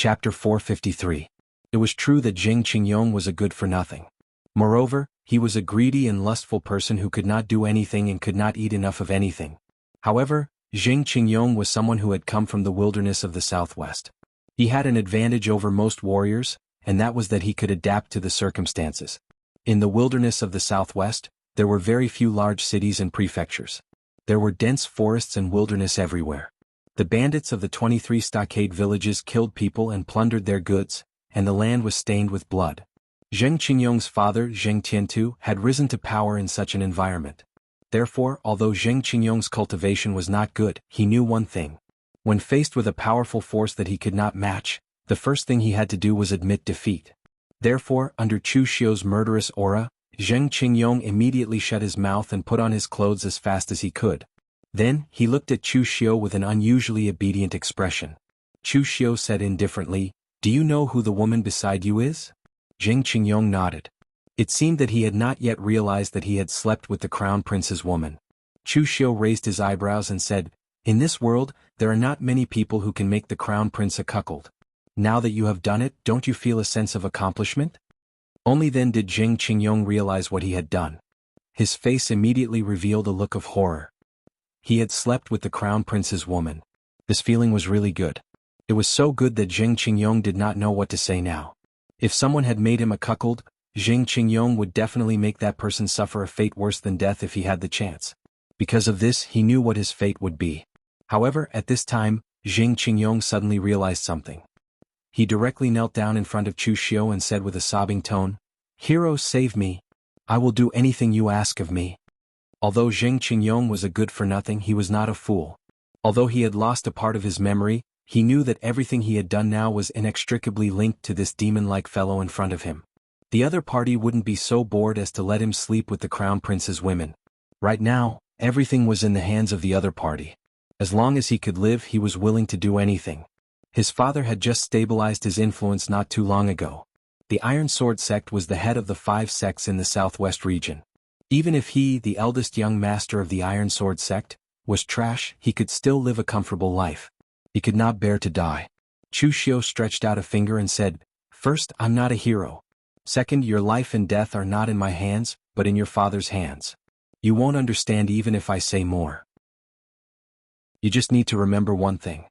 Chapter 453. It was true that Zheng Qingyong was a good-for-nothing. Moreover, he was a greedy and lustful person who could not do anything and could not eat enough of anything. However, Zheng Qingyong was someone who had come from the wilderness of the southwest. He had an advantage over most warriors, and that was that he could adapt to the circumstances. In the wilderness of the southwest, there were very few large cities and prefectures. There were dense forests and wilderness everywhere. The bandits of the 23 stockade villages killed people and plundered their goods, and the land was stained with blood. Zheng Qingyong's father, Zheng Tiantu, had risen to power in such an environment. Therefore, although Zheng Qingyong's cultivation was not good, he knew one thing. When faced with a powerful force that he could not match, the first thing he had to do was admit defeat. Therefore, under Chu Xiu's murderous aura, Zheng Qingyong immediately shut his mouth and put on his clothes as fast as he could. Then, he looked at Chu Xiu with an unusually obedient expression. Chu Xiu said indifferently, "Do you know who the woman beside you is?" Zheng Qingyong nodded. It seemed that he had not yet realized that he had slept with the crown prince's woman. Chu Xiu raised his eyebrows and said, "In this world, there are not many people who can make the crown prince a cuckold. Now that you have done it, don't you feel a sense of accomplishment?" Only then did Zheng Qingyong realize what he had done. His face immediately revealed a look of horror. He had slept with the crown prince's woman. This feeling was really good. It was so good that Zheng Qingyong did not know what to say now. If someone had made him a cuckold, Zheng Qingyong would definitely make that person suffer a fate worse than death if he had the chance. Because of this, he knew what his fate would be. However, at this time, Zheng Qingyong suddenly realized something. He directly knelt down in front of Chu Xiu and said with a sobbing tone, "Hero, save me. I will do anything you ask of me." Although Zheng Qingyong was a good-for-nothing, he was not a fool. Although he had lost a part of his memory, he knew that everything he had done now was inextricably linked to this demon-like fellow in front of him. The other party wouldn't be so bored as to let him sleep with the crown prince's women. Right now, everything was in the hands of the other party. As long as he could live, he was willing to do anything. His father had just stabilized his influence not too long ago. The Iron Sword sect was the head of the 5 sects in the southwest region. Even if he, the eldest young master of the Iron Sword sect, was trash, he could still live a comfortable life. He could not bear to die. Chu Xiu stretched out a finger and said, "First, I'm not a hero. Second, your life and death are not in my hands, but in your father's hands. You won't understand even if I say more. You just need to remember one thing.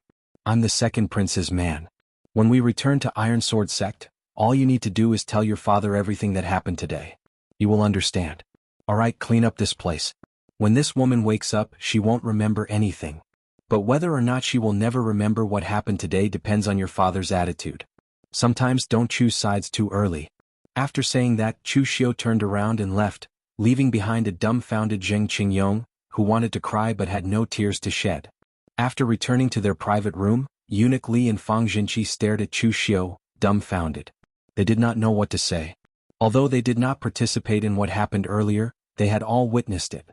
I'm the second prince's man. When we return to Iron Sword sect, all you need to do is tell your father everything that happened today. You will understand. Alright, clean up this place. When this woman wakes up, she won't remember anything. But whether or not she will never remember what happened today depends on your father's attitude. Sometimes don't choose sides too early." After saying that, Chu Xiu turned around and left, leaving behind a dumbfounded Zheng Qingyong, who wanted to cry but had no tears to shed. After returning to their private room, Eunuch Li and Fang Jinqi stared at Chu Xiu, dumbfounded. They did not know what to say. Although they did not participate in what happened earlier, they had all witnessed it.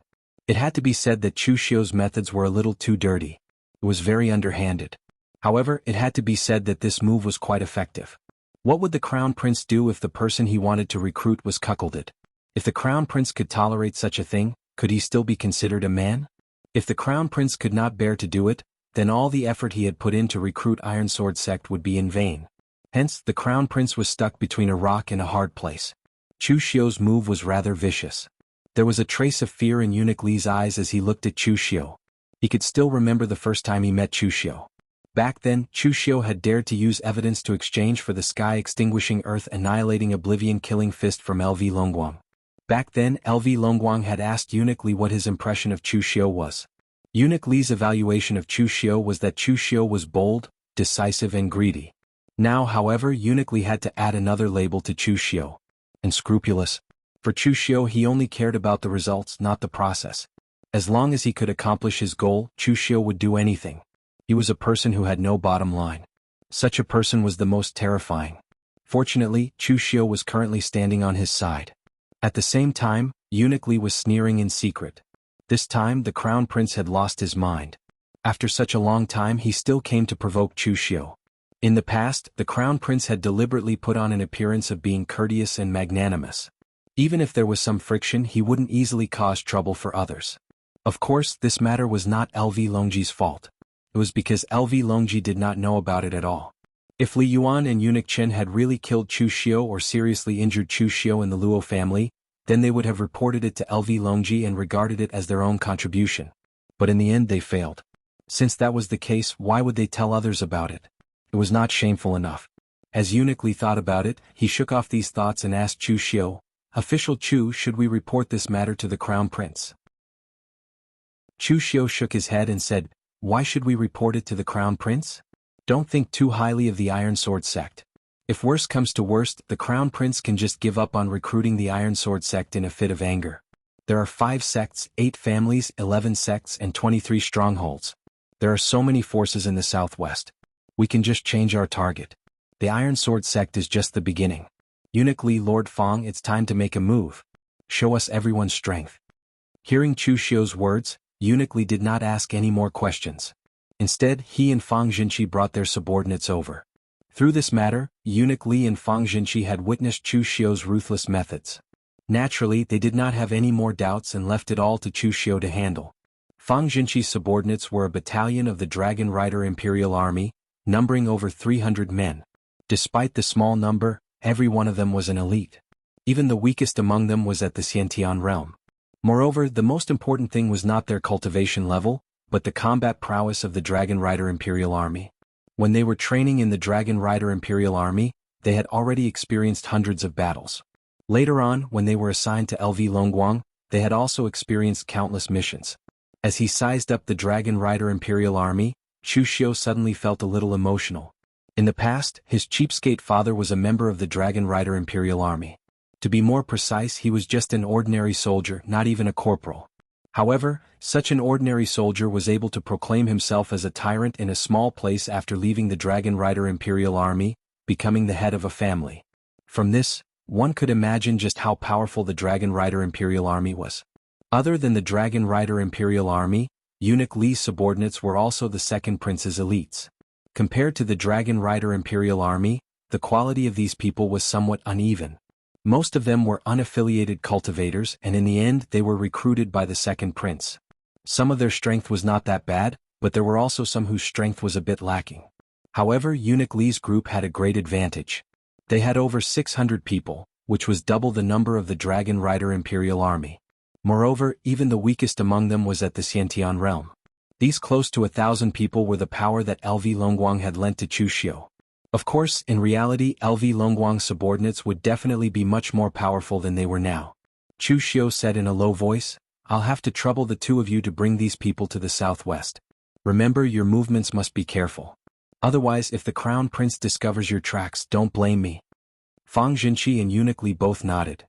It had to be said that Chu Xiu's methods were a little too dirty. It was very underhanded. However, it had to be said that this move was quite effective. What would the crown prince do if the person he wanted to recruit was cuckolded? If the crown prince could tolerate such a thing, could he still be considered a man? If the crown prince could not bear to do it, then all the effort he had put in to recruit Iron Sword sect would be in vain. Hence, the crown prince was stuck between a rock and a hard place. Chu Xiu's move was rather vicious. There was a trace of fear in Eunuch Li's eyes as he looked at Chu Xiu. He could still remember the first time he met Chu Xiu. Back then, Chu Xiu had dared to use evidence to exchange for the sky-extinguishing earth-annihilating oblivion-killing fist from LV Longguang. Back then, LV Longguang had asked Eunuch Li what his impression of Chu Xiu was. Eunuch Li's evaluation of Chu Xiu was that Chu Xiu was bold, decisive and greedy. Now, however, Eunuch Li had to add another label to Chu Xiu. Unscrupulous. For Chu Xiu, he only cared about the results, not the process. As long as he could accomplish his goal, Chu Xiu would do anything. He was a person who had no bottom line. Such a person was the most terrifying. Fortunately, Chu Xiu was currently standing on his side. At the same time, Eunuch Li was sneering in secret. This time, the crown prince had lost his mind. After such a long time, he still came to provoke Chu Xiu. In the past, the crown prince had deliberately put on an appearance of being courteous and magnanimous. Even if there was some friction, he wouldn't easily cause trouble for others. Of course, this matter was not LV Longji's fault. It was because LV Longji did not know about it at all. If Li Yuan and eunuch Chen had really killed Chu Xiu or seriously injured Chu Xiu and the Luo family, then they would have reported it to LV Longji and regarded it as their own contribution. But in the end they failed. Since that was the case, why would they tell others about it? It was not shameful enough. As eunuch Li thought about it, he shook off these thoughts and asked Chu Xiu, "Official Chu, should we report this matter to the crown prince?" Chu Xiu shook his head and said, "Why should we report it to the crown prince? Don't think too highly of the Iron Sword sect. If worst comes to worst, the crown prince can just give up on recruiting the Iron Sword sect in a fit of anger. There are 5 sects, 8 families, 11 sects and 23 strongholds. There are so many forces in the southwest. We can just change our target. The Iron Sword sect is just the beginning. Eunuch Li, Lord Fong, it's time to make a move. Show us everyone's strength." Hearing Chu Xiu's words, Eunuch Li did not ask any more questions. Instead, he and Fang Jinqi brought their subordinates over. Through this matter, Eunuch Li and Fang Jinqi had witnessed Chu Xiu's ruthless methods. Naturally, they did not have any more doubts and left it all to Chu Xiu to handle. Fang Jinqi's subordinates were a battalion of the Dragon Rider Imperial Army, numbering over 300 men. Despite the small number, every one of them was an elite. Even the weakest among them was at the Xiantian realm. Moreover, the most important thing was not their cultivation level, but the combat prowess of the Dragon Rider Imperial Army. When they were training in the Dragon Rider Imperial Army, they had already experienced hundreds of battles. Later on, when they were assigned to LV Longguang, they had also experienced countless missions. As he sized up the Dragon Rider Imperial Army, Chu Xiu suddenly felt a little emotional. In the past, his cheapskate father was a member of the Dragon Rider Imperial Army. To be more precise, he was just an ordinary soldier, not even a corporal. However, such an ordinary soldier was able to proclaim himself as a tyrant in a small place after leaving the Dragon Rider Imperial Army, becoming the head of a family. From this, one could imagine just how powerful the Dragon Rider Imperial Army was. Other than the Dragon Rider Imperial Army, Eunuch Li's subordinates were also the second prince's elites. Compared to the Dragon Rider Imperial Army, the quality of these people was somewhat uneven. Most of them were unaffiliated cultivators, and in the end they were recruited by the second prince. Some of their strength was not that bad, but there were also some whose strength was a bit lacking. However, Eunuch Li's group had a great advantage. They had over 600 people, which was double the number of the Dragon Rider Imperial Army. Moreover, even the weakest among them was at the Xiantian realm. These close to 1,000 people were the power that LV Longguang had lent to Chu Xiu. Of course, in reality, LV Longguang's subordinates would definitely be much more powerful than they were now. Chu Xiu said in a low voice, "I'll have to trouble the 2 of you to bring these people to the southwest. Remember, your movements must be careful. Otherwise, if the crown prince discovers your tracks, don't blame me." Fang Jinqi and Eunuch Li both nodded.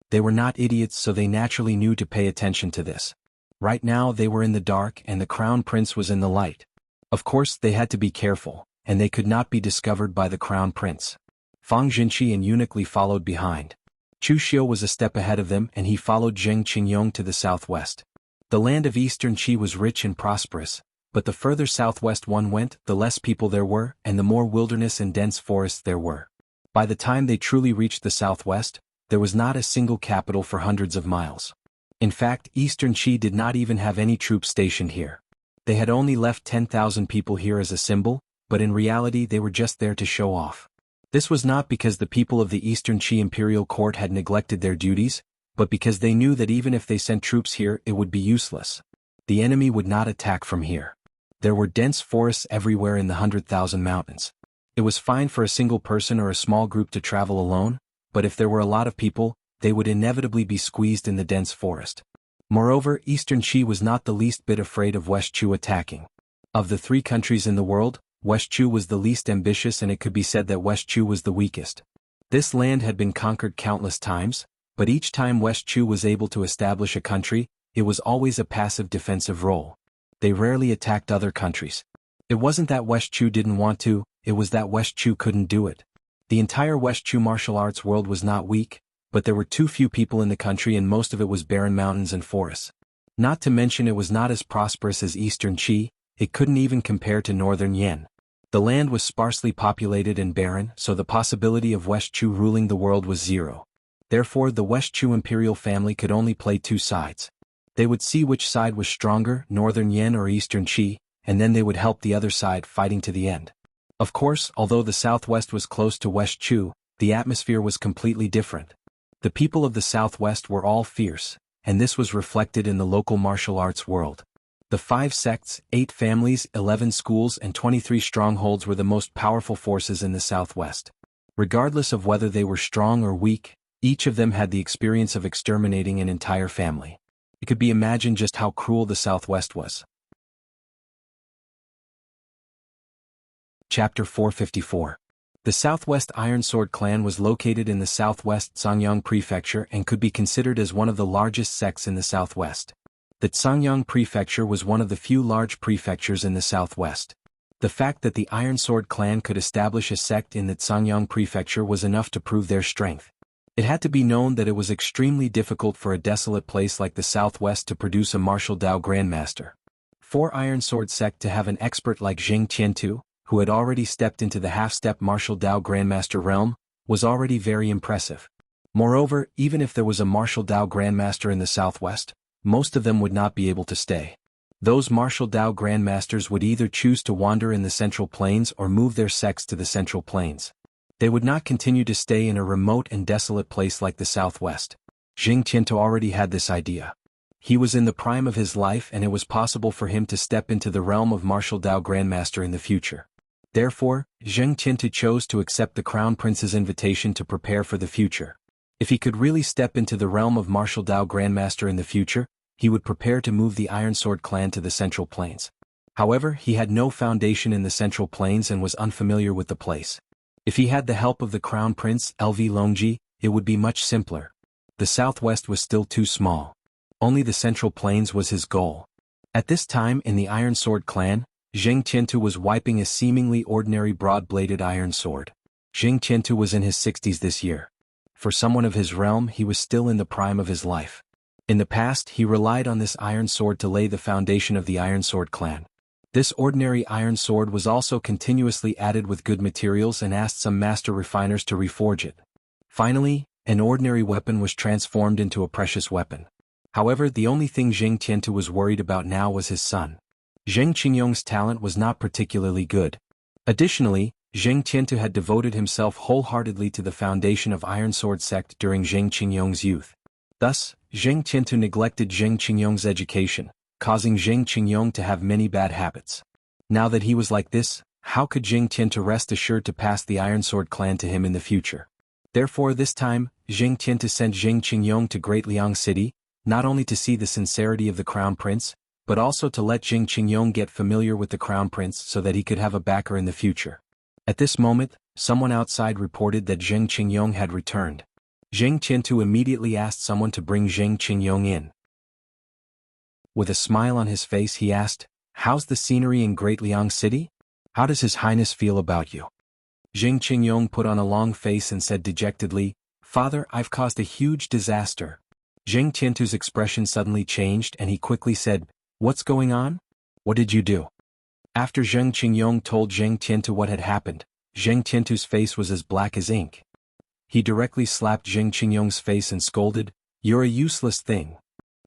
They were not idiots, so they naturally knew to pay attention to this. Right now they were in the dark and the crown prince was in the light. Of course, they had to be careful, and they could not be discovered by the crown prince. Fang Jinqi and Eunuch Li followed behind. Chu Xiu was a step ahead of them and he followed Zheng Qingyong to the southwest. The land of eastern Qi was rich and prosperous, but the further southwest one went, the less people there were and the more wilderness and dense forests there were. By the time they truly reached the southwest, there was not a single capital for hundreds of miles. In fact, eastern Qi did not even have any troops stationed here. They had only left 10,000 people here as a symbol, but in reality they were just there to show off. This was not because the people of the Eastern Qi imperial court had neglected their duties, but because they knew that even if they sent troops here it would be useless. The enemy would not attack from here. There were dense forests everywhere in the 100,000 mountains. It was fine for a single person or a small group to travel alone, but if there were a lot of people, they would inevitably be squeezed in the dense forest. Moreover, Eastern Qi was not the least bit afraid of West Chu attacking. Of the 3 countries in the world, West Chu was the least ambitious and it could be said that West Chu was the weakest. This land had been conquered countless times, but each time West Chu was able to establish a country, it was always a passive defensive role. They rarely attacked other countries. It wasn't that West Chu didn't want to, it was that West Chu couldn't do it. The entire West Chu martial arts world was not weak, but there were too few people in the country and most of it was barren mountains and forests. Not to mention it was not as prosperous as Eastern Qi, it couldn't even compare to Northern Yen. The land was sparsely populated and barren, so the possibility of West Chu ruling the world was zero. Therefore, the West Chu imperial family could only play 2 sides. They would see which side was stronger, Northern Yen or Eastern Qi, and then they would help the other side fighting to the end. Of course, although the southwest was close to West Chu, the atmosphere was completely different. The people of the southwest were all fierce, and this was reflected in the local martial arts world. The 5 sects, 8 families, 11 schools and 23 strongholds were the most powerful forces in the southwest. Regardless of whether they were strong or weak, each of them had the experience of exterminating an entire family. It could be imagined just how cruel the southwest was. Chapter 454. The Southwest Ironsword clan was located in the southwest Sangyang Prefecture and could be considered as one of the largest sects in the southwest. The Sangyang Prefecture was one of the few large prefectures in the southwest. The fact that the Ironsword clan could establish a sect in the Sangyang Prefecture was enough to prove their strength. It had to be known that it was extremely difficult for a desolate place like the southwest to produce a martial Dao grandmaster. For Ironsword sect to have an expert like Jing Qiantu, who had already stepped into the half-step martial Dao grandmaster realm, was already very impressive. Moreover, even if there was a martial Dao grandmaster in the southwest, most of them would not be able to stay. Those martial Dao grandmasters would either choose to wander in the Central Plains or move their sects to the Central Plains. They would not continue to stay in a remote and desolate place like the southwest. Jing Qiantu already had this idea. He was in the prime of his life and it was possible for him to step into the realm of martial Dao grandmaster in the future. Therefore, Jing Qiantu chose to accept the Crown Prince's invitation to prepare for the future. If he could really step into the realm of martial Dao grandmaster in the future, he would prepare to move the Ironsword clan to the Central Plains. However, he had no foundation in the Central Plains and was unfamiliar with the place. If he had the help of the Crown Prince, LV Longji, it would be much simpler. The southwest was still too small. Only the Central Plains was his goal. At this time in the Ironsword clan, Jing Qiantu was wiping a seemingly ordinary broad-bladed iron sword. Jing Qiantu was in his 60s this year. For someone of his realm, he was still in the prime of his life. In the past, he relied on this iron sword to lay the foundation of the Ironsword clan. This ordinary iron sword was also continuously added with good materials and asked some master refiners to reforge it. Finally, an ordinary weapon was transformed into a precious weapon. However, the only thing Jing Qiantu was worried about now was his son. Zheng Qingyong's talent was not particularly good. Additionally, Zheng Qiantu had devoted himself wholeheartedly to the foundation of Ironsword sect during Zheng Qingyong's youth. Thus, Zheng Qiantu neglected Zheng Qingyong's education, causing Zheng Qingyong to have many bad habits. Now that he was like this, how could Zheng Qiantu rest assured to pass the Ironsword clan to him in the future? Therefore this time, Zheng Qiantu sent Zheng Qingyong to Great Liang City, not only to see the sincerity of the Crown Prince, but also to let Zheng Qingyong get familiar with the Crown Prince so that he could have a backer in the future. At this moment, someone outside reported that Zheng Qingyong had returned. Zheng Qiantu immediately asked someone to bring Zheng Qingyong in. With a smile on his face he asked, "How's the scenery in Great Liang City? How does His Highness feel about you?" Zheng Qingyong put on a long face and said dejectedly, "Father, I've caused a huge disaster." Zheng Qiantu's expression suddenly changed and he quickly said, "What's going on? What did you do?" After Zheng Qingyong told Zheng Qiantu what had happened, Zheng Qiantu's face was as black as ink. He directly slapped Zheng Qingyong's face and scolded, "You're a useless thing."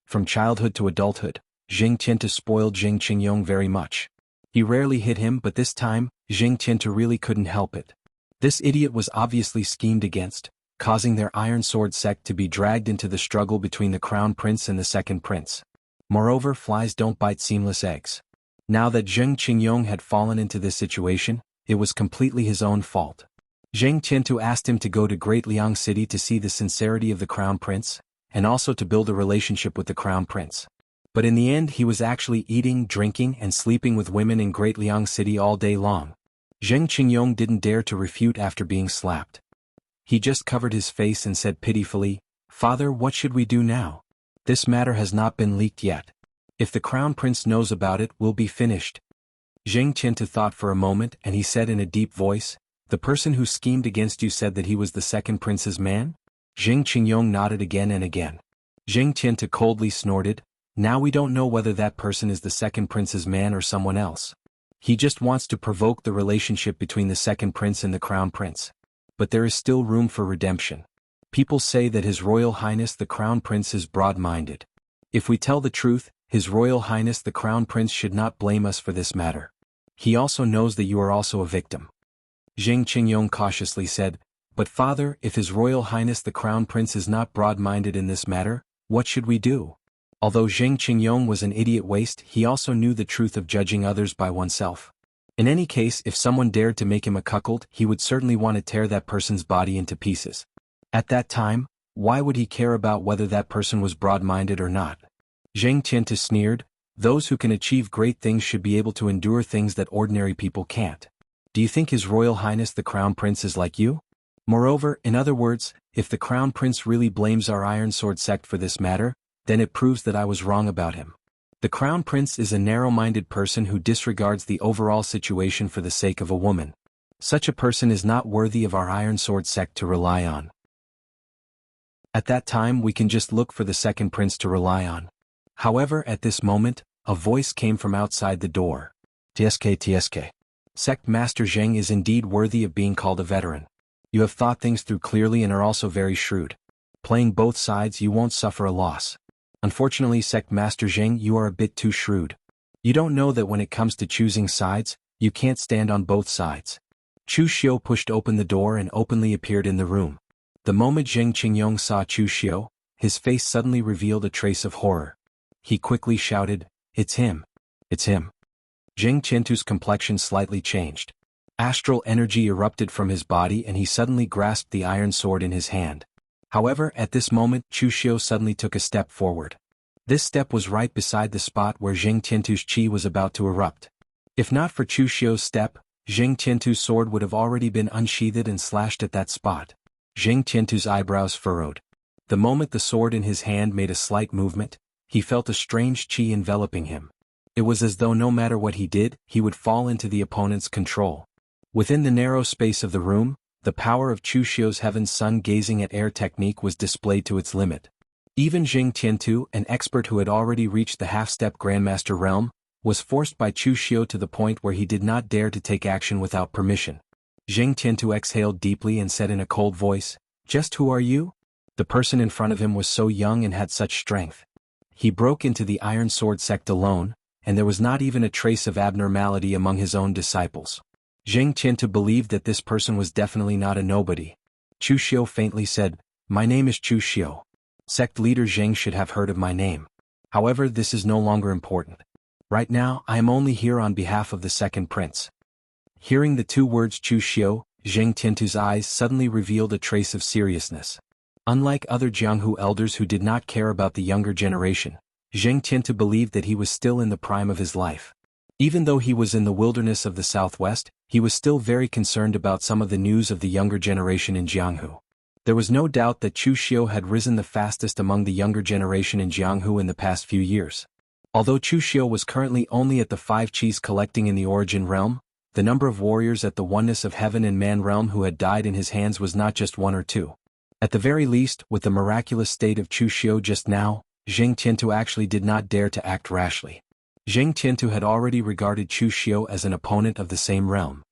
From childhood to adulthood, Zheng Qiantu spoiled Zheng Qingyong very much. He rarely hit him, but this time, Zheng Qiantu really couldn't help it. This idiot was obviously schemed against, causing their Ironsword sect to be dragged into the struggle between the Crown Prince and the Second Prince. Moreover, flies don't bite seamless eggs. Now that Zheng Qingyong had fallen into this situation, it was completely his own fault. Zheng Qiantu asked him to go to Great Liang City to see the sincerity of the Crown Prince, and also to build a relationship with the Crown Prince. But in the end he was actually eating, drinking and sleeping with women in Great Liang City all day long. Zheng Qingyong didn't dare to refute after being slapped. He just covered his face and said pitifully, "Father, what should we do now? This matter has not been leaked yet. If the Crown Prince knows about it, we'll be finished." Zheng Qiantu thought for a moment and he said in a deep voice, "The person who schemed against you said that he was the Second Prince's man?" Zheng Qingyong nodded again and again. Zheng Qiantu coldly snorted, "Now we don't know whether that person is the Second Prince's man or someone else. He just wants to provoke the relationship between the Second Prince and the Crown Prince. But there is still room for redemption. People say that His Royal Highness the Crown Prince is broad-minded. If we tell the truth, His Royal Highness the Crown Prince should not blame us for this matter. He also knows that you are also a victim. Zheng Qingyong cautiously said, "But father, if His Royal Highness the Crown Prince is not broad-minded in this matter, what should we do?" Although Zheng Qingyong was an idiot waste, he also knew the truth of judging others by oneself. In any case, if someone dared to make him a cuckold, he would certainly want to tear that person's body into pieces. At that time, why would he care about whether that person was broad-minded or not? Zheng Tiantu sneered, "Those who can achieve great things should be able to endure things that ordinary people can't. Do you think His Royal Highness the Crown Prince is like you? Moreover, in other words, if the Crown Prince really blames our Iron Sword sect for this matter, then it proves that I was wrong about him. The Crown Prince is a narrow-minded person who disregards the overall situation for the sake of a woman. Such a person is not worthy of our Iron Sword sect to rely on. At that time we can just look for the second prince to rely on." However, at this moment, a voice came from outside the door. "TSK. Sect Master Zheng is indeed worthy of being called a veteran. You have thought things through clearly and are also very shrewd. Playing both sides, you won't suffer a loss. Unfortunately, Sect Master Zheng, you are a bit too shrewd. You don't know that when it comes to choosing sides, you can't stand on both sides." Chu Xiu pushed open the door and openly appeared in the room. The moment Zheng Qingyong saw Chu Xiu, his face suddenly revealed a trace of horror. He quickly shouted, "It's him! It's him!" Zheng Tiantu's complexion slightly changed. Astral energy erupted from his body and he suddenly grasped the iron sword in his hand. However, at this moment, Chu Xiu suddenly took a step forward. This step was right beside the spot where Zheng Tiantu's qi was about to erupt. If not for Chu Xiu's step, Zheng Tiantu's sword would have already been unsheathed and slashed at that spot. Zheng Tiantu's eyebrows furrowed. The moment the sword in his hand made a slight movement, he felt a strange qi enveloping him. It was as though no matter what he did, he would fall into the opponent's control. Within the narrow space of the room, the power of Chu Xiu's heaven's sun gazing at air technique was displayed to its limit. Even Zheng Tiantu, an expert who had already reached the half-step Grandmaster realm, was forced by Chu Xiu to the point where he did not dare to take action without permission. Zheng Tiantu exhaled deeply and said in a cold voice, "Just who are you?" The person in front of him was so young and had such strength. He broke into the Iron Sword sect alone, and there was not even a trace of abnormality among his own disciples. Zheng Tiantu believed that this person was definitely not a nobody. Chu Xiu faintly said, "My name is Chu Xiu. Sect leader Zheng should have heard of my name. However, this is no longer important. Right now, I am only here on behalf of the second prince." Hearing the two words Chu Xiu, Zheng Tiantu's eyes suddenly revealed a trace of seriousness. Unlike other Jianghu elders who did not care about the younger generation, Zheng Tiantu believed that he was still in the prime of his life. Even though he was in the wilderness of the southwest, he was still very concerned about some of the news of the younger generation in Jianghu. There was no doubt that Chu Xiu had risen the fastest among the younger generation in Jianghu in the past few years. Although Chu Xiu was currently only at the 5 qis collecting in the origin realm, the number of warriors at the oneness of heaven and man realm who had died in his hands was not just 1 or 2. At the very least, with the miraculous state of Chu Xiu just now, Zheng Tiantu actually did not dare to act rashly. Zheng Tiantu had already regarded Chu Xiu as an opponent of the same realm.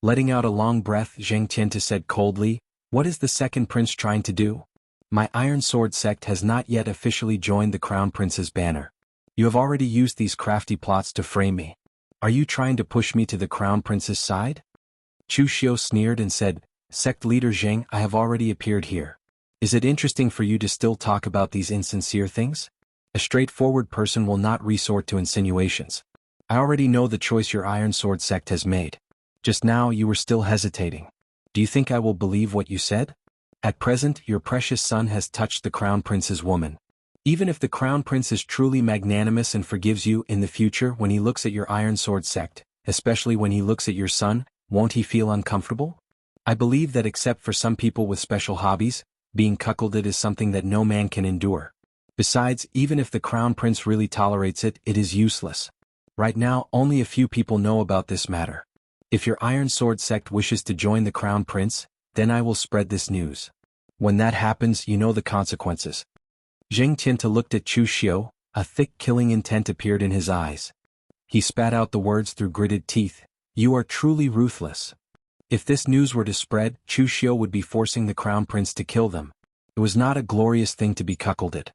Letting out a long breath, Zheng Tiantu said coldly, "What is the second prince trying to do? My Iron Sword sect has not yet officially joined the Crown Prince's banner. You have already used these crafty plots to frame me. Are you trying to push me to the Crown Prince's side?" Chu Xiu sneered and said, "Sect leader Zheng, I have already appeared here. Is it interesting for you to still talk about these insincere things? A straightforward person will not resort to insinuations. I already know the choice your Iron Sword sect has made. Just now you were still hesitating. Do you think I will believe what you said? At present, your precious son has touched the Crown Prince's woman. Even if the Crown Prince is truly magnanimous and forgives you in the future when he looks at your Iron Sword sect, especially when he looks at your son, won't he feel uncomfortable? I believe that except for some people with special hobbies, being cuckolded is something that no man can endure. Besides, even if the Crown Prince really tolerates it, it is useless. Right now, only a few people know about this matter. If your Iron Sword sect wishes to join the Crown Prince, then I will spread this news. When that happens, you know the consequences." Zheng Tiantu looked at Chu Xiu, a thick killing intent appeared in his eyes. He spat out the words through gritted teeth, "You are truly ruthless." If this news were to spread, Chu Xiu would be forcing the Crown Prince to kill them. It was not a glorious thing to be cuckolded.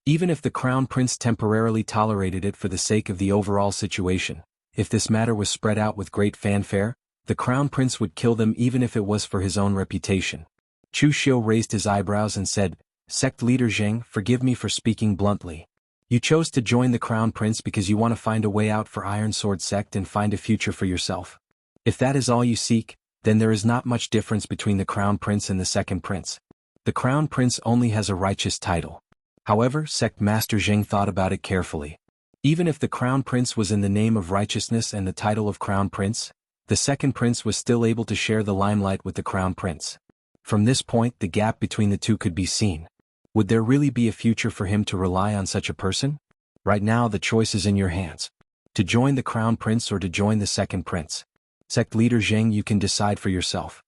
Even if the Crown Prince temporarily tolerated it for the sake of the overall situation, if this matter was spread out with great fanfare, the crown prince would kill them even if it was for his own reputation. Chu Xiu raised his eyebrows and said, "Sect leader Zheng, forgive me for speaking bluntly. You chose to join the crown prince because you want to find a way out for Iron Sword sect and find a future for yourself. If that is all you seek, then there is not much difference between the crown prince and the second prince. The crown prince only has a righteous title." However, sect master Zheng thought about it carefully. Even if the crown prince was in the name of righteousness and the title of crown prince, the second prince was still able to share the limelight with the crown prince. From this point, the gap between the two could be seen. Would there really be a future for him to rely on such a person? Right now the choice is in your hands. To join the crown prince or to join the second prince. Sect leader Zheng, you can decide for yourself.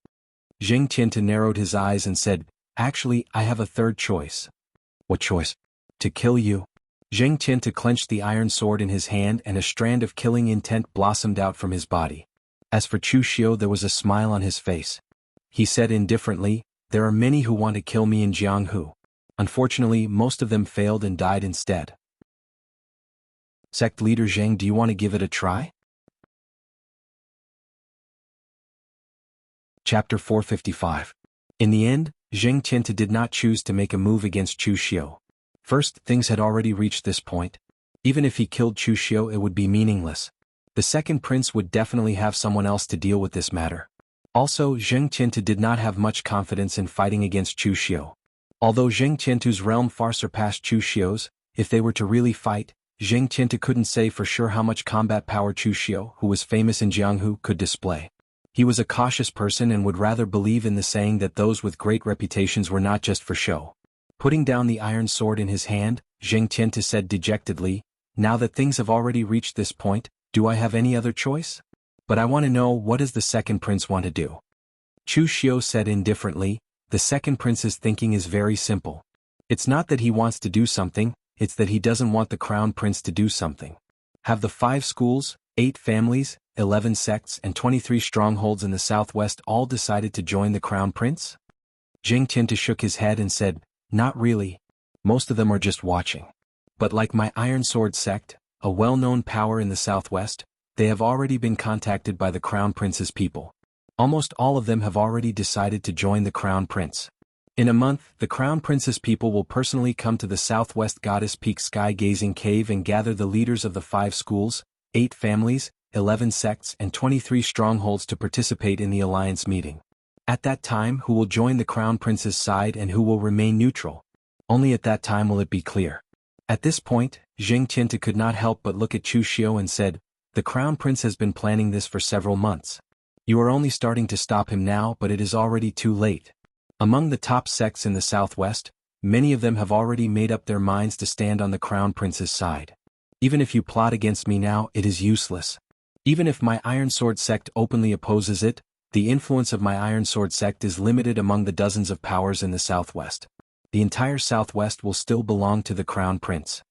Zheng Tiantu narrowed his eyes and said, "Actually, I have a third choice." "What choice?" "To kill you." Zheng Tiantu clenched the iron sword in his hand and a strand of killing intent blossomed out from his body. As for Chu Xiu, there was a smile on his face. He said indifferently, "There are many who want to kill me in Jianghu. Unfortunately, most of them failed and died instead." Sect leader Zheng, do you want to give it a try? Chapter 455. In the end, Zheng Tiantu did not choose to make a move against Chu Xiu. First, things had already reached this point. Even if he killed Chu Xiu, it would be meaningless. The second prince would definitely have someone else to deal with this matter. Also, Zheng Tiantu did not have much confidence in fighting against Chu Xiu. Although Zheng Tiantu's realm far surpassed Chu Xiu's, if they were to really fight, Zheng Tiantu couldn't say for sure how much combat power Chu Xiu, who was famous in Jianghu, could display. He was a cautious person and would rather believe in the saying that those with great reputations were not just for show. Putting down the iron sword in his hand, Zheng Tiantu said dejectedly, "Now that things have already reached this point, do I have any other choice? But I want to know, what does the second prince want to do?" Chu Xiu said indifferently, "The second prince's thinking is very simple. It's not that he wants to do something, it's that he doesn't want the crown prince to do something. Have the 5 schools, 8 families, 11 sects and 23 strongholds in the southwest all decided to join the crown prince?" Zheng Tiantu shook his head and said, "Not really. Most of them are just watching. But like my Iron Sword sect, a well-known power in the southwest, they have already been contacted by the crown prince's people. Almost all of them have already decided to join the crown prince. In a month, the crown prince's people will personally come to the southwest Goddess Peak sky-gazing cave and gather the leaders of the 5 schools, 8 families, 11 sects and 23 strongholds to participate in the alliance meeting. At that time, who will join the crown prince's side and who will remain neutral? Only at that time will it be clear." At this point, Zheng Tiantu could not help but look at Chu Xiu and said, "The crown prince has been planning this for several months. You are only starting to stop him now, but it is already too late. Among the top sects in the southwest, many of them have already made up their minds to stand on the crown prince's side. Even if you plot against me now, it is useless. Even if my Iron Sword sect openly opposes it, the influence of my Iron Sword sect is limited among the dozens of powers in the southwest. The entire southwest will still belong to the crown prince."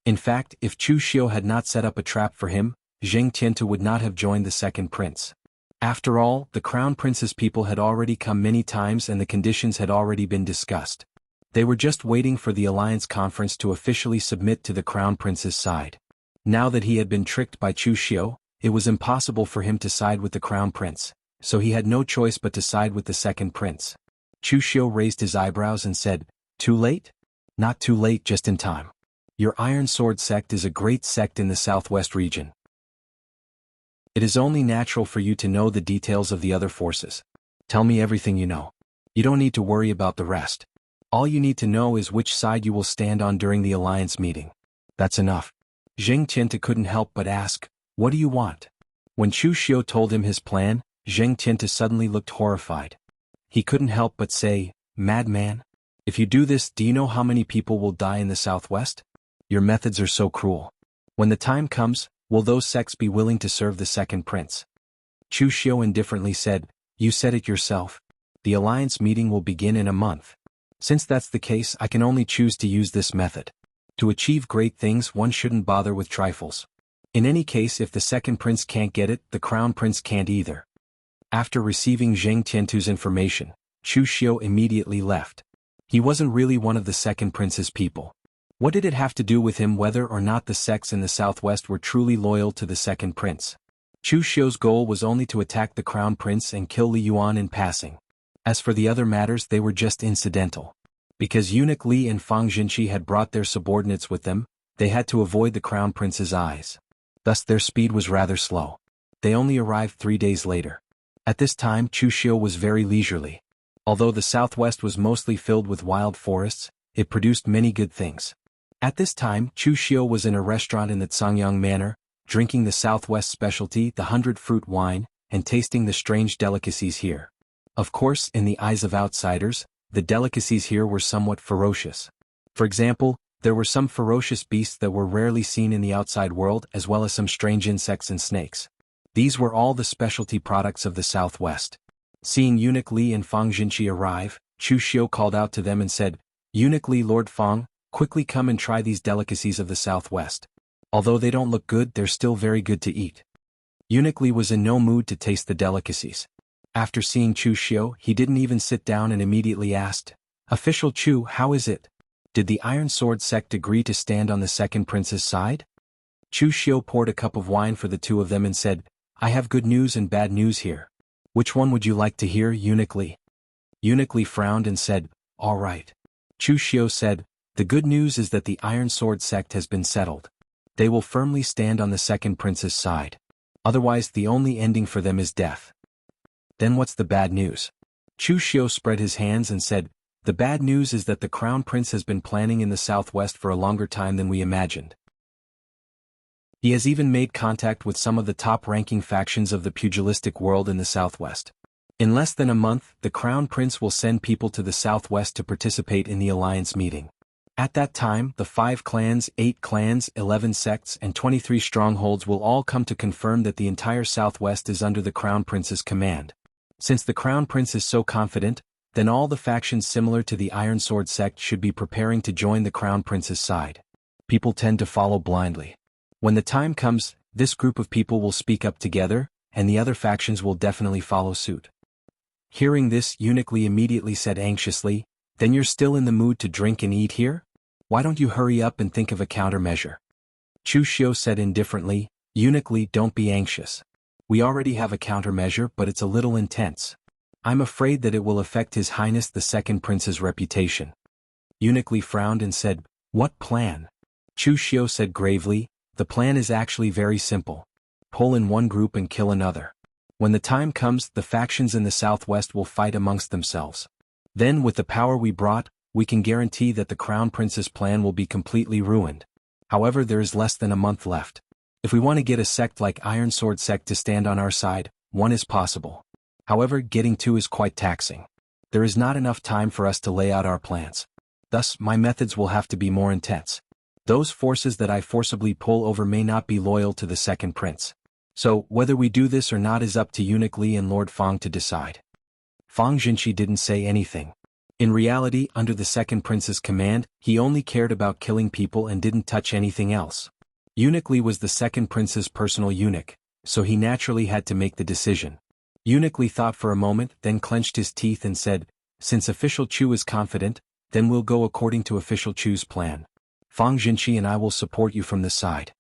In fact, if Chu Xiu had not set up a trap for him, Zheng Tiantu would not have joined the second prince. After all, the crown prince's people had already come many times and the conditions had already been discussed. They were just waiting for the alliance conference to officially submit to the crown prince's side. Now that he had been tricked by Chu Xiu, it was impossible for him to side with the crown prince, so he had no choice but to side with the second prince. Chu Xiu raised his eyebrows and said, "Too late?" "Not too late, just in time. Your Iron Sword sect is a great sect in the southwest region. It is only natural for you to know the details of the other forces. Tell me everything you know. You don't need to worry about the rest. All you need to know is which side you will stand on during the alliance meeting. That's enough." Zheng Tiantu couldn't help but ask, "What do you want?" When Chu Xiu told him his plan, Zheng Tiantu suddenly looked horrified. He couldn't help but say, "Madman? If you do this, do you know how many people will die in the southwest? Your methods are so cruel. When the time comes, will those sects be willing to serve the second prince?" Chu Xiu indifferently said, "You said it yourself. The alliance meeting will begin in a month. Since that's the case, I can only choose to use this method. To achieve great things, one shouldn't bother with trifles. In any case, if the second prince can't get it, the crown prince can't either." After receiving Zheng Tiantu's information, Chu Xiu immediately left. He wasn't really one of the second prince's people. What did it have to do with him whether or not the sects in the southwest were truly loyal to the second prince? Chu Xiu's goal was only to attack the crown prince and kill Li Yuan in passing. As for the other matters, they were just incidental. Because eunuch Li and Fang Jinqi had brought their subordinates with them, they had to avoid the crown prince's eyes. Thus their speed was rather slow. They only arrived 3 days later. At this time Chu Xiu was very leisurely. Although the southwest was mostly filled with wild forests, it produced many good things. At this time Chu Xiu was in a restaurant in the Cangyang Manor, drinking the southwest specialty, the 100-fruit wine, and tasting the strange delicacies here. Of course, in the eyes of outsiders, the delicacies here were somewhat ferocious. For example, there were some ferocious beasts that were rarely seen in the outside world, as well as some strange insects and snakes. These were all the specialty products of the southwest. Seeing eunuch Li and Fang Jinqi arrive, Chu Xiu called out to them and said, "Eunuch Li, Lord Fang, quickly come and try these delicacies of the southwest. Although they don't look good, they're still very good to eat." Eunuch Li was in no mood to taste the delicacies. After seeing Chu Xiu, he didn't even sit down and immediately asked, "Official Chu, how is it? Did the Iron Sword sect agree to stand on the second prince's side?" Chu Xiu poured a cup of wine for the two of them and said, "I have good news and bad news here. Which one would you like to hear, Eunuch Li?" Eunuch Li frowned and said, "All right." Chu Xiu said, "The good news is that the Iron Sword sect has been settled. They will firmly stand on the second prince's side. Otherwise the only ending for them is death." "Then what's the bad news?" Chu Xiu spread his hands and said, "The bad news is that the crown prince has been planning in the southwest for a longer time than we imagined. He has even made contact with some of the top-ranking factions of the pugilistic world in the southwest. In less than a month, the crown prince will send people to the southwest to participate in the alliance meeting. At that time, the 5 clans, 8 clans, 11 sects, and 23 strongholds will all come to confirm that the entire southwest is under the crown prince's command. Since the crown prince is so confident, then all the factions similar to the Iron Sword sect should be preparing to join the crown prince's side. People tend to follow blindly. When the time comes, this group of people will speak up together, and the other factions will definitely follow suit." Hearing this, Eunuch Li immediately said anxiously, "Then you're still in the mood to drink and eat here? Why don't you hurry up and think of a countermeasure?" Chu Xiu said indifferently, "Eunuch Li, don't be anxious. We already have a countermeasure, but it's a little intense. I'm afraid that it will affect His Highness the Second Prince's reputation." Eunuch Li frowned and said, "What plan?" Chu Xiu said gravely, "The plan is actually very simple. Pull in one group and kill another. When the time comes, the factions in the southwest will fight amongst themselves. Then, with the power we brought, we can guarantee that the crown prince's plan will be completely ruined. However, there is less than a month left. If we want to get a sect like Iron Sword sect to stand on our side, one is possible. However, getting two is quite taxing. There is not enough time for us to lay out our plans. Thus, my methods will have to be more intense. Those forces that I forcibly pull over may not be loyal to the second prince. So, whether we do this or not is up to Eunuch Li and Lord Fang to decide." Fang Jinqi didn't say anything. In reality, under the second prince's command, he only cared about killing people and didn't touch anything else. Eunuch Li was the second prince's personal eunuch, so he naturally had to make the decision. Eunuch Li thought for a moment, then clenched his teeth and said, "Since official Chu is confident, then we'll go according to official Chu's plan. Fang Jinqi and I will support you from the side."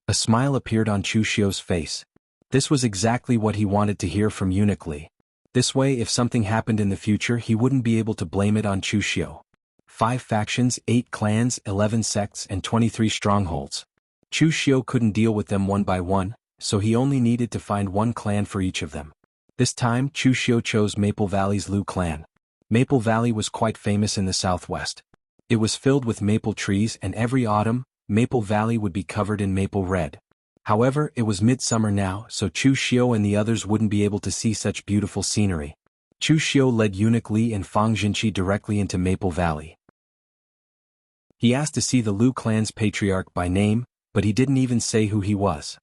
A smile appeared on Chu Xiu's face. This was exactly what he wanted to hear from Eunuch Li. This way, if something happened in the future, he wouldn't be able to blame it on Chu Xiu. 5 factions, 8 clans, 11 sects, and 23 strongholds. Chu Xiu couldn't deal with them one by one, so he only needed to find one clan for each of them. This time, Chu Xiu chose Maple Valley's Lu clan. Maple Valley was quite famous in the southwest. It was filled with maple trees, and every autumn, Maple Valley would be covered in maple red. However, it was midsummer now, so Chu Xiu and the others wouldn't be able to see such beautiful scenery. Chu Xiu led Eunuch Li and Fang Jinqi directly into Maple Valley. He asked to see the Lu clan's patriarch by name, but he didn't even say who he was.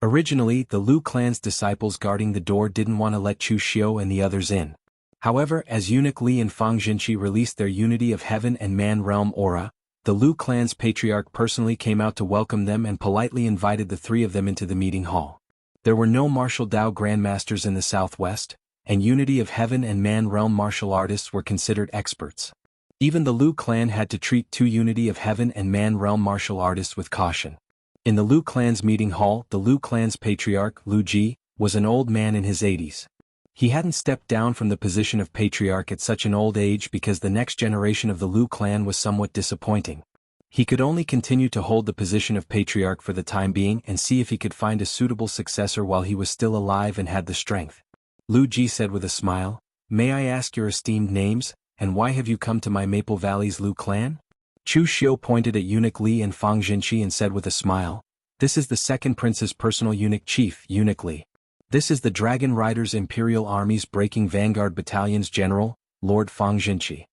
Originally, the Lu clan's disciples guarding the door didn't want to let Chu Xiu and the others in. However, as Eunuch Li and Fang Jinqi released their Unity of Heaven and Man Realm aura, the Lu clan's patriarch personally came out to welcome them and politely invited the 3 of them into the meeting hall. There were no martial Dao grandmasters in the southwest, and Unity of Heaven and Man Realm martial artists were considered experts. Even the Lu clan had to treat 2 Unity of Heaven and Man Realm martial artists with caution. In the Lu clan's meeting hall, the Lu clan's patriarch, Lu Ji, was an old man in his 80s. He hadn't stepped down from the position of patriarch at such an old age because the next generation of the Lu clan was somewhat disappointing. He could only continue to hold the position of patriarch for the time being and see if he could find a suitable successor while he was still alive and had the strength. Lu Ji said with a smile, "May I ask your esteemed names, and why have you come to my Maple Valley's Lu clan?" Chu Xiu pointed at Eunuch Li and Fang Jinqi and said with a smile, "This is the second prince's personal eunuch chief, Eunuch Li. This is the Dragon Riders Imperial Army's Breaking Vanguard Battalion's general, Lord Fang Jinqi."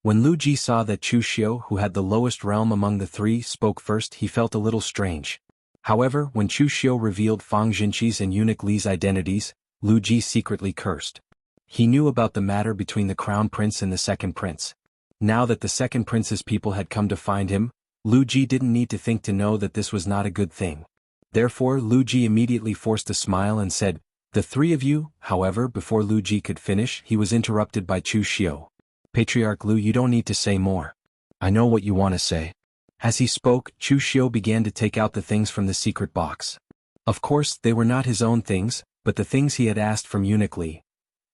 When Lu Ji saw that Chu Xiu, who had the lowest realm among the three, spoke first, he felt a little strange. However, when Chu Xiu revealed Fang Jinqi's and Eunuch Li's identities, Lu Ji secretly cursed. He knew about the matter between the Crown Prince and the Second Prince. Now that the Second Prince's people had come to find him, Lu Ji didn't need to think to know that this was not a good thing. Therefore Lu Ji immediately forced a smile and said, "The three of you." However, before Lu Ji could finish, he was interrupted by Chu Xiu. "Patriarch Lu, you don't need to say more. I know what you want to say." As he spoke, Chu Xiu began to take out the things from the secret box. Of course, they were not his own things, but the things he had asked from Eunuch Li.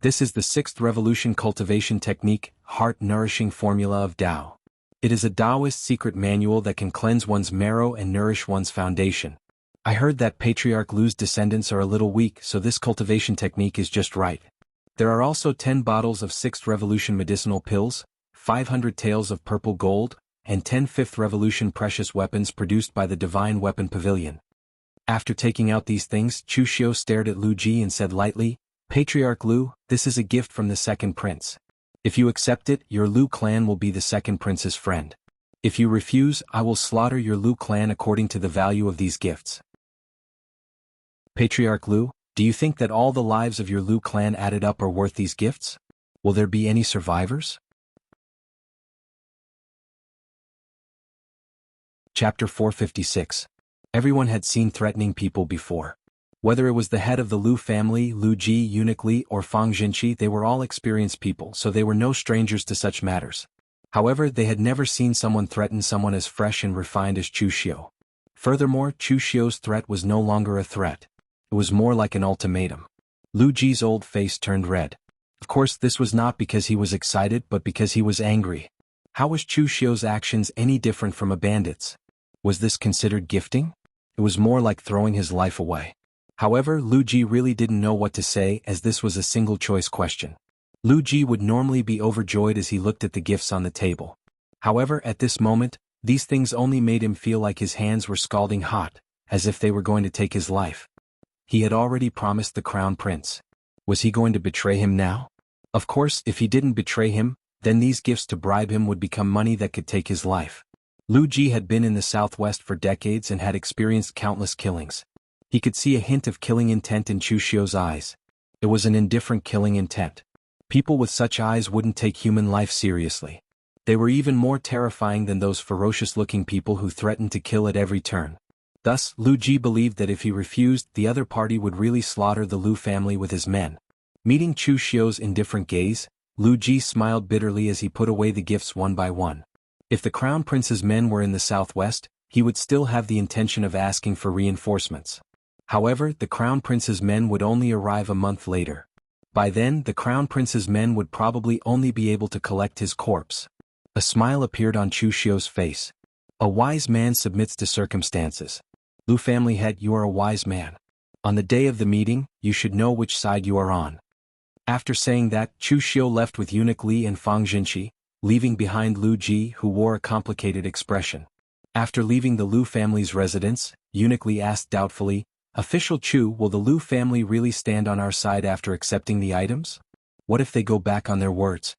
This is the 6th Revolution Cultivation Technique, Heart-Nourishing Formula of Tao. It is a Taoist secret manual that can cleanse one's marrow and nourish one's foundation. I heard that Patriarch Lu's descendants are a little weak, so this cultivation technique is just right. There are also 10 bottles of 6th Revolution medicinal pills, 500 taels of purple gold, and 10 5th Revolution precious weapons produced by the Divine Weapon Pavilion. After taking out these things, Chu Xiu stared at Lu Ji and said lightly, "Patriarch Lu, this is a gift from the Second Prince. If you accept it, your Lu clan will be the Second Prince's friend. If you refuse, I will slaughter your Lu clan according to the value of these gifts." Patriarch Lu, do you think that all the lives of your Lu clan added up are worth these gifts? Will there be any survivors? Chapter 456. Everyone had seen threatening people before. Whether it was the head of the Lu family, Lu Ji, Eunuch Li, or Fang Jinqi, they were all experienced people, so they were no strangers to such matters. However, they had never seen someone threaten someone as fresh and refined as Chu Xiu. Furthermore, Chu Xiu's threat was no longer a threat. It was more like an ultimatum. Lu Ji's old face turned red. Of course, this was not because he was excited but because he was angry. How was Chu Xiu's actions any different from a bandit's? Was this considered gifting? It was more like throwing his life away. However, Lu Ji really didn't know what to say as this was a single-choice question. Lu Ji would normally be overjoyed as he looked at the gifts on the table. However, at this moment, these things only made him feel like his hands were scalding hot, as if they were going to take his life. He had already promised the Crown Prince. Was he going to betray him now? Of course, if he didn't betray him, then these gifts to bribe him would become money that could take his life. Lu Ji had been in the southwest for decades and had experienced countless killings. He could see a hint of killing intent in Chu Xiu's eyes. It was an indifferent killing intent. People with such eyes wouldn't take human life seriously. They were even more terrifying than those ferocious-looking people who threatened to kill at every turn. Thus, Lu Ji believed that if he refused, the other party would really slaughter the Lu family with his men. Meeting Chu Xiu's indifferent gaze, Lu Ji smiled bitterly as he put away the gifts one by one. If the Crown Prince's men were in the southwest, he would still have the intention of asking for reinforcements. However, the Crown Prince's men would only arrive a month later. By then, the Crown Prince's men would probably only be able to collect his corpse. A smile appeared on Chu Xiu's face. A wise man submits to circumstances. Lu family head, you are a wise man. On the day of the meeting, you should know which side you are on. After saying that, Chu Xiu left with Eunuch Li and Fang Jinqi, leaving behind Lu Ji, who wore a complicated expression. After leaving the Lu family's residence, Eunuch Li asked doubtfully, "Official Chu, will the Lu family really stand on our side after accepting the items? What if they go back on their words?"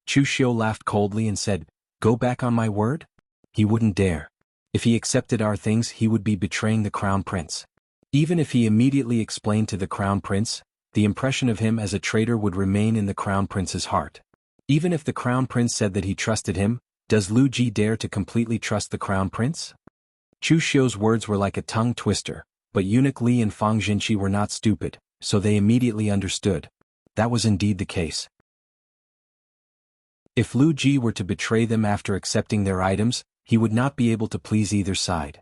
Chu Xiu laughed coldly and said, "Go back on my word? He wouldn't dare. If he accepted our things, he would be betraying the Crown Prince. Even if he immediately explained to the Crown Prince, the impression of him as a traitor would remain in the Crown Prince's heart. Even if the Crown Prince said that he trusted him, does Lu Ji dare to completely trust the Crown Prince?" Chu Xiu's words were like a tongue twister, but Eunuch Li and Fang Jinqi were not stupid, so they immediately understood. That was indeed the case. If Lu Ji were to betray them after accepting their items, he would not be able to please either side.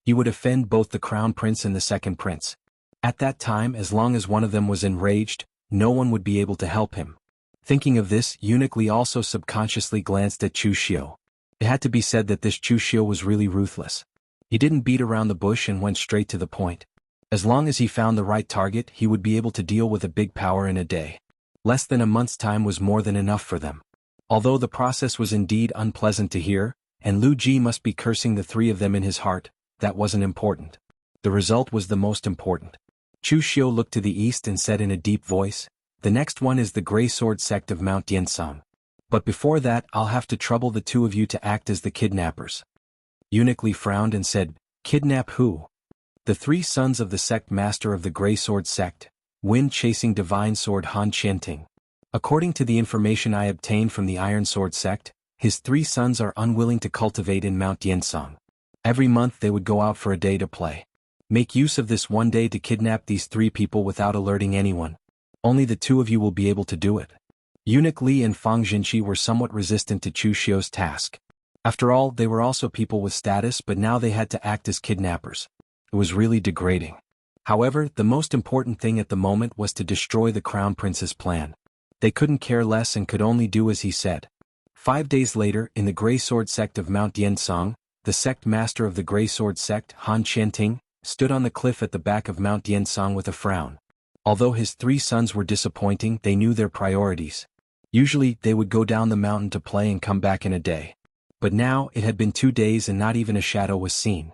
He would offend both the crown prince and the second prince. At that time, as long as one of them was enraged, no one would be able to help him. Thinking of this, Eunuch Li also subconsciously glanced at Chu Xiu. It had to be said that this Chu Xiu was really ruthless. He didn't beat around the bush and went straight to the point. As long as he found the right target, he would be able to deal with a big power in a day. Less than a month's time was more than enough for them. Although the process was indeed unpleasant to hear, and Lu Ji must be cursing the three of them in his heart, that wasn't important. The result was the most important. Chu Xiu looked to the east and said in a deep voice, "The next one is the Grey Sword sect of Mount Yensong. But before that, I'll have to trouble the two of you to act as the kidnappers." Eunuch Li frowned and said, "Kidnap who?" "The three sons of the sect master of the Grey Sword sect, wind-chasing divine sword Han Qianting. According to the information I obtained from the Iron Sword sect, his three sons are unwilling to cultivate in Mount Yensong. Every month they would go out for a day to play. Make use of this one day to kidnap these three people without alerting anyone. Only the two of you will be able to do it." Eunuch Li and Fang Jinqi were somewhat resistant to Chu Xiu's task. After all, they were also people with status, but now they had to act as kidnappers. It was really degrading. However, the most important thing at the moment was to destroy the Crown Prince's plan. They couldn't care less and could only do as he said. 5 days later, in the Grey Sword sect of Mount Yensong, the sect master of the Grey Sword sect, Han Qianting, stood on the cliff at the back of Mount Yensong with a frown. Although his three sons were disappointing, they knew their priorities. Usually, they would go down the mountain to play and come back in a day. But now, it had been 2 days and not even a shadow was seen.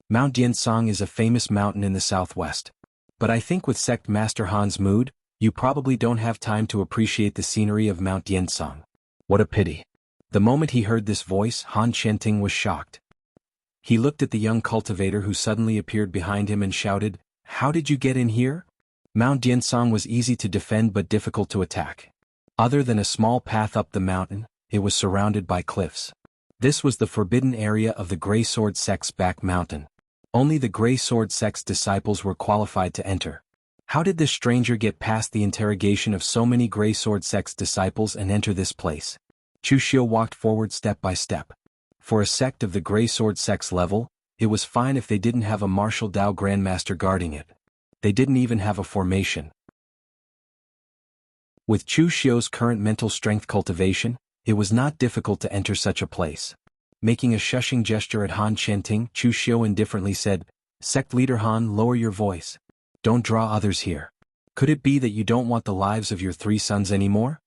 Mount Yensong is a famous mountain in the southwest. But I think with Sect Master Han's mood, you probably don't have time to appreciate the scenery of Mount Yensong. What a pity. The moment he heard this voice, Han Qianting was shocked. He looked at the young cultivator who suddenly appeared behind him and shouted, "How did you get in here?" Mount Yensong was easy to defend but difficult to attack. Other than a small path up the mountain, it was surrounded by cliffs. This was the forbidden area of the Grey Sword sect's back mountain. Only the Grey Sword sect's disciples were qualified to enter. How did this stranger get past the interrogation of so many Grey Sword sect's disciples and enter this place? Chu Xiu walked forward step by step. For a sect of the Grey Sword sect's level, it was fine if they didn't have a martial Dao Grandmaster guarding it. They didn't even have a formation. With Chu Xiu's current mental strength cultivation, it was not difficult to enter such a place. Making a shushing gesture at Han Qianting, Chu Xiu indifferently said, "Sect leader Han, lower your voice. Don't draw others here. Could it be that you don't want the lives of your three sons anymore?"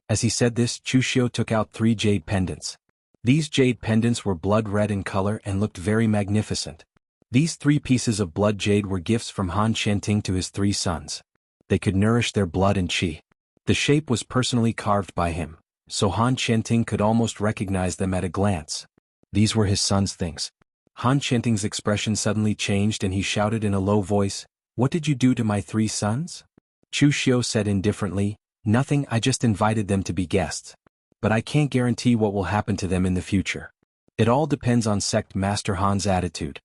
As he said this, Chu Xiu took out 3 jade pendants. These jade pendants were blood red in color and looked very magnificent. These 3 pieces of blood jade were gifts from Han Qianting to his 3 sons. They could nourish their blood and qi. The shape was personally carved by him, so Han Qianting could almost recognize them at a glance. These were his sons' things. Han Qianting's expression suddenly changed and he shouted in a low voice, "What did you do to my 3 sons?" Chu Xiu said indifferently, "Nothing, I just invited them to be guests. But I can't guarantee what will happen to them in the future. It all depends on Sect Master Han's attitude."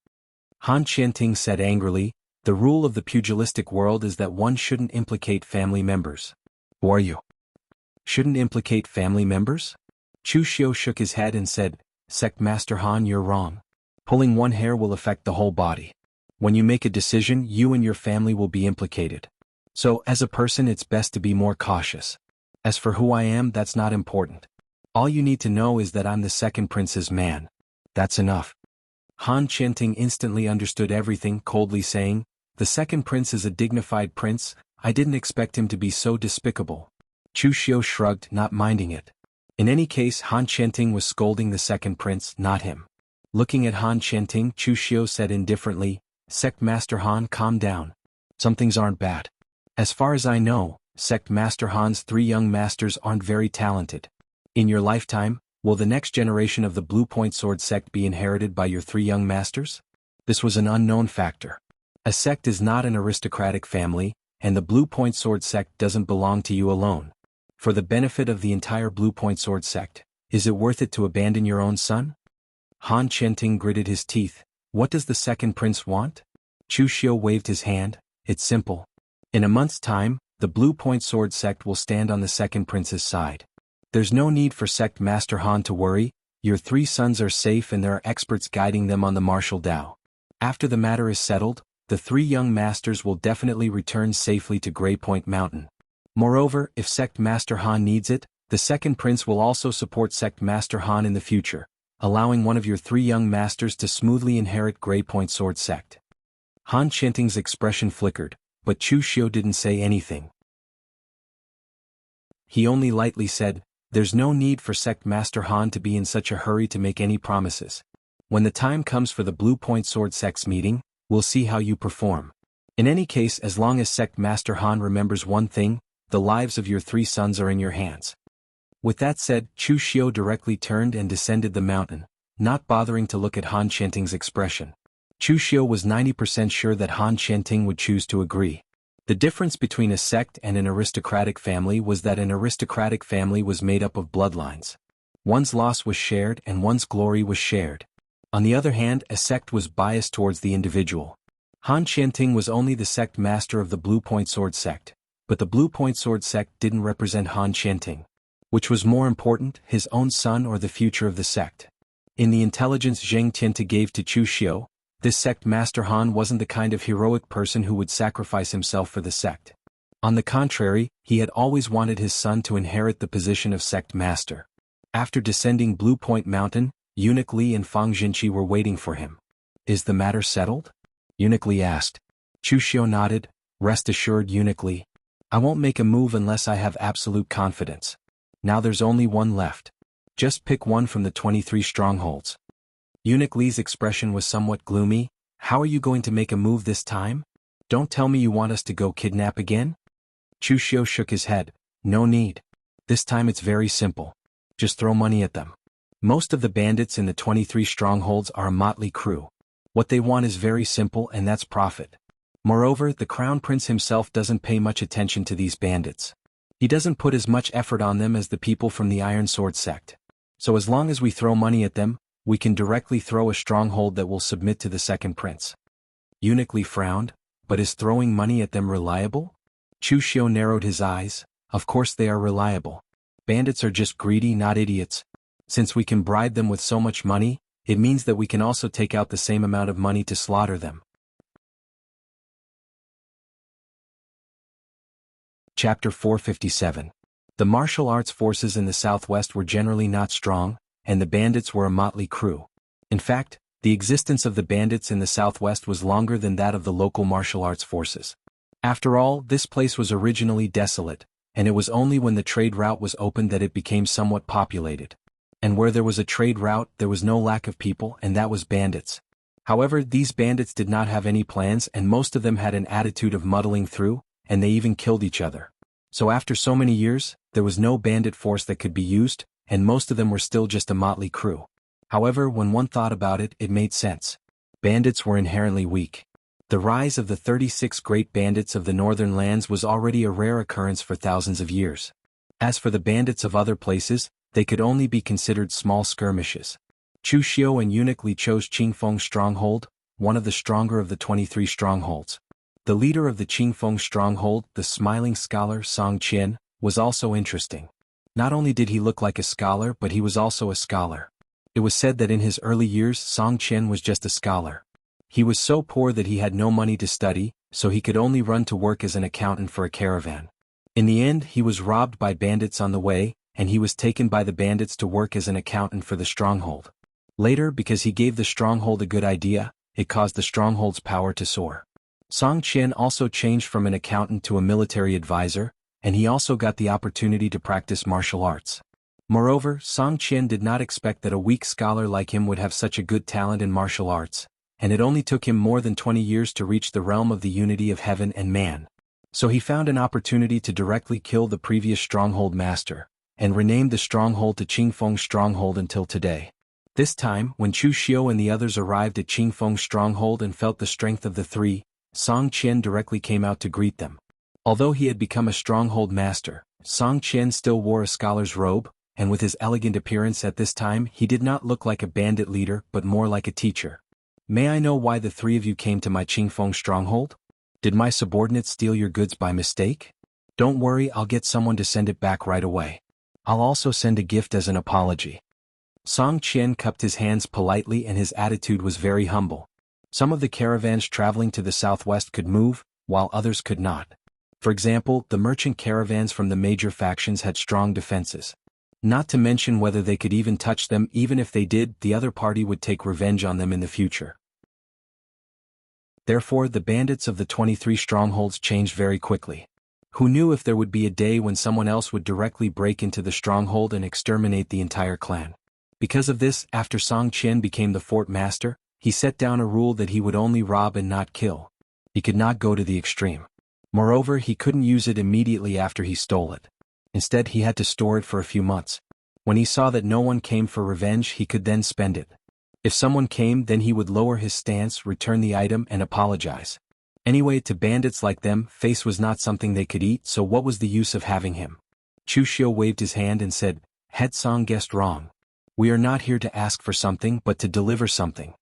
Han Qianting said angrily, "The rule of the pugilistic world is that one shouldn't implicate family members." "Who are you?" "Shouldn't implicate family members?" Chu Xiu shook his head and said, "Sect Master Han, you're wrong. Pulling one hair will affect the whole body. When you make a decision, you and your family will be implicated. So, as a person, it's best to be more cautious. As for who I am, that's not important. All you need to know is that I'm the second prince's man. That's enough." Han Qianting instantly understood everything, coldly saying, "The second prince is a dignified prince, I didn't expect him to be so despicable." Chu Xiu shrugged, not minding it. In any case, Han Qianting was scolding the second prince, not him. Looking at Han Qianting, Chu Xiu said indifferently, "Sect Master Han, calm down. Some things aren't bad. As far as I know, Sect Master Han's 3 young masters aren't very talented. In your lifetime, will the next generation of the Blue Point Sword sect be inherited by your 3 young masters?" This was an unknown factor. A sect is not an aristocratic family, and the Blue Point Sword sect doesn't belong to you alone. For the benefit of the entire Blue Point Sword sect, is it worth it to abandon your own son? Han Qianting gritted his teeth. What does the second prince want? Chu Xiu waved his hand. It's simple. In a month's time, the Blue Point Sword sect will stand on the second prince's side. There's no need for Sect Master Han to worry, your 3 sons are safe and there are experts guiding them on the martial Dao. After the matter is settled, the three young masters will definitely return safely to Grey Point Mountain. Moreover, if Sect Master Han needs it, the second prince will also support Sect Master Han in the future, allowing one of your three young masters to smoothly inherit Grey Point Sword Sect. Han Qianting's expression flickered, but Chu Xiu didn't say anything. He only lightly said, "There's no need for Sect Master Han to be in such a hurry to make any promises. When the time comes for the Blue Point Sword Sect's meeting, we'll see how you perform. In any case, as long as Sect Master Han remembers one thing, the lives of your three sons are in your hands." With that said, Chu Xiu directly turned and descended the mountain, not bothering to look at Han Qianting's expression. Chu Xiu was 90% sure that Han Qianting would choose to agree. The difference between a sect and an aristocratic family was that an aristocratic family was made up of bloodlines. One's loss was shared and one's glory was shared. On the other hand, a sect was biased towards the individual. Han Qianting was only the sect master of the Blue Point Sword Sect, but the Blue Point Sword Sect didn't represent Han Qianting. Which was more important, his own son or the future of the sect? In the intelligence Zheng Tiantai gave to Chu Xiu, this sect master Han wasn't the kind of heroic person who would sacrifice himself for the sect. On the contrary, he had always wanted his son to inherit the position of sect master. After descending Blue Point Mountain, Eunuch Li and Fang Jinqi were waiting for him. "Is the matter settled?" Eunuch Li asked. Chu Xiu nodded. "Rest assured, Eunuch Li. I won't make a move unless I have absolute confidence. Now there's only one left. Just pick one from the 23 strongholds." Eunuch Li's expression was somewhat gloomy. "How are you going to make a move this time? Don't tell me you want us to go kidnap again?" Chu Xiu shook his head. "No need. This time it's very simple. Just throw money at them. Most of the bandits in the 23 strongholds are a motley crew. What they want is very simple, and that's profit. Moreover, the Crown Prince himself doesn't pay much attention to these bandits. He doesn't put as much effort on them as the people from the Iron Sword Sect. So as long as we throw money at them, we can directly throw a stronghold that will submit to the second prince." Eunuch Li frowned. "But is throwing money at them reliable?" Chu Xiu narrowed his eyes. "Of course they are reliable. Bandits are just greedy, not idiots. Since we can bribe them with so much money, it means that we can also take out the same amount of money to slaughter them." Chapter 457. The martial arts forces in the southwest were generally not strong, and the bandits were a motley crew. In fact, the existence of the bandits in the southwest was longer than that of the local martial arts forces. After all, this place was originally desolate, and it was only when the trade route was opened that it became somewhat populated. And where there was a trade route, there was no lack of people, and that was bandits. However, these bandits did not have any plans, and most of them had an attitude of muddling through, and they even killed each other. So after so many years, there was no bandit force that could be used, and most of them were still just a motley crew. However, when one thought about it, it made sense. Bandits were inherently weak. The rise of the 36 great bandits of the northern lands was already a rare occurrence for thousands of years. As for the bandits of other places, they could only be considered small skirmishes. Chu Xiu and Eunuch Li chose Qingfeng Stronghold, one of the stronger of the 23 strongholds. The leader of the Qingfeng Stronghold, the smiling scholar Song Qian, was also interesting. Not only did he look like a scholar, but he was also a scholar. It was said that in his early years Song Qian was just a scholar. He was so poor that he had no money to study, so he could only run to work as an accountant for a caravan. In the end, he was robbed by bandits on the way, and he was taken by the bandits to work as an accountant for the stronghold. Later, because he gave the stronghold a good idea, it caused the stronghold's power to soar. Song Qian also changed from an accountant to a military advisor, and he also got the opportunity to practice martial arts. Moreover, Song Qian did not expect that a weak scholar like him would have such a good talent in martial arts, and it only took him more than 20 years to reach the realm of the unity of heaven and man. So he found an opportunity to directly kill the previous stronghold master, and renamed the stronghold to Qingfeng Stronghold until today. This time, when Chu Xiu and the others arrived at Qingfeng Stronghold and felt the strength of the three, Song Qian directly came out to greet them. Although he had become a stronghold master, Song Qian still wore a scholar's robe, and with his elegant appearance at this time he did not look like a bandit leader but more like a teacher. "May I know why the three of you came to my Qingfeng Stronghold? Did my subordinates steal your goods by mistake? Don't worry, I'll get someone to send it back right away. I'll also send a gift as an apology." Song Qian cupped his hands politely and his attitude was very humble. Some of the caravans traveling to the southwest could move, while others could not. For example, the merchant caravans from the major factions had strong defenses. Not to mention whether they could even touch them. Even if they did, the other party would take revenge on them in the future. Therefore, the bandits of the 23 strongholds changed very quickly. Who knew if there would be a day when someone else would directly break into the stronghold and exterminate the entire clan? Because of this, after Song Qian became the fort master, he set down a rule that he would only rob and not kill. He could not go to the extreme. Moreover, he couldn't use it immediately after he stole it. Instead, he had to store it for a few months. When he saw that no one came for revenge, he could then spend it. If someone came, then he would lower his stance, return the item, and apologize. Anyway, to bandits like them, face was not something they could eat, so what was the use of having him? Chu Xiu waved his hand and said, "Head Song guessed wrong. We are not here to ask for something but to deliver something."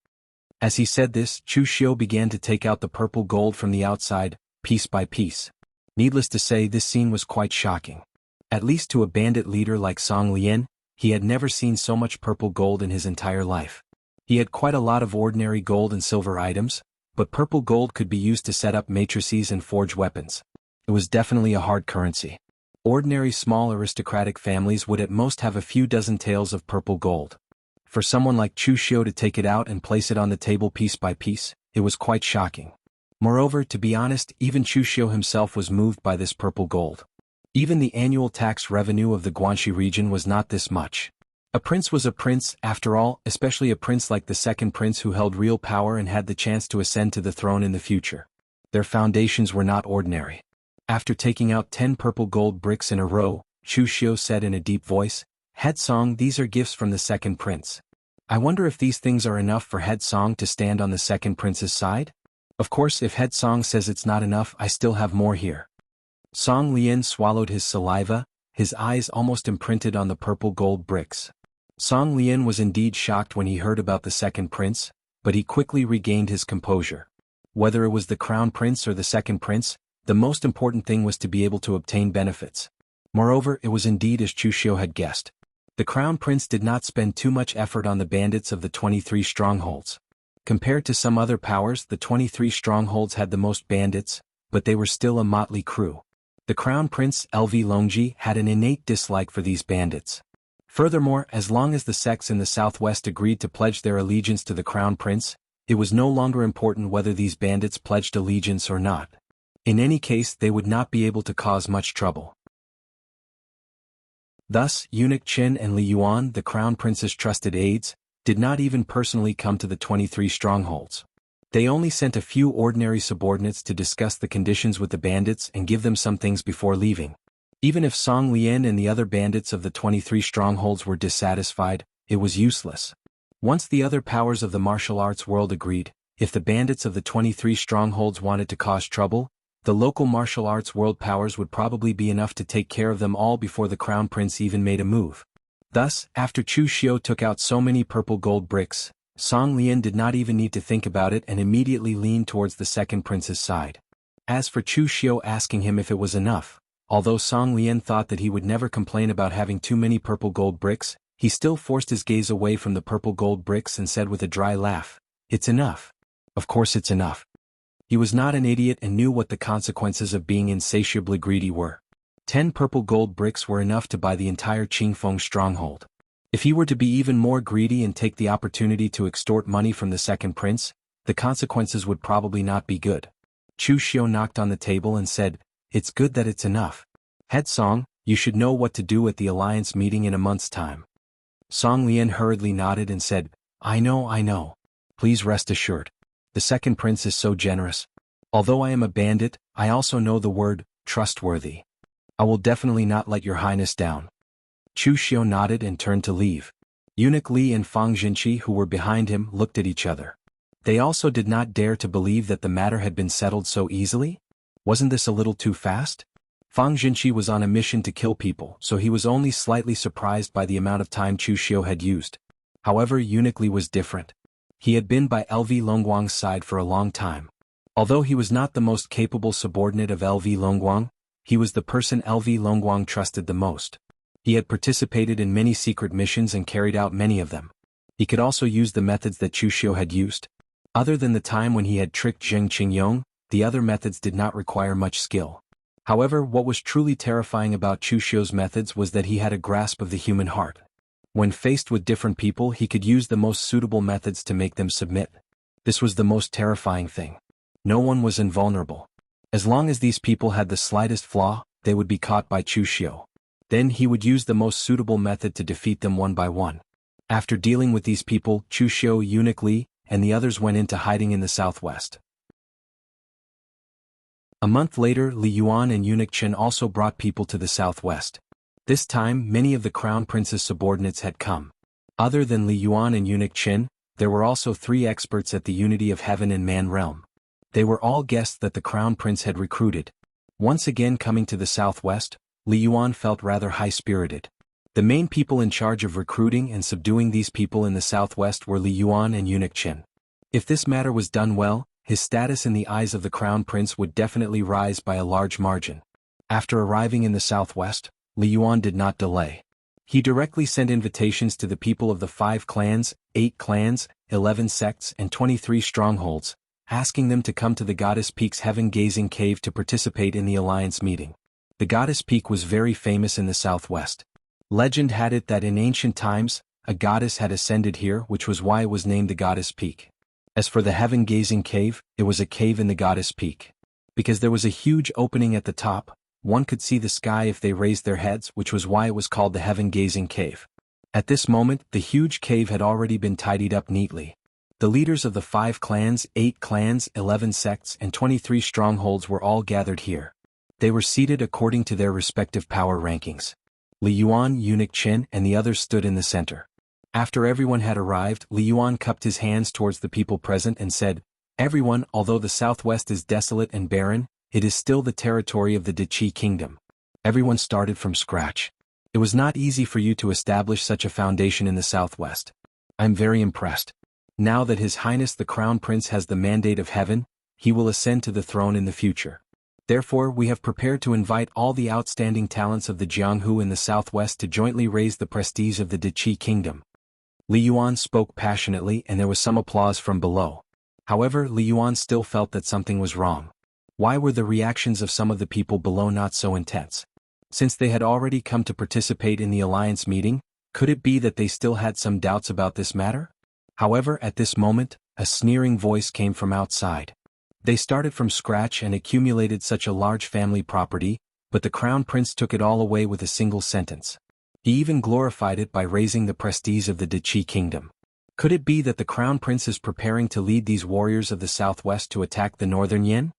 As he said this, Chu Xiu began to take out the purple gold from the outside, piece by piece. Needless to say, this scene was quite shocking. At least to a bandit leader like Song Lian, he had never seen so much purple gold in his entire life. He had quite a lot of ordinary gold and silver items, but purple gold could be used to set up matrices and forge weapons. It was definitely a hard currency. Ordinary small aristocratic families would at most have a few dozen taels of purple gold. For someone like Chu Xiu to take it out and place it on the table piece by piece, it was quite shocking. Moreover, to be honest, even Chu Xiu himself was moved by this purple gold. Even the annual tax revenue of the Guanxi region was not this much. A prince was a prince, after all, especially a prince like the second prince who held real power and had the chance to ascend to the throne in the future. Their foundations were not ordinary. After taking out 10 purple gold bricks in a row, Chu Xiu said in a deep voice, "Head Song, these are gifts from the second prince. I wonder if these things are enough for Head Song to stand on the second prince's side? Of course, if Head Song says it's not enough, I still have more here." Song Lian swallowed his saliva, his eyes almost imprinted on the purple gold bricks. Song Lian was indeed shocked when he heard about the second prince, but he quickly regained his composure. Whether it was the crown prince or the second prince, the most important thing was to be able to obtain benefits. Moreover, it was indeed as Chu Xiu had guessed. The crown prince did not spend too much effort on the bandits of the 23 strongholds. Compared to some other powers, the 23 strongholds had the most bandits, but they were still a motley crew. The crown prince, LV Longji, had an innate dislike for these bandits. Furthermore, as long as the sects in the southwest agreed to pledge their allegiance to the crown prince, it was no longer important whether these bandits pledged allegiance or not. In any case, they would not be able to cause much trouble. Thus, Eunuch Qin and Li Yuan, the crown prince's trusted aides, did not even personally come to the 23 strongholds. They only sent a few ordinary subordinates to discuss the conditions with the bandits and give them some things before leaving. Even if Song Lian and the other bandits of the 23 strongholds were dissatisfied, it was useless. Once the other powers of the martial arts world agreed, if the bandits of the 23 strongholds wanted to cause trouble, the local martial arts world powers would probably be enough to take care of them all before the crown prince even made a move. Thus, after Chu Xiu took out so many purple gold bricks, Song Lian did not even need to think about it and immediately leaned towards the second prince's side. As for Chu Xiu asking him if it was enough, although Song Lian thought that he would never complain about having too many purple gold bricks, he still forced his gaze away from the purple gold bricks and said with a dry laugh, "It's enough. Of course it's enough." He was not an idiot and knew what the consequences of being insatiably greedy were. 10 purple gold bricks were enough to buy the entire Qingfeng stronghold. If he were to be even more greedy and take the opportunity to extort money from the second prince, the consequences would probably not be good. Chu Xiu knocked on the table and said, "It's good that it's enough. Head Song, you should know what to do at the alliance meeting in a month's time." Song Lian hurriedly nodded and said, I know. Please rest assured. The second prince is so generous. Although I am a bandit, I also know the word, trustworthy. I will definitely not let your highness down." Chu Xiu nodded and turned to leave. Eunuch Li and Fang Jinqi, who were behind him, looked at each other. They also did not dare to believe that the matter had been settled so easily. Wasn't this a little too fast? Fang Jinqi was on a mission to kill people, so he was only slightly surprised by the amount of time Chu Xiu had used. However, Eunuch Li was different. He had been by LV Longguang's side for a long time. Although he was not the most capable subordinate of LV Longguang, he was the person LV Longguang trusted the most. He had participated in many secret missions and carried out many of them. He could also use the methods that Chu Xiu had used. Other than the time when he had tricked Zheng Qingyong, the other methods did not require much skill. However, what was truly terrifying about Chu Xiu's methods was that he had a grasp of the human heart. When faced with different people, he could use the most suitable methods to make them submit. This was the most terrifying thing. No one was invulnerable. As long as these people had the slightest flaw, they would be caught by Chu Xiu. Then he would use the most suitable method to defeat them one by one. After dealing with these people, Chu Xiu, Eunuch Li, and the others went into hiding in the southwest. A month later, Li Yuan and Eunuch Chen also brought people to the southwest. This time, many of the crown prince's subordinates had come. Other than Li Yuan and Eunuch Chen, there were also 3 experts at the unity of heaven and man realm. They were all guests that the crown prince had recruited. Once again coming to the southwest, Li Yuan felt rather high-spirited. The main people in charge of recruiting and subduing these people in the southwest were Li Yuan and Eunuch Chen. If this matter was done well, his status in the eyes of the crown prince would definitely rise by a large margin. After arriving in the southwest, Li Yuan did not delay. He directly sent invitations to the people of the 5 clans, 8 clans, 11 sects and 23 strongholds, asking them to come to the Goddess Peak's heaven-gazing cave to participate in the alliance meeting. The Goddess Peak was very famous in the southwest. Legend had it that in ancient times, a goddess had ascended here, which was why it was named the Goddess Peak. As for the heaven-gazing cave, it was a cave in the Goddess Peak. Because there was a huge opening at the top, one could see the sky if they raised their heads, which was why it was called the heaven-gazing cave. At this moment, the huge cave had already been tidied up neatly. The leaders of the 5 clans, 8 clans, 11 sects and 23 strongholds were all gathered here. They were seated according to their respective power rankings. Li Yuan, Eunuch Chen and the others stood in the center. After everyone had arrived, Li Yuan cupped his hands towards the people present and said, "Everyone, although the southwest is desolate and barren, it is still the territory of the Deqi kingdom. Everyone started from scratch. It was not easy for you to establish such a foundation in the southwest. I'm very impressed. Now that His Highness the Crown Prince has the mandate of heaven, he will ascend to the throne in the future. Therefore we have prepared to invite all the outstanding talents of the Jianghu in the southwest to jointly raise the prestige of the Deqi kingdom." Li Yuan spoke passionately and there was some applause from below. However, Li Yuan still felt that something was wrong. Why were the reactions of some of the people below not so intense? Since they had already come to participate in the alliance meeting, could it be that they still had some doubts about this matter? However, at this moment, a sneering voice came from outside. They started from scratch and accumulated such a large family property, but the crown prince took it all away with a single sentence. He even glorified it by raising the prestige of the Deqi kingdom. Could it be that the crown prince is preparing to lead these warriors of the southwest to attack the northern Yin?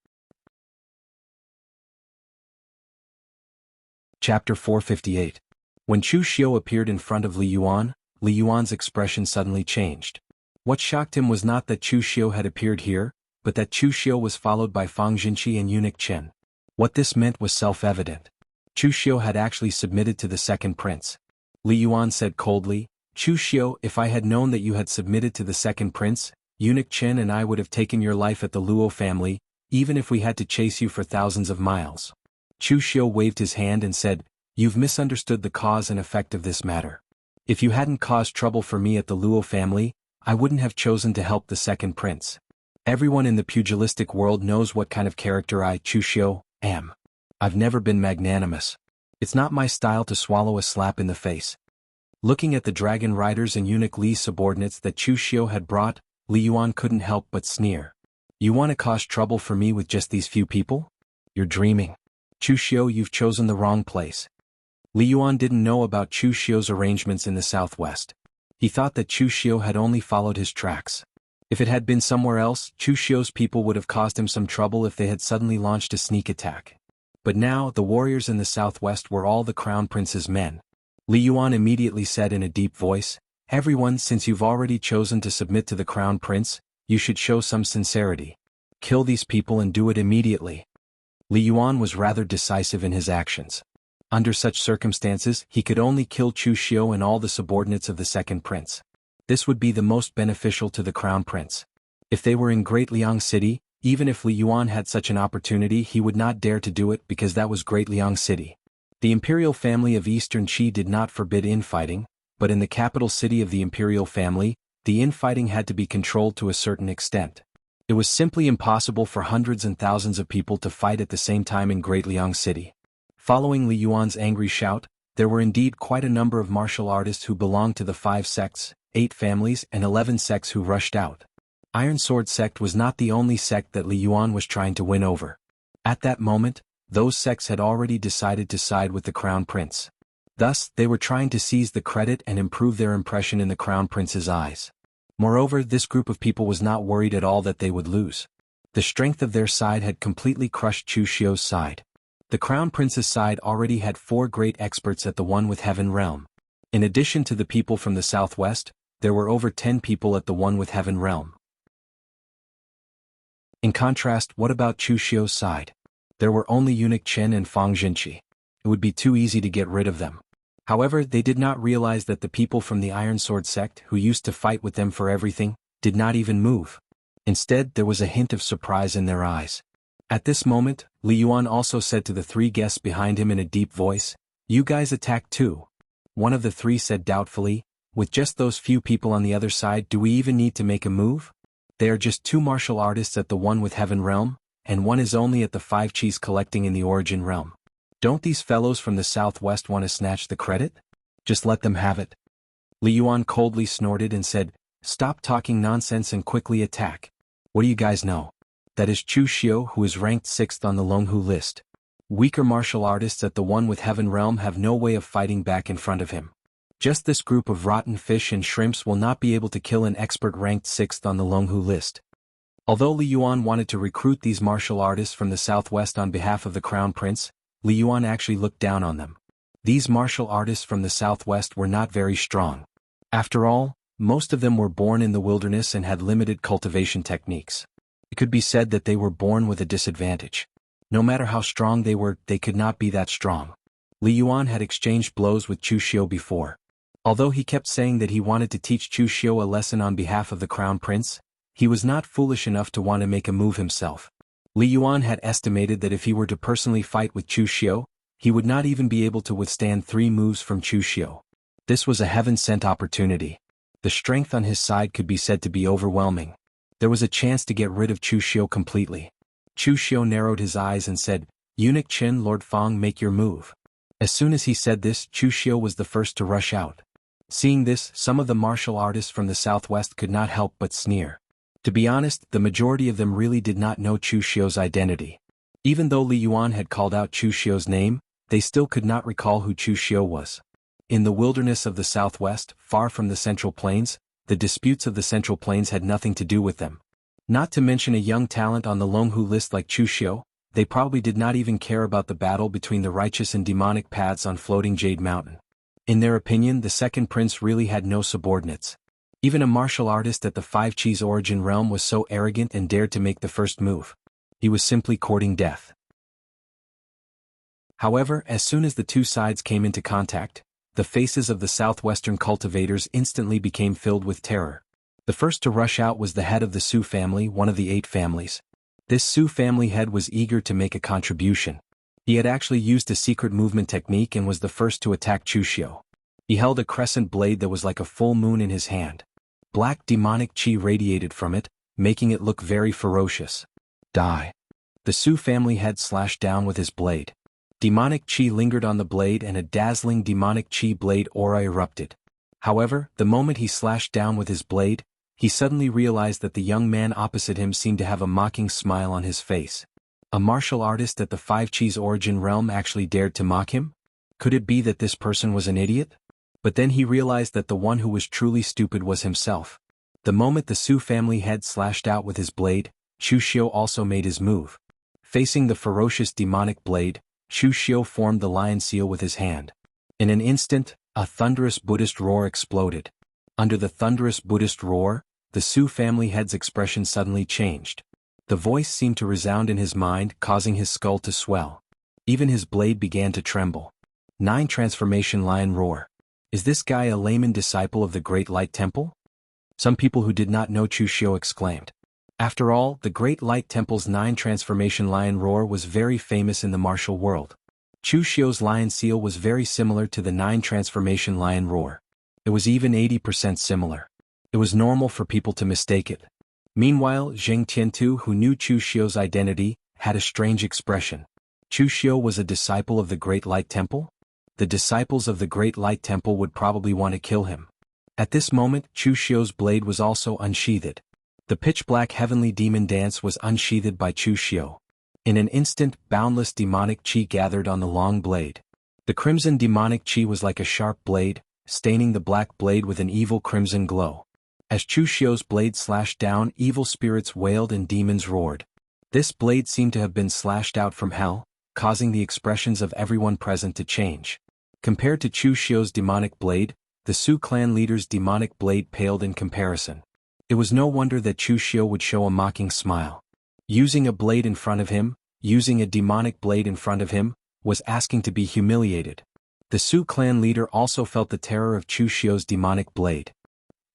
Chapter 458. When Chu Xiu appeared in front of Li Yuan's expression suddenly changed. What shocked him was not that Chu Xiu had appeared here, but that Chu Xiu was followed by Fang Jinqi and Eunuch Chen. What this meant was self-evident. Chu Xiu had actually submitted to the second prince. Li Yuan said coldly, "Chu Xiu, if I had known that you had submitted to the second prince, Eunuch Chen and I would have taken your life at the Luo family, even if we had to chase you for thousands of miles." Chu Xiu waved his hand and said, "You've misunderstood the cause and effect of this matter. If you hadn't caused trouble for me at the Luo family, I wouldn't have chosen to help the second prince. Everyone in the pugilistic world knows what kind of character I, Chu Xiu, am. I've never been magnanimous. It's not my style to swallow a slap in the face." Looking at the dragon riders and Eunuch Li's subordinates that Chu Xiu had brought, Li Yuan couldn't help but sneer. "You want to cause trouble for me with just these few people? You're dreaming. Chu Xiu, you've chosen the wrong place." Li Yuan didn't know about Chu Xiu's arrangements in the southwest. He thought that Chu Xiu had only followed his tracks. If it had been somewhere else, Chu Xiu's people would have caused him some trouble if they had suddenly launched a sneak attack. But now, the warriors in the southwest were all the crown prince's men. Li Yuan immediately said in a deep voice, "Everyone, since you've already chosen to submit to the crown prince, you should show some sincerity. Kill these people and do it immediately." Li Yuan was rather decisive in his actions. Under such circumstances, he could only kill Chu Xiu and all the subordinates of the second prince. This would be the most beneficial to the crown prince. If they were in Great Liang City, even if Li Yuan had such an opportunity, he would not dare to do it because that was Great Liang City. The imperial family of Eastern Qi did not forbid infighting, but in the capital city of the imperial family, the infighting had to be controlled to a certain extent. It was simply impossible for hundreds and thousands of people to fight at the same time in Great Liang City. Following Li Yuan's angry shout, there were indeed quite a number of martial artists who belonged to the 5 sects, 8 families and 11 sects who rushed out. Iron Sword sect was not the only sect that Li Yuan was trying to win over. At that moment, those sects had already decided to side with the Crown Prince. Thus, they were trying to seize the credit and improve their impression in the Crown Prince's eyes. Moreover, this group of people was not worried at all that they would lose. The strength of their side had completely crushed Chu Xiu's side. The Crown Prince's side already had 4 great experts at the One with Heaven realm. In addition to the people from the southwest, there were over 10 people at the One with Heaven realm. In contrast, what about Chu Xiu's side? There were only Eunuch Chen and Fang Jinqi. It would be too easy to get rid of them. However, they did not realize that the people from the Iron Sword sect who used to fight with them for everything, did not even move. Instead, there was a hint of surprise in their eyes. At this moment, Li Yuan also said to the 3 guests behind him in a deep voice, "You guys attack too." One of the 3 said doubtfully, "With just those few people on the other side, do we even need to make a move? They are just 2 martial artists at the One with Heaven realm, and one is only at the 5 Qis collecting in the Origin realm. Don't these fellows from the southwest want to snatch the credit? Just let them have it." Li Yuan coldly snorted and said, "Stop talking nonsense and quickly attack. What do you guys know? That is Chu Xiu, who is ranked 6th on the Longhu list. Weaker martial artists at the One with Heaven realm have no way of fighting back in front of him. Just this group of rotten fish and shrimps will not be able to kill an expert ranked 6th on the Longhu list." Although Li Yuan wanted to recruit these martial artists from the southwest on behalf of the Crown Prince, Li Yuan actually looked down on them. These martial artists from the southwest were not very strong. After all, most of them were born in the wilderness and had limited cultivation techniques. It could be said that they were born with a disadvantage. No matter how strong they were, they could not be that strong. Li Yuan had exchanged blows with Chu Xiu before. Although he kept saying that he wanted to teach Chu Xiu a lesson on behalf of the Crown Prince, he was not foolish enough to want to make a move himself. Li Yuan had estimated that if he were to personally fight with Chu Xiu, he would not even be able to withstand 3 moves from Chu Xiu. This was a heaven-sent opportunity. The strength on his side could be said to be overwhelming. There was a chance to get rid of Chu Xiu completely. Chu Xiu narrowed his eyes and said, "Eunuch Chen, Lord Fang, make your move." As soon as he said this, Chu Xiu was the first to rush out. Seeing this, some of the martial artists from the southwest could not help but sneer. To be honest, the majority of them really did not know Chu Xiu's identity. Even though Li Yuan had called out Chu Xiu's name, they still could not recall who Chu Xiu was. In the wilderness of the southwest, far from the Central Plains, the disputes of the Central Plains had nothing to do with them. Not to mention a young talent on the Longhu list like Chu Xiu, they probably did not even care about the battle between the righteous and demonic paths on floating Jade Mountain. In their opinion, the second prince really had no subordinates. Even a martial artist at the 5 Qis Origin realm was so arrogant and dared to make the first move. He was simply courting death. However, as soon as the 2 sides came into contact, the faces of the southwestern cultivators instantly became filled with terror. The first to rush out was the head of the Su family, one of the 8 families. This Su family head was eager to make a contribution. He had actually used a secret movement technique and was the first to attack Chu Xiu. He held a crescent blade that was like a full moon in his hand. Black demonic chi radiated from it, making it look very ferocious. Die. The Su family head slashed down with his blade. Demonic chi lingered on the blade and a dazzling demonic chi blade aura erupted. However, the moment he slashed down with his blade, he suddenly realized that the young man opposite him seemed to have a mocking smile on his face. A martial artist at the 5 Qis Origin realm actually dared to mock him? Could it be that this person was an idiot? But then he realized that the one who was truly stupid was himself. The moment the Su family head slashed out with his blade, Chu Xiu also made his move. Facing the ferocious demonic blade, Chu Xiu formed the lion seal with his hand. In an instant, a thunderous Buddhist roar exploded. Under the thunderous Buddhist roar, the Su family head's expression suddenly changed. The voice seemed to resound in his mind, causing his skull to swell. Even his blade began to tremble. 9 Transformation Lion Roar. Is this guy a layman disciple of the Great Light Temple? Some people who did not know Chu Xiu exclaimed. After all, the Great Light Temple's 9 Transformation Lion Roar was very famous in the martial world. Chu Xiu's lion seal was very similar to the 9 Transformation Lion Roar. It was even 80% similar. It was normal for people to mistake it. Meanwhile, Zheng Tiantu, who knew Chu Xiu's identity, had a strange expression. Chu Xiu was a disciple of the Great Light Temple? The disciples of the Great Light Temple would probably want to kill him. At this moment, Chu Xiu's blade was also unsheathed. The pitch-black heavenly demon dance was unsheathed by Chu Xiu. In an instant, boundless demonic qi gathered on the long blade. The crimson demonic qi was like a sharp blade, staining the black blade with an evil crimson glow. As Chu Xiu's blade slashed down, evil spirits wailed and demons roared. This blade seemed to have been slashed out from hell, causing the expressions of everyone present to change. Compared to Chu Xiu's demonic blade, the Su clan leader's demonic blade paled in comparison. It was no wonder that Chu Xiu would show a mocking smile. Using a blade in front of him, using a demonic blade in front of him, was asking to be humiliated. The Su clan leader also felt the terror of Chu Xiu's demonic blade.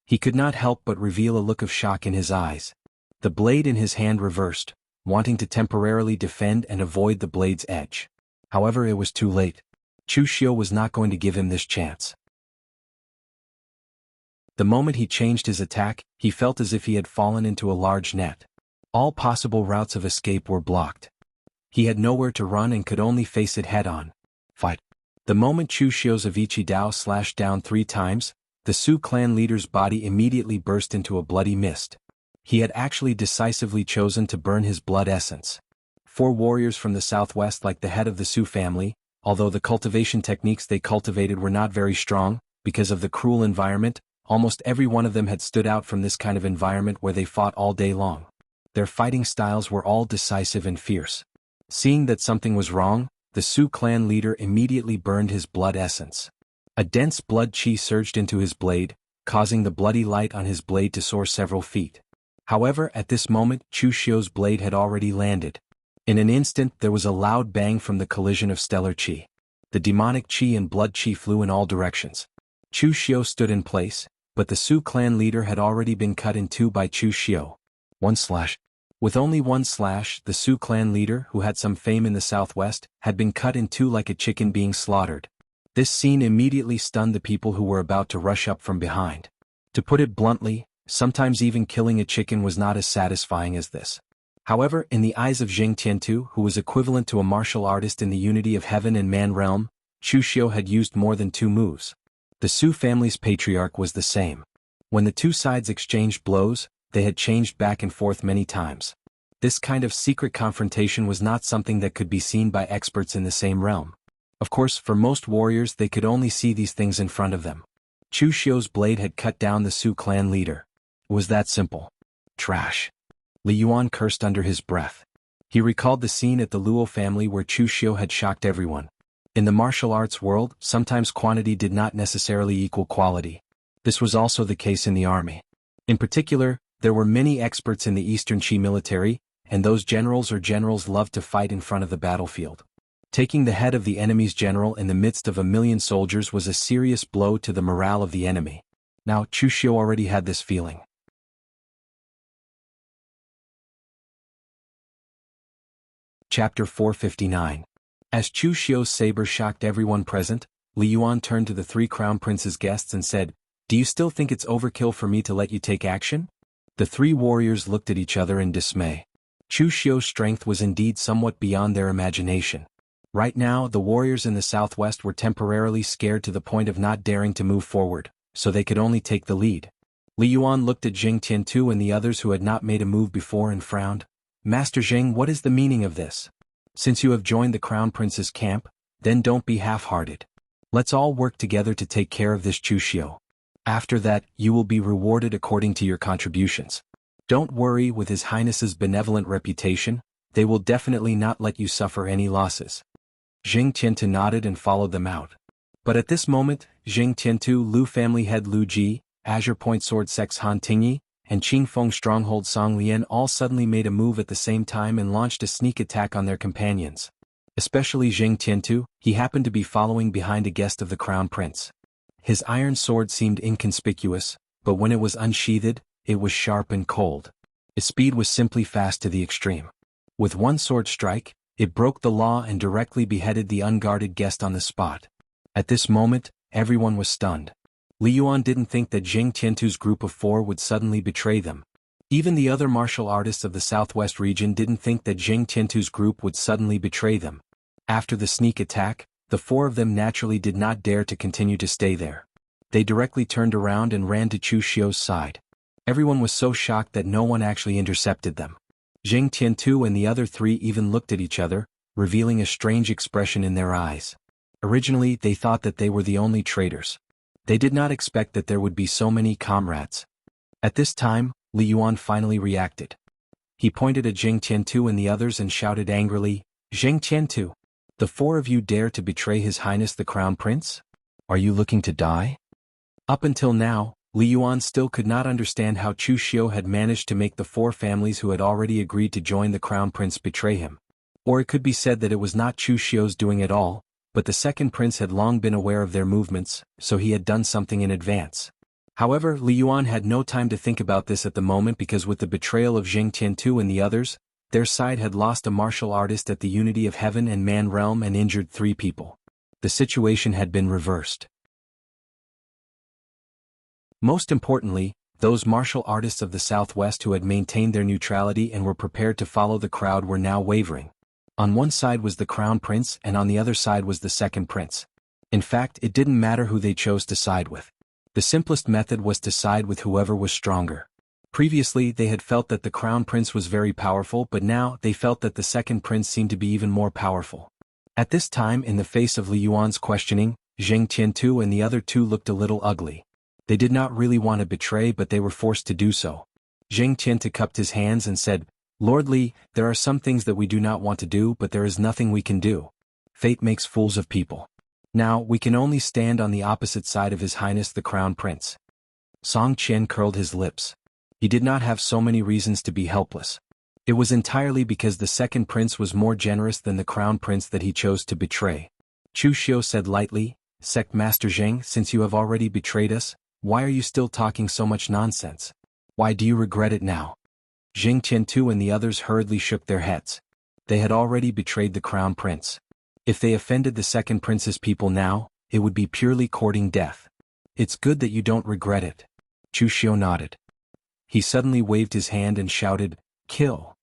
He could not help but reveal a look of shock in his eyes. The blade in his hand reversed, wanting to temporarily defend and avoid the blade's edge. However, it was too late. Chu Xiu was not going to give him this chance. The moment he changed his attack, he felt as if he had fallen into a large net. All possible routes of escape were blocked. He had nowhere to run and could only face it head-on. Fight. The moment Chu Xiu's Avicii Dao slashed down 3 times, the Su clan leader's body immediately burst into a bloody mist. He had actually decisively chosen to burn his blood essence. 4 warriors from the southwest, like the head of the Su family, although the cultivation techniques they cultivated were not very strong, because of the cruel environment, almost every one of them had stood out from this kind of environment where they fought all day long. Their fighting styles were all decisive and fierce. Seeing that something was wrong, the Su clan leader immediately burned his blood essence. A dense blood qi surged into his blade, causing the bloody light on his blade to soar several feet. However, at this moment, Chu Xiu's blade had already landed. In an instant, there was a loud bang from the collision of stellar qi. The demonic qi and blood qi flew in all directions. Chu Xiu stood in place, but the Su clan leader had already been cut in 2 by Chu Xiu. 1 slash. With only 1 slash, the Su clan leader, who had some fame in the southwest, had been cut in 2 like a chicken being slaughtered. This scene immediately stunned the people who were about to rush up from behind. To put it bluntly, sometimes even killing a chicken was not as satisfying as this. However, in the eyes of Zheng Tiantu, who was equivalent to a martial artist in the unity of heaven and man realm, Chu Xiu had used more than 2 moves. The Su family's patriarch was the same. When the 2 sides exchanged blows, they had changed back and forth many times. This kind of secret confrontation was not something that could be seen by experts in the same realm. Of course, for most warriors they could only see these things in front of them. Chu Xiu's blade had cut down the Su clan leader. It was that simple. Trash. Li Yuan cursed under his breath. He recalled the scene at the Luo family where Chu Xiu had shocked everyone. In the martial arts world, sometimes quantity did not necessarily equal quality. This was also the case in the army. In particular, there were many experts in the Eastern Qi military, and those generals loved to fight in front of the battlefield. Taking the head of the enemy's general in the midst of 1,000,000 soldiers was a serious blow to the morale of the enemy. Now, Chu Xiu already had this feeling. Chapter 459. As Chu Xiu's saber shocked everyone present, Li Yuan turned to the 3 crown prince's guests and said, "Do you still think it's overkill for me to let you take action?" The 3 warriors looked at each other in dismay. Chu Xiu's strength was indeed somewhat beyond their imagination. Right now, the warriors in the southwest were temporarily scared to the point of not daring to move forward, so they could only take the lead. Li Yuan looked at Zheng Tiantu and the others who had not made a move before and frowned. "Master Zheng, what is the meaning of this? Since you have joined the Crown Prince's camp, then don't be half-hearted. Let's all work together to take care of this Chu Xiu. After that, you will be rewarded according to your contributions. Don't worry, with His Highness's benevolent reputation, they will definitely not let you suffer any losses." Zheng Tiantu nodded and followed them out. But at this moment, Zheng Tiantu, Lu family head Lu Ji, Azure Point Sword Sex Han Tingyi, and Qingfeng Stronghold Song Lian all suddenly made a move at the same time and launched a sneak attack on their companions. Especially Zheng Tiantu, he happened to be following behind a guest of the Crown Prince. His iron sword seemed inconspicuous, but when it was unsheathed, it was sharp and cold. Its speed was simply fast to the extreme. With one sword strike, it broke the law and directly beheaded the unguarded guest on the spot. At this moment, everyone was stunned. Li Yuan didn't think that Jing Tiantu's group of 4 would suddenly betray them. Even the other martial artists of the southwest region didn't think that Jing Tiantu's group would suddenly betray them. After the sneak attack, the 4 of them naturally did not dare to continue to stay there. They directly turned around and ran to Chu Xiu's side. Everyone was so shocked that no one actually intercepted them. Jing Tiantu and the other 3 even looked at each other, revealing a strange expression in their eyes. Originally, they thought that they were the only traitors. They did not expect that there would be so many comrades. At this time, Li Yuan finally reacted. He pointed at Jing Tiantu and the others and shouted angrily, "Jing Tiantu! The 4 of you dare to betray His Highness the Crown Prince? Are you looking to die?" Up until now, Li Yuan still could not understand how Chu Xiu had managed to make the 4 families who had already agreed to join the Crown Prince betray him. Or it could be said that it was not Chu Xiu's doing at all, but the second prince had long been aware of their movements, so he had done something in advance. However, Li Yuan had no time to think about this at the moment because with the betrayal of Jing Tiantu and the others, their side had lost a martial artist at the unity of heaven and man realm and injured 3 people. The situation had been reversed. Most importantly, those martial artists of the southwest who had maintained their neutrality and were prepared to follow the crowd were now wavering. On one side was the crown prince and on the other side was the second prince. In fact, it didn't matter who they chose to side with. The simplest method was to side with whoever was stronger. Previously, they had felt that the crown prince was very powerful, but now they felt that the second prince seemed to be even more powerful. At this time, in the face of Li Yuan's questioning, Jing Tiantu and the other 2 looked a little ugly. They did not really want to betray, but they were forced to do so. Jing Tiantu cupped his hands and said, "Lord Li, there are some things that we do not want to do, but there is nothing we can do. Fate makes fools of people. Now, we can only stand on the opposite side of His Highness the Crown Prince." Song Qian curled his lips. He did not have so many reasons to be helpless. It was entirely because the second prince was more generous than the crown prince that he chose to betray. Chu Xiu said lightly, "Sect Master Zheng, since you have already betrayed us, why are you still talking so much nonsense? Why do you regret it now?" Jing Tiantu and the others hurriedly shook their heads. They had already betrayed the crown prince. If they offended the second prince's people now, it would be purely courting death. "It's good that you don't regret it." Chu Xiu nodded. He suddenly waved his hand and shouted, "Kill."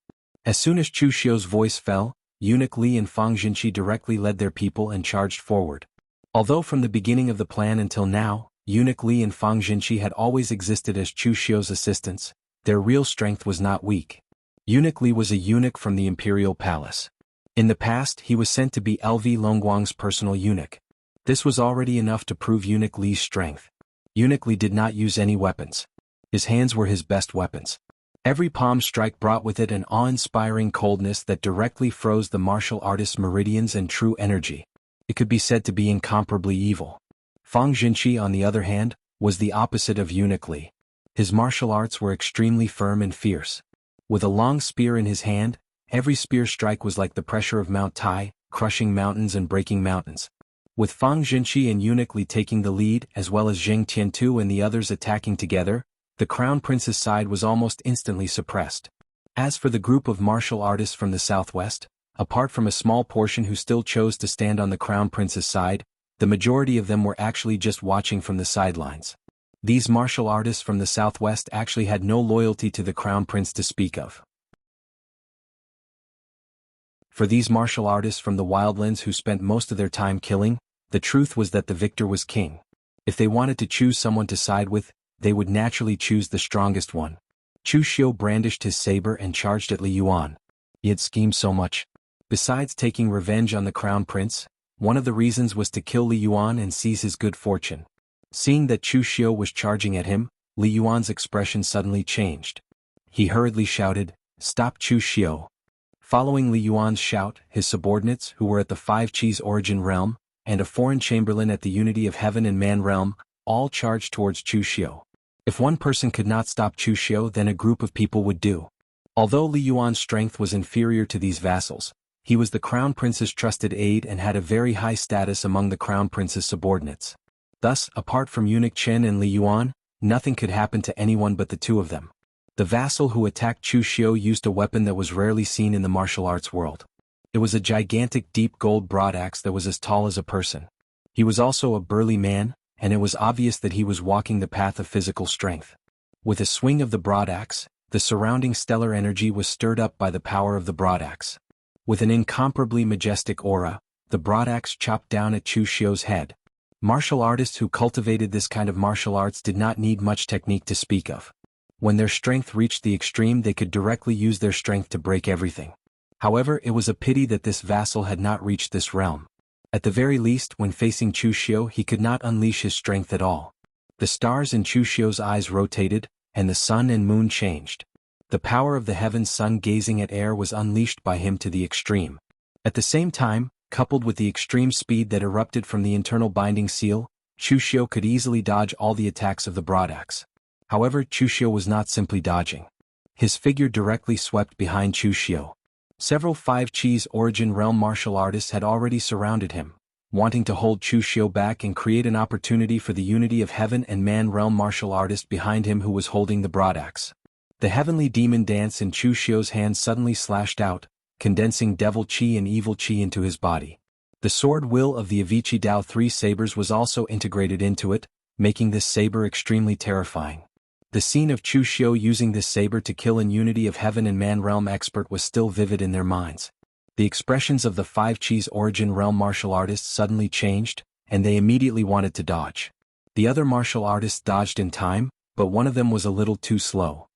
As soon as Chu Xiu's voice fell, Eunuch Li and Fang Jinqi directly led their people and charged forward. Although from the beginning of the plan until now, Eunuch Li and Fang Jinqi had always existed as Chu Xiu's assistants, their real strength was not weak. Eunuch Li was a eunuch from the imperial palace. In the past, he was sent to be LV Longguang's personal eunuch. This was already enough to prove Eunuch Li's strength. Eunuch Li did not use any weapons. His hands were his best weapons. Every palm strike brought with it an awe-inspiring coldness that directly froze the martial artist's meridians and true energy. It could be said to be incomparably evil. Fang Jinqi, on the other hand, was the opposite of Eunuch Li. His martial arts were extremely firm and fierce. With a long spear in his hand, every spear strike was like the pressure of Mount Tai, crushing mountains and breaking mountains. With Fang Jinqi and Eunuch Li taking the lead as well as Jing Tiantu and the others attacking together, the crown prince's side was almost instantly suppressed. As for the group of martial artists from the southwest, apart from a small portion who still chose to stand on the crown prince's side, the majority of them were actually just watching from the sidelines. These martial artists from the southwest actually had no loyalty to the crown prince to speak of. For these martial artists from the wildlands who spent most of their time killing, the truth was that the victor was king. If they wanted to choose someone to side with, they would naturally choose the strongest one. Chu Xiu brandished his saber and charged at Li Yuan. He had schemed so much. Besides taking revenge on the crown prince, one of the reasons was to kill Li Yuan and seize his good fortune. Seeing that Chu Xiu was charging at him, Li Yuan's expression suddenly changed. He hurriedly shouted, "Stop Chu Xiu." Following Li Yuan's shout, his subordinates, who were at the Five Qis origin realm, and a foreign chamberlain at the unity of heaven and man realm, all charged towards Chu Xiu. If one person could not stop Chu Xiu, then a group of people would do. Although Li Yuan's strength was inferior to these vassals, he was the crown prince's trusted aide and had a very high status among the crown prince's subordinates. Thus, apart from Eunuch Chen and Li Yuan, nothing could happen to anyone but the 2 of them. The vassal who attacked Chu Xiu used a weapon that was rarely seen in the martial arts world. It was a gigantic deep gold broadaxe that was as tall as a person. He was also a burly man, and it was obvious that he was walking the path of physical strength. With a swing of the broadaxe, the surrounding stellar energy was stirred up by the power of the broadaxe. With an incomparably majestic aura, the broadaxe chopped down at Chu Xiu's head. Martial artists who cultivated this kind of martial arts did not need much technique to speak of. When their strength reached the extreme, they could directly use their strength to break everything. However, it was a pity that this vassal had not reached this realm. At the very least, when facing Chu Xiu, he could not unleash his strength at all. The stars in Chu Xiu's eyes rotated, and the sun and moon changed. The power of the heaven's sun gazing at air was unleashed by him to the extreme. At the same time, coupled with the extreme speed that erupted from the internal binding seal, Chu Xiu could easily dodge all the attacks of the broadaxe. However, Chu Xiu was not simply dodging. His figure directly swept behind Chu Xiu. Several 5 Chi's origin realm martial artists had already surrounded him, wanting to hold Chu Xiu back and create an opportunity for the unity of heaven and man realm martial artist behind him who was holding the broadaxe. The heavenly demon dance in Chu Xiu's hand suddenly slashed out, condensing devil chi and evil chi into his body. The sword will of the Avici Dao 3 sabers was also integrated into it, making this saber extremely terrifying. The scene of Chu Xiu using this saber to kill an unity of heaven and man realm expert was still vivid in their minds. The expressions of the 5 Chi's origin realm martial artists suddenly changed, and they immediately wanted to dodge. The other martial artists dodged in time, but one of them was a little too slow.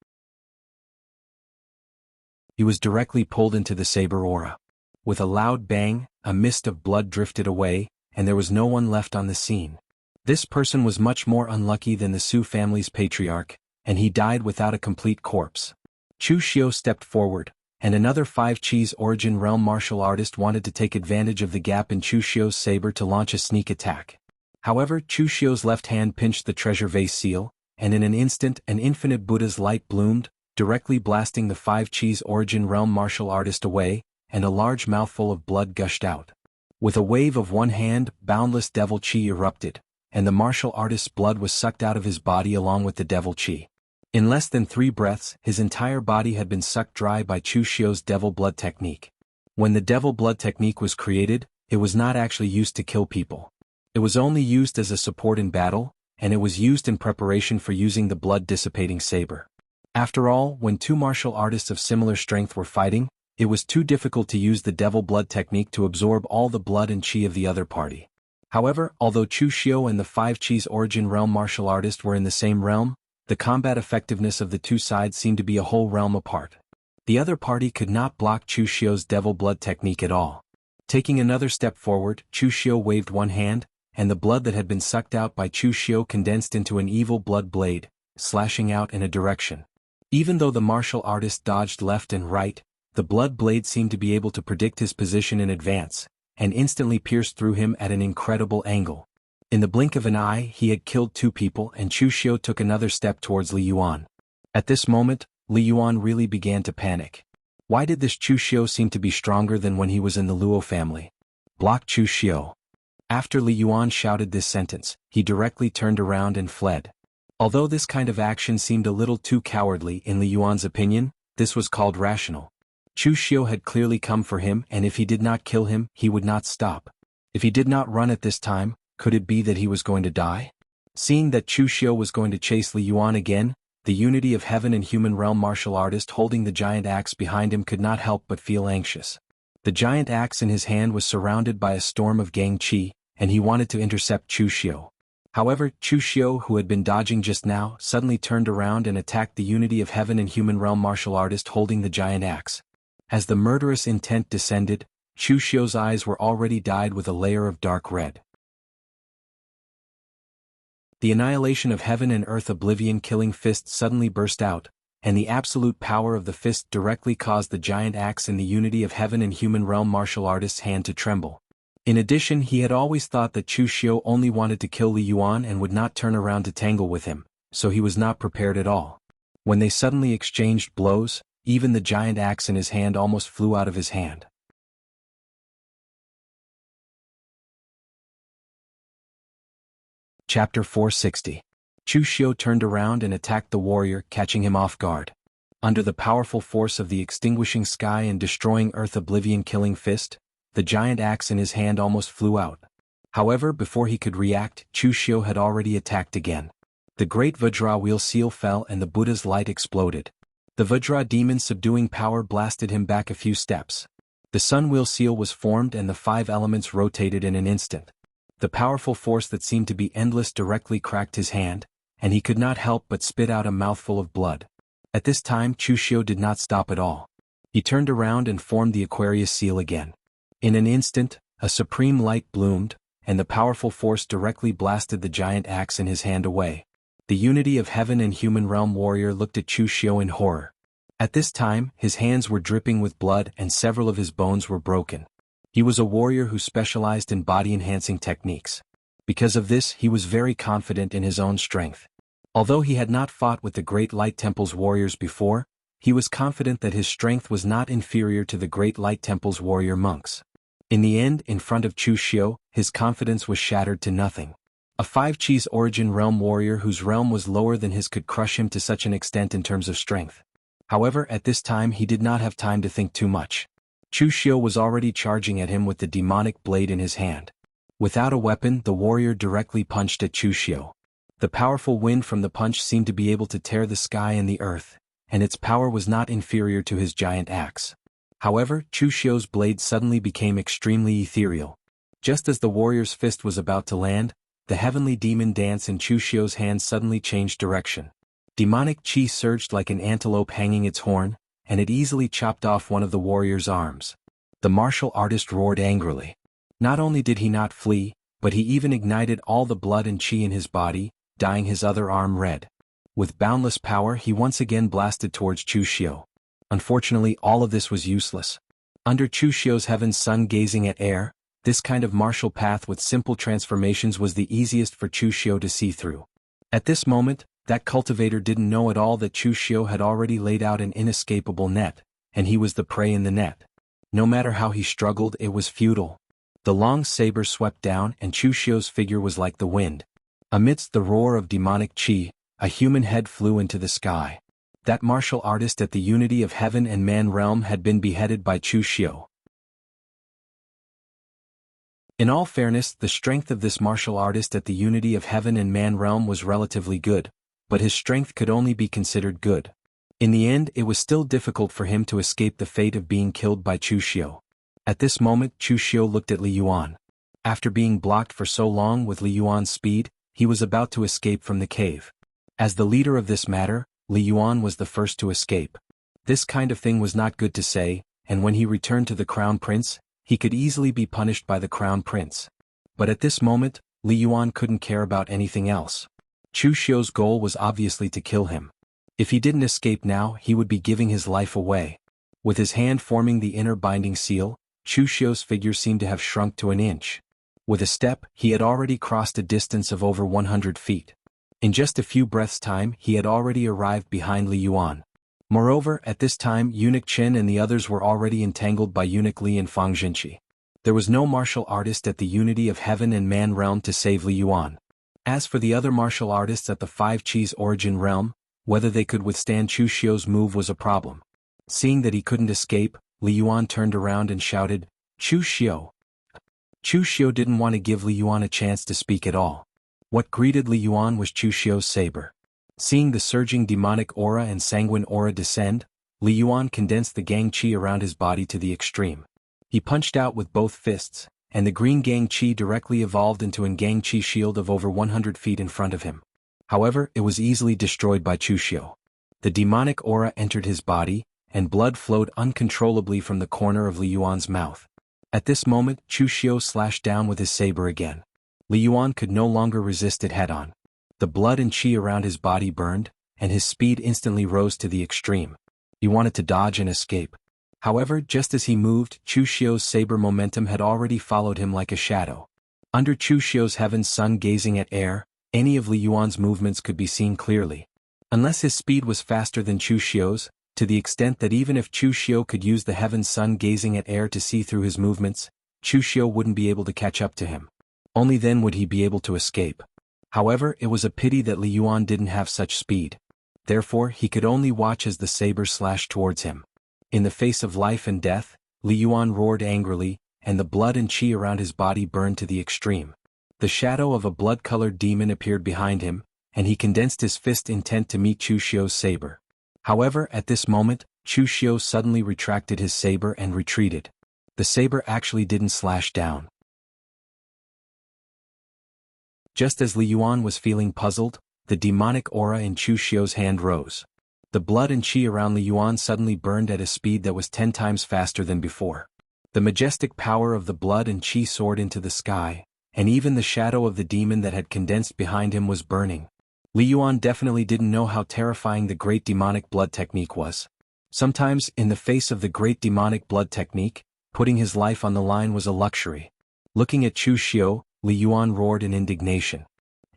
He was directly pulled into the saber aura. With a loud bang, a mist of blood drifted away, and there was no one left on the scene. This person was much more unlucky than the Su family's patriarch, and he died without a complete corpse. Chu Xiu stepped forward, and another 5 Chi's origin realm martial artist wanted to take advantage of the gap in Chu Xiu's saber to launch a sneak attack. However, Chu Xiu's left hand pinched the treasure vase seal, and in an instant an infinite Buddha's light bloomed, directly blasting the 5 Chi's origin realm martial artist away, and a large mouthful of blood gushed out. With a wave of one hand, boundless devil chi erupted, and the martial artist's blood was sucked out of his body along with the devil chi. In less than 3 breaths, his entire body had been sucked dry by Chu Xiu's devil blood technique. When the devil blood technique was created, it was not actually used to kill people. It was only used as a support in battle, and it was used in preparation for using the blood-dissipating saber. After all, when 2 martial artists of similar strength were fighting, it was too difficult to use the devil blood technique to absorb all the blood and chi of the other party. However, although Chu Xiu and the 5 Chi's origin realm martial artist were in the same realm, the combat effectiveness of the 2 sides seemed to be a whole realm apart. The other party could not block Chu Xiu's devil blood technique at all. Taking another step forward, Chu Xiu waved one hand, and the blood that had been sucked out by Chu Xiu condensed into an evil blood blade, slashing out in a direction. Even though the martial artist dodged left and right, the blood blade seemed to be able to predict his position in advance, and instantly pierced through him at an incredible angle. In the blink of an eye, he had killed 2 people, and Chu Xiu took another step towards Li Yuan. At this moment, Li Yuan really began to panic. Why did this Chu Xiu seem to be stronger than when he was in the Luo family? Block Chu Xiu. After Li Yuan shouted this sentence, he directly turned around and fled. Although this kind of action seemed a little too cowardly in Li Yuan's opinion, this was called rational. Chu Xiu had clearly come for him, and if he did not kill him, he would not stop. If he did not run at this time, could it be that he was going to die? Seeing that Chu Xiu was going to chase Li Yuan again, the unity of heaven and human realm martial artist holding the giant axe behind him could not help but feel anxious. The giant axe in his hand was surrounded by a storm of gang chi, and he wanted to intercept Chu Xiu. However, Chu Xiu, who had been dodging just now, suddenly turned around and attacked the unity of heaven and human realm martial artist holding the giant axe. As the murderous intent descended, Chu Xiu's eyes were already dyed with a layer of dark red. The annihilation of heaven and earth oblivion-killing fist suddenly burst out, and the absolute power of the fist directly caused the giant axe in the unity of heaven and human realm martial artist's hand to tremble. In addition, he had always thought that Chu Xiu only wanted to kill Li Yuan and would not turn around to tangle with him, so he was not prepared at all. When they suddenly exchanged blows, even the giant axe in his hand almost flew out of his hand. Chapter 460. Chu Xiu turned around and attacked the warrior, catching him off guard. Under the powerful force of the extinguishing sky and destroying earth oblivion-killing fist, the giant axe in his hand almost flew out. However, before he could react, Chu Xiu had already attacked again. The great Vajra wheel seal fell and the Buddha's light exploded. The Vajra demon's subduing power blasted him back a few steps. The sun wheel seal was formed and the 5 elements rotated in an instant. The powerful force that seemed to be endless directly cracked his hand, and he could not help but spit out a mouthful of blood. At this time Chu Xiu did not stop at all. He turned around and formed the Aquarius seal again. In an instant, a supreme light bloomed, and the powerful force directly blasted the giant axe in his hand away. The unity of heaven and human realm warrior looked at Chu Xiu in horror. At this time, his hands were dripping with blood and several of his bones were broken. He was a warrior who specialized in body-enhancing techniques. Because of this, he was very confident in his own strength. Although he had not fought with the Great Light Temple's warriors before, he was confident that his strength was not inferior to the Great Light Temple's warrior monks. In the end, in front of Chu Xiu, his confidence was shattered to nothing. A 5-Chi's origin realm warrior whose realm was lower than his could crush him to such an extent in terms of strength. However, at this time he did not have time to think too much. Chu Xiu was already charging at him with the demonic blade in his hand. Without a weapon, the warrior directly punched at Chu Xiu. The powerful wind from the punch seemed to be able to tear the sky and the earth, and its power was not inferior to his giant axe. However, Chu Xiu's blade suddenly became extremely ethereal. Just as the warrior's fist was about to land, the heavenly demon dance in Chu Xiu's hand suddenly changed direction. Demonic chi surged like an antelope hanging its horn, and it easily chopped off one of the warrior's arms. The martial artist roared angrily. Not only did he not flee, but he even ignited all the blood and chi in his body, dyeing his other arm red. With boundless power he once again blasted towards Chu Xiu. Unfortunately, all of this was useless. Under Chu Xiu's heaven's sun gazing at air, this kind of martial path with simple transformations was the easiest for Chu Xiu to see through. At this moment, that cultivator didn't know at all that Chu Xiu had already laid out an inescapable net, and he was the prey in the net. No matter how he struggled, it was futile. The long saber swept down and Chu Xiu's figure was like the wind. Amidst the roar of demonic chi, a human head flew into the sky. That martial artist at the unity of heaven and man realm had been beheaded by Chu Xiu. In all fairness, the strength of this martial artist at the unity of heaven and man realm was relatively good, but his strength could only be considered good. In the end, it was still difficult for him to escape the fate of being killed by Chu Xiu. At this moment, Chu Xiu looked at Li Yuan. After being blocked for so long with Li Yuan's speed, he was about to escape from the cave. As the leader of this matter, Li Yuan was the first to escape. This kind of thing was not good to say, and when he returned to the Crown Prince, he could easily be punished by the Crown Prince. But at this moment, Li Yuan couldn't care about anything else. Chu Xiu's goal was obviously to kill him. If he didn't escape now, he would be giving his life away. With his hand forming the inner binding seal, Chu Xiu's figure seemed to have shrunk to an inch. With a step, he had already crossed a distance of over 100 feet. In just a few breaths' time, he had already arrived behind Li Yuan. Moreover, at this time, Eunuch Chen and the others were already entangled by Eunuch Li and Fang Jinqi. There was no martial artist at the unity of heaven and man realm to save Li Yuan. As for the other martial artists at the 5-Chi's origin realm, whether they could withstand Chu Xiu's move was a problem. Seeing that he couldn't escape, Li Yuan turned around and shouted, "Chu Xiu!" Chu Xiu didn't want to give Li Yuan a chance to speak at all. What greeted Li Yuan was Chu Xiu's saber. Seeing the surging demonic aura and sanguine aura descend, Li Yuan condensed the gang chi around his body to the extreme. He punched out with both fists, and the green gang chi directly evolved into an gang chi shield of over 100 feet in front of him. However, it was easily destroyed by Chu Xiu. The demonic aura entered his body, and blood flowed uncontrollably from the corner of Li Yuan's mouth. At this moment, Chu Xiu slashed down with his saber again. Li Yuan could no longer resist it head-on. The blood and chi around his body burned, and his speed instantly rose to the extreme. He wanted to dodge and escape. However, just as he moved, Chu Xiu's saber momentum had already followed him like a shadow. Under Chu Xiu's heaven's sun gazing at air, any of Li Yuan's movements could be seen clearly. Unless his speed was faster than Chu Xiu's, to the extent that even if Chu Xiu could use the heaven's sun gazing at air to see through his movements, Chu Xiu wouldn't be able to catch up to him. Only then would he be able to escape. However, it was a pity that Li Yuan didn't have such speed. Therefore, he could only watch as the saber slashed towards him. In the face of life and death, Li Yuan roared angrily, and the blood and chi around his body burned to the extreme. The shadow of a blood-colored demon appeared behind him, and he condensed his fist intent to meet Chu Xiu's saber. However, at this moment, Chu Xiu suddenly retracted his saber and retreated. The saber actually didn't slash down. Just as Li Yuan was feeling puzzled, the demonic aura in Chu Xiu's hand rose. The blood and qi around Li Yuan suddenly burned at a speed that was 10 times faster than before. The majestic power of the blood and qi soared into the sky, and even the shadow of the demon that had condensed behind him was burning. Li Yuan definitely didn't know how terrifying the great demonic blood technique was. Sometimes, in the face of the great demonic blood technique, putting his life on the line was a luxury. Looking at Chu Xiu, Li Yuan roared in indignation.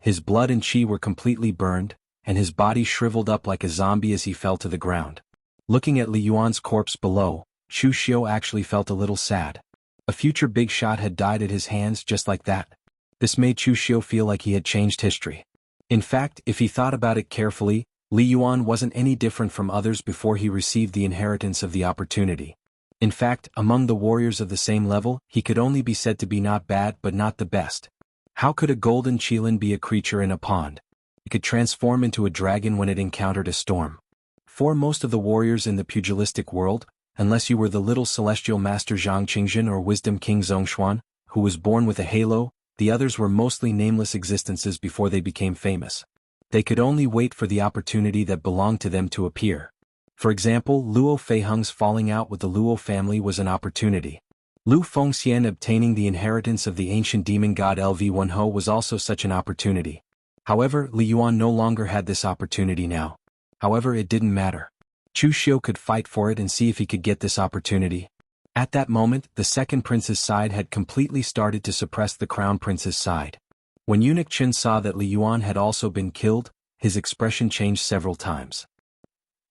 His blood and qi were completely burned, and his body shriveled up like a zombie as he fell to the ground. Looking at Li Yuan's corpse below, Chu Xiu actually felt a little sad. A future big shot had died at his hands just like that. This made Chu Xiu feel like he had changed history. In fact, if he thought about it carefully, Li Yuan wasn't any different from others before he received the inheritance of the opportunity. In fact, among the warriors of the same level, he could only be said to be not bad but not the best. How could a golden qilin be a creature in a pond? It could transform into a dragon when it encountered a storm. For most of the warriors in the pugilistic world, unless you were the little celestial master Zhang Qingjin or wisdom king Zhongshuan, who was born with a halo, the others were mostly nameless existences before they became famous. They could only wait for the opportunity that belonged to them to appear. For example, Luo Feiheng's falling out with the Luo family was an opportunity. Lu Fengxian obtaining the inheritance of the ancient demon god Lv1Ho was also such an opportunity. However, Li Yuan no longer had this opportunity now. However, it didn't matter. Chu Xiu could fight for it and see if he could get this opportunity. At that moment, the second prince's side had completely started to suppress the crown prince's side. When Eunuch Qin saw that Li Yuan had also been killed, his expression changed several times.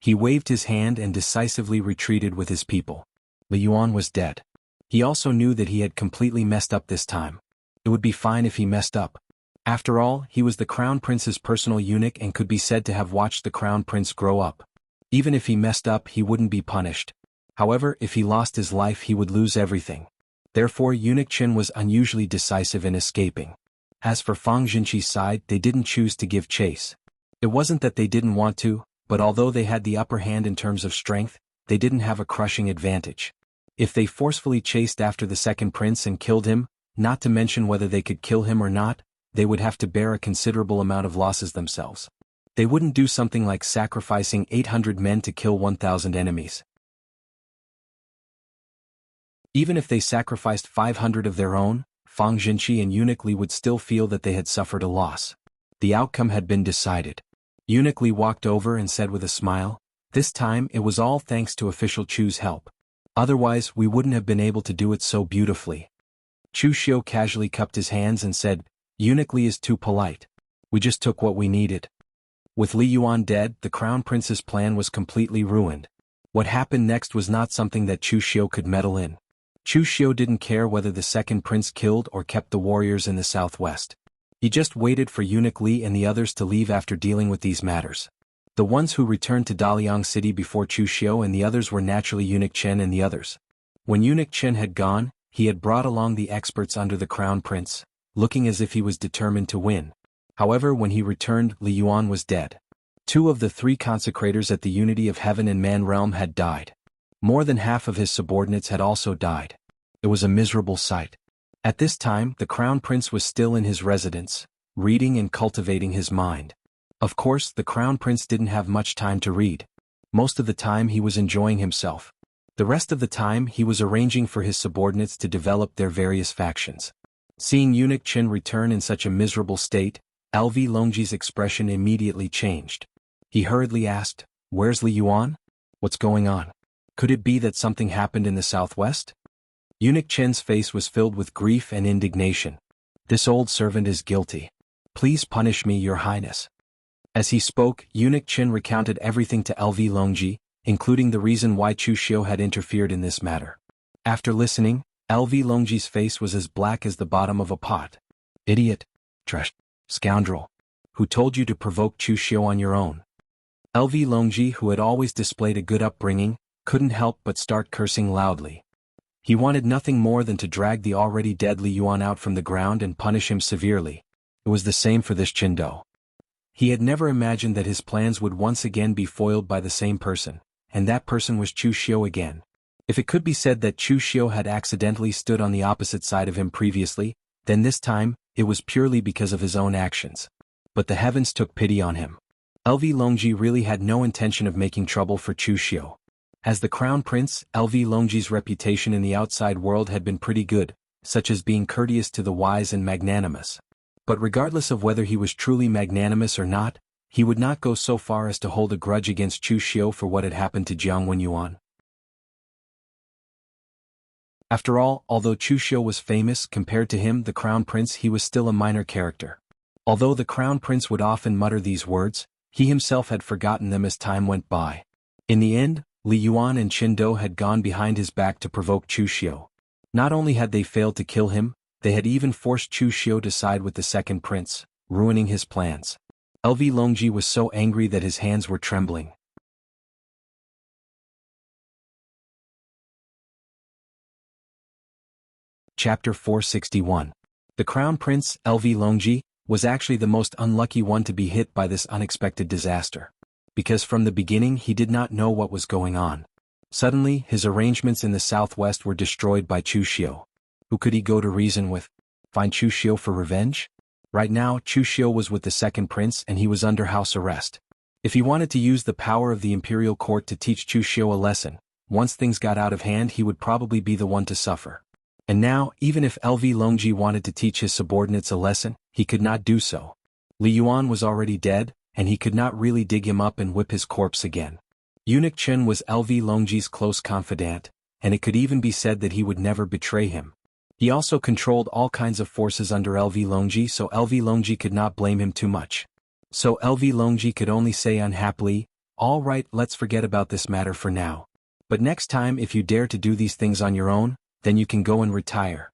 He waved his hand and decisively retreated with his people. Li Yuan was dead. He also knew that he had completely messed up this time. It would be fine if he messed up. After all, he was the crown prince's personal eunuch and could be said to have watched the crown prince grow up. Even if he messed up, he wouldn't be punished. However, if he lost his life, he would lose everything. Therefore, Eunuch Qin was unusually decisive in escaping. As for Fang Jinqi's side, they didn't choose to give chase. It wasn't that they didn't want to, but although they had the upper hand in terms of strength, they didn't have a crushing advantage. If they forcefully chased after the second prince and killed him, not to mention whether they could kill him or not, they would have to bear a considerable amount of losses themselves. They wouldn't do something like sacrificing 800 men to kill 1,000 enemies. Even if they sacrificed 500 of their own, Fang Jinqi and Eunuch Li would still feel that they had suffered a loss. The outcome had been decided. Eunuch Li walked over and said with a smile, "This time it was all thanks to official Chu's help. Otherwise we wouldn't have been able to do it so beautifully." Chu Xiu casually cupped his hands and said, "Eunuch Li is too polite. We just took what we needed." With Li Yuan dead, the crown prince's plan was completely ruined. What happened next was not something that Chu Xiu could meddle in. Chu Xiu didn't care whether the second prince killed or kept the warriors in the southwest. He just waited for Eunuch Li and the others to leave after dealing with these matters. The ones who returned to Daliang City before Chu Xiu and the others were naturally Eunuch Chen and the others. When Eunuch Chen had gone, he had brought along the experts under the crown prince, looking as if he was determined to win. However, when he returned, Li Yuan was dead. 2 of the 3 consecrators at the unity of heaven and man realm had died. More than half of his subordinates had also died. It was a miserable sight. At this time, the crown prince was still in his residence, reading and cultivating his mind. Of course, the crown prince didn't have much time to read. Most of the time he was enjoying himself. The rest of the time he was arranging for his subordinates to develop their various factions. Seeing Eunuch Qin return in such a miserable state, Lv Longji's expression immediately changed. He hurriedly asked, "Where's Li Yuan? What's going on? Could it be that something happened in the southwest?" Eunuch Qin's face was filled with grief and indignation. "This old servant is guilty. Please punish me, Your Highness." As he spoke, Eunuch Qin recounted everything to Lv Longji, including the reason why Chu Xiu had interfered in this matter. After listening, Lv Longji's face was as black as the bottom of a pot. "Idiot. Trash. Scoundrel. Who told you to provoke Chu Xiu on your own?" Lv Longji, who had always displayed a good upbringing, couldn't help but start cursing loudly. He wanted nothing more than to drag the already dead Li Yuan out from the ground and punish him severely. It was the same for this Qingdou. He had never imagined that his plans would once again be foiled by the same person, and that person was Chu Xiu again. If it could be said that Chu Xiu had accidentally stood on the opposite side of him previously, then this time, it was purely because of his own actions. But the heavens took pity on him. LV Longji really had no intention of making trouble for Chu Xiu. As the crown prince, LV Longji's reputation in the outside world had been pretty good, such as being courteous to the wise and magnanimous. But regardless of whether he was truly magnanimous or not, he would not go so far as to hold a grudge against Chu Xiu for what had happened to Jiang Wenyuan. After all, although Chu Xiu was famous compared to him, the crown prince, he was still a minor character. Although the crown prince would often mutter these words, he himself had forgotten them as time went by. In the end, Li Yuan and Qingdou had gone behind his back to provoke Chu Xiu. Not only had they failed to kill him, they had even forced Chu Xiu to side with the second prince, ruining his plans. LV Longji was so angry that his hands were trembling. Chapter 461. The crown prince, LV Longji, was actually the most unlucky one to be hit by this unexpected disaster. Because from the beginning he did not know what was going on. Suddenly, his arrangements in the southwest were destroyed by Chu Xiu. Who could he go to reason with? Find Chu Xiu for revenge? Right now, Chu Xiu was with the second prince and he was under house arrest. If he wanted to use the power of the imperial court to teach Chu Xiu a lesson, once things got out of hand he would probably be the one to suffer. And now, even if LV Longji wanted to teach his subordinates a lesson, he could not do so. Li Yuan was already dead, and he could not really dig him up and whip his corpse again. Eunuch Chen was LV Longji's close confidant, and it could even be said that he would never betray him. He also controlled all kinds of forces under LV Longji, so LV Longji could not blame him too much. So LV Longji could only say unhappily, "All right, let's forget about this matter for now. But next time if you dare to do these things on your own, then you can go and retire."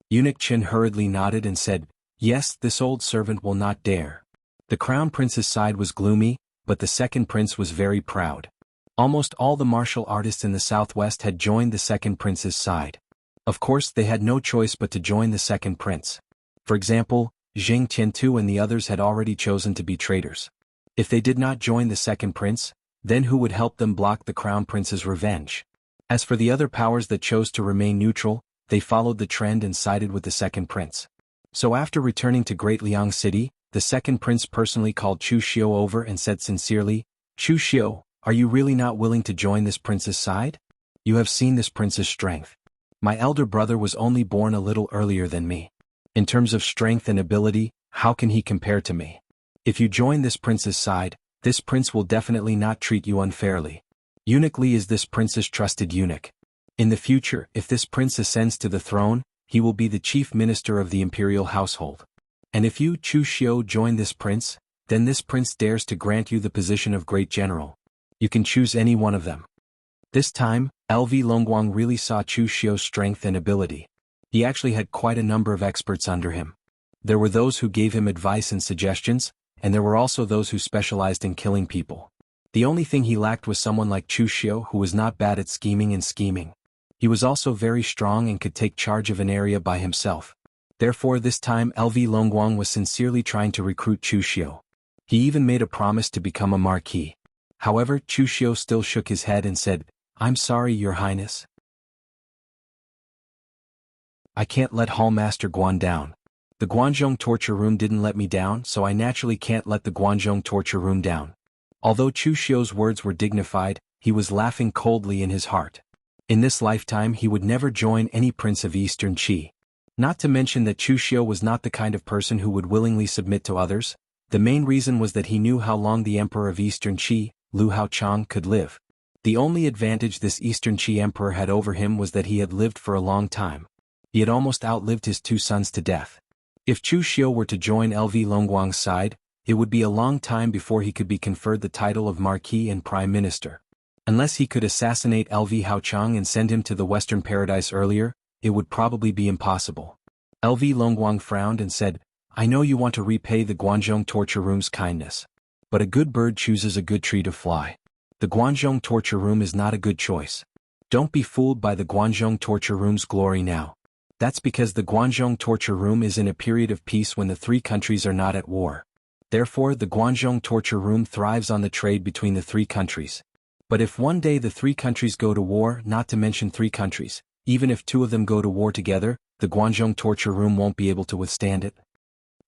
Eunuch Chen hurriedly nodded and said, "Yes, this old servant will not dare." The crown prince's side was gloomy, but the second prince was very proud. Almost all the martial artists in the southwest had joined the second prince's side. Of course, they had no choice but to join the second prince. For example, Zheng Tiantu and the others had already chosen to be traitors. If they did not join the second prince, then who would help them block the crown prince's revenge? As for the other powers that chose to remain neutral, they followed the trend and sided with the second prince. So after returning to Great Liang City, the second prince personally called Chu Xiu over and said sincerely, "Chu Xiu, are you really not willing to join this prince's side? You have seen this prince's strength. My elder brother was only born a little earlier than me. In terms of strength and ability, how can he compare to me? If you join this prince's side, this prince will definitely not treat you unfairly. Eunuch Li is this prince's trusted eunuch. In the future, if this prince ascends to the throne, he will be the chief minister of the imperial household. And if you, Chu Xiu, join this prince, then this prince dares to grant you the position of great general. You can choose any one of them." This time, LV Longguang really saw Chu Xiu's strength and ability. He actually had quite a number of experts under him. There were those who gave him advice and suggestions, and there were also those who specialized in killing people. The only thing he lacked was someone like Chu Xiu who was not bad at scheming. He was also very strong and could take charge of an area by himself. Therefore this time LV Longguang was sincerely trying to recruit Chu Xiu. He even made a promise to become a marquis. However, Chu Xiu still shook his head and said, "I'm sorry, Your Highness. I can't let Hall Master Guan down. The Guanzhong torture room didn't let me down, so I naturally can't let the Guanzhong torture room down." Although Chu Xiu's words were dignified, he was laughing coldly in his heart. In this lifetime he would never join any prince of Eastern Qi. Not to mention that Chu Xiu was not the kind of person who would willingly submit to others. The main reason was that he knew how long the emperor of Eastern Qi, Lu Haochang, could live. The only advantage this Eastern Qi emperor had over him was that he had lived for a long time. He had almost outlived his two sons to death. If Chu Xiu were to join LV Longguang's side, it would be a long time before he could be conferred the title of Marquis and Prime Minister. Unless he could assassinate LV Haochang and send him to the Western Paradise earlier, it would probably be impossible. LV Longguang frowned and said, "I know you want to repay the Guanzhong torture room's kindness. But a good bird chooses a good tree to fly. The Guanzhong torture room is not a good choice. Don't be fooled by the Guanzhong torture room's glory now. That's because the Guanzhong torture room is in a period of peace when the three countries are not at war. Therefore, the Guanzhong torture room thrives on the trade between the three countries. But if one day the three countries go to war, not to mention three countries, even if two of them go to war together, the Guanzhong torture room won't be able to withstand it.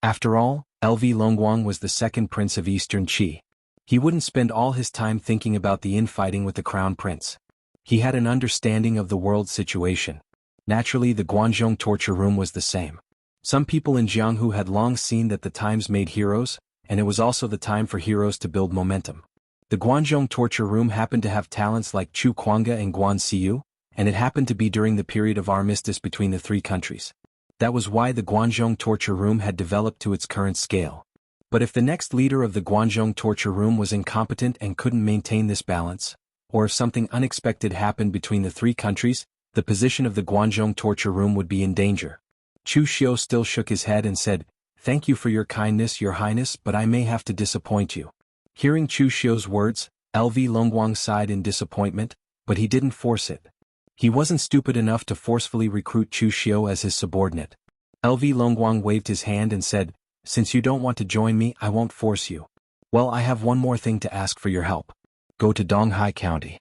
After all, LV Longguang was the second prince of Eastern Qi. He wouldn't spend all his time thinking about the infighting with the crown prince. He had an understanding of the world's situation. Naturally, the Guanzhong torture room was the same. Some people in Jianghu had long seen that the times made heroes, and it was also the time for heroes to build momentum. The Guanzhong torture room happened to have talents like Chu Kuanga and Guan Xiu, and it happened to be during the period of armistice between the three countries. That was why the Guanzhong torture room had developed to its current scale. But if the next leader of the Guanzhong torture room was incompetent and couldn't maintain this balance, or if something unexpected happened between the three countries, the position of the Guanzhong torture room would be in danger. Chu Xiu still shook his head and said, "Thank you for your kindness, Your Highness, but I may have to disappoint you." Hearing Chu Xiu's words, LV Longguang sighed in disappointment, but he didn't force it. He wasn't stupid enough to forcefully recruit Chu Xiu as his subordinate. LV Longguang waved his hand and said, "Since you don't want to join me, I won't force you. Well, I have one more thing to ask for your help. Go to Donghai County."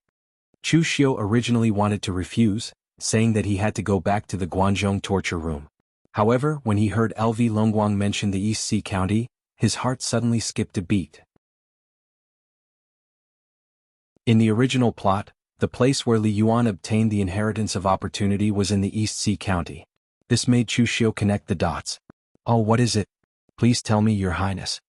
Chu Xiu originally wanted to refuse, saying that he had to go back to the Guanzhong torture room. However, when he heard LV Longguang mention the East Sea County, his heart suddenly skipped a beat. In the original plot, the place where Li Yuan obtained the inheritance of opportunity was in the East Sea County. This made Chu Xiu connect the dots. "Oh, what is it? Please tell me, Your Highness."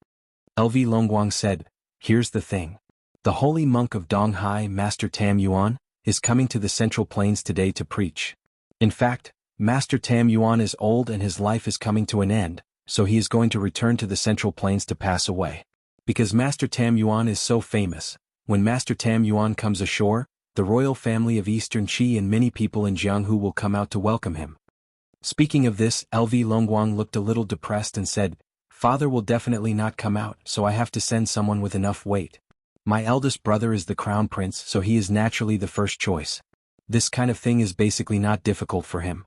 LV Longguang said, "Here's the thing. The holy monk of Donghai, Master Tam Yuan, is coming to the Central Plains today to preach. In fact, Master Tam Yuan is old and his life is coming to an end, so he is going to return to the Central Plains to pass away. Because Master Tam Yuan is so famous, when Master Tam Yuan comes ashore, the royal family of Eastern Qi and many people in Jianghu will come out to welcome him." Speaking of this, LV Longguang looked a little depressed and said, "Father will definitely not come out, so I have to send someone with enough weight. My eldest brother is the crown prince, so he is naturally the first choice. This kind of thing is basically not difficult for him.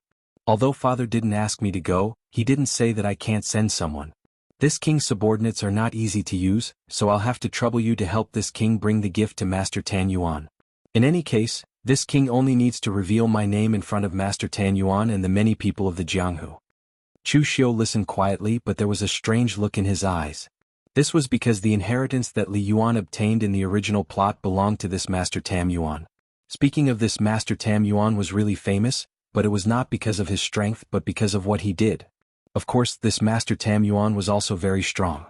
Although father didn't ask me to go, he didn't say that I can't send someone. This king's subordinates are not easy to use, so I'll have to trouble you to help this king bring the gift to Master Tan Yuan. In any case, this king only needs to reveal my name in front of Master Tan Yuan and the many people of the Jianghu." Chu Xiu listened quietly, but there was a strange look in his eyes. This was because the inheritance that Li Yuan obtained in the original plot belonged to this Master Tam Yuan. Speaking of this, Master Tam Yuan was really famous, but it was not because of his strength but because of what he did. Of course, this Master Tam Yuan was also very strong.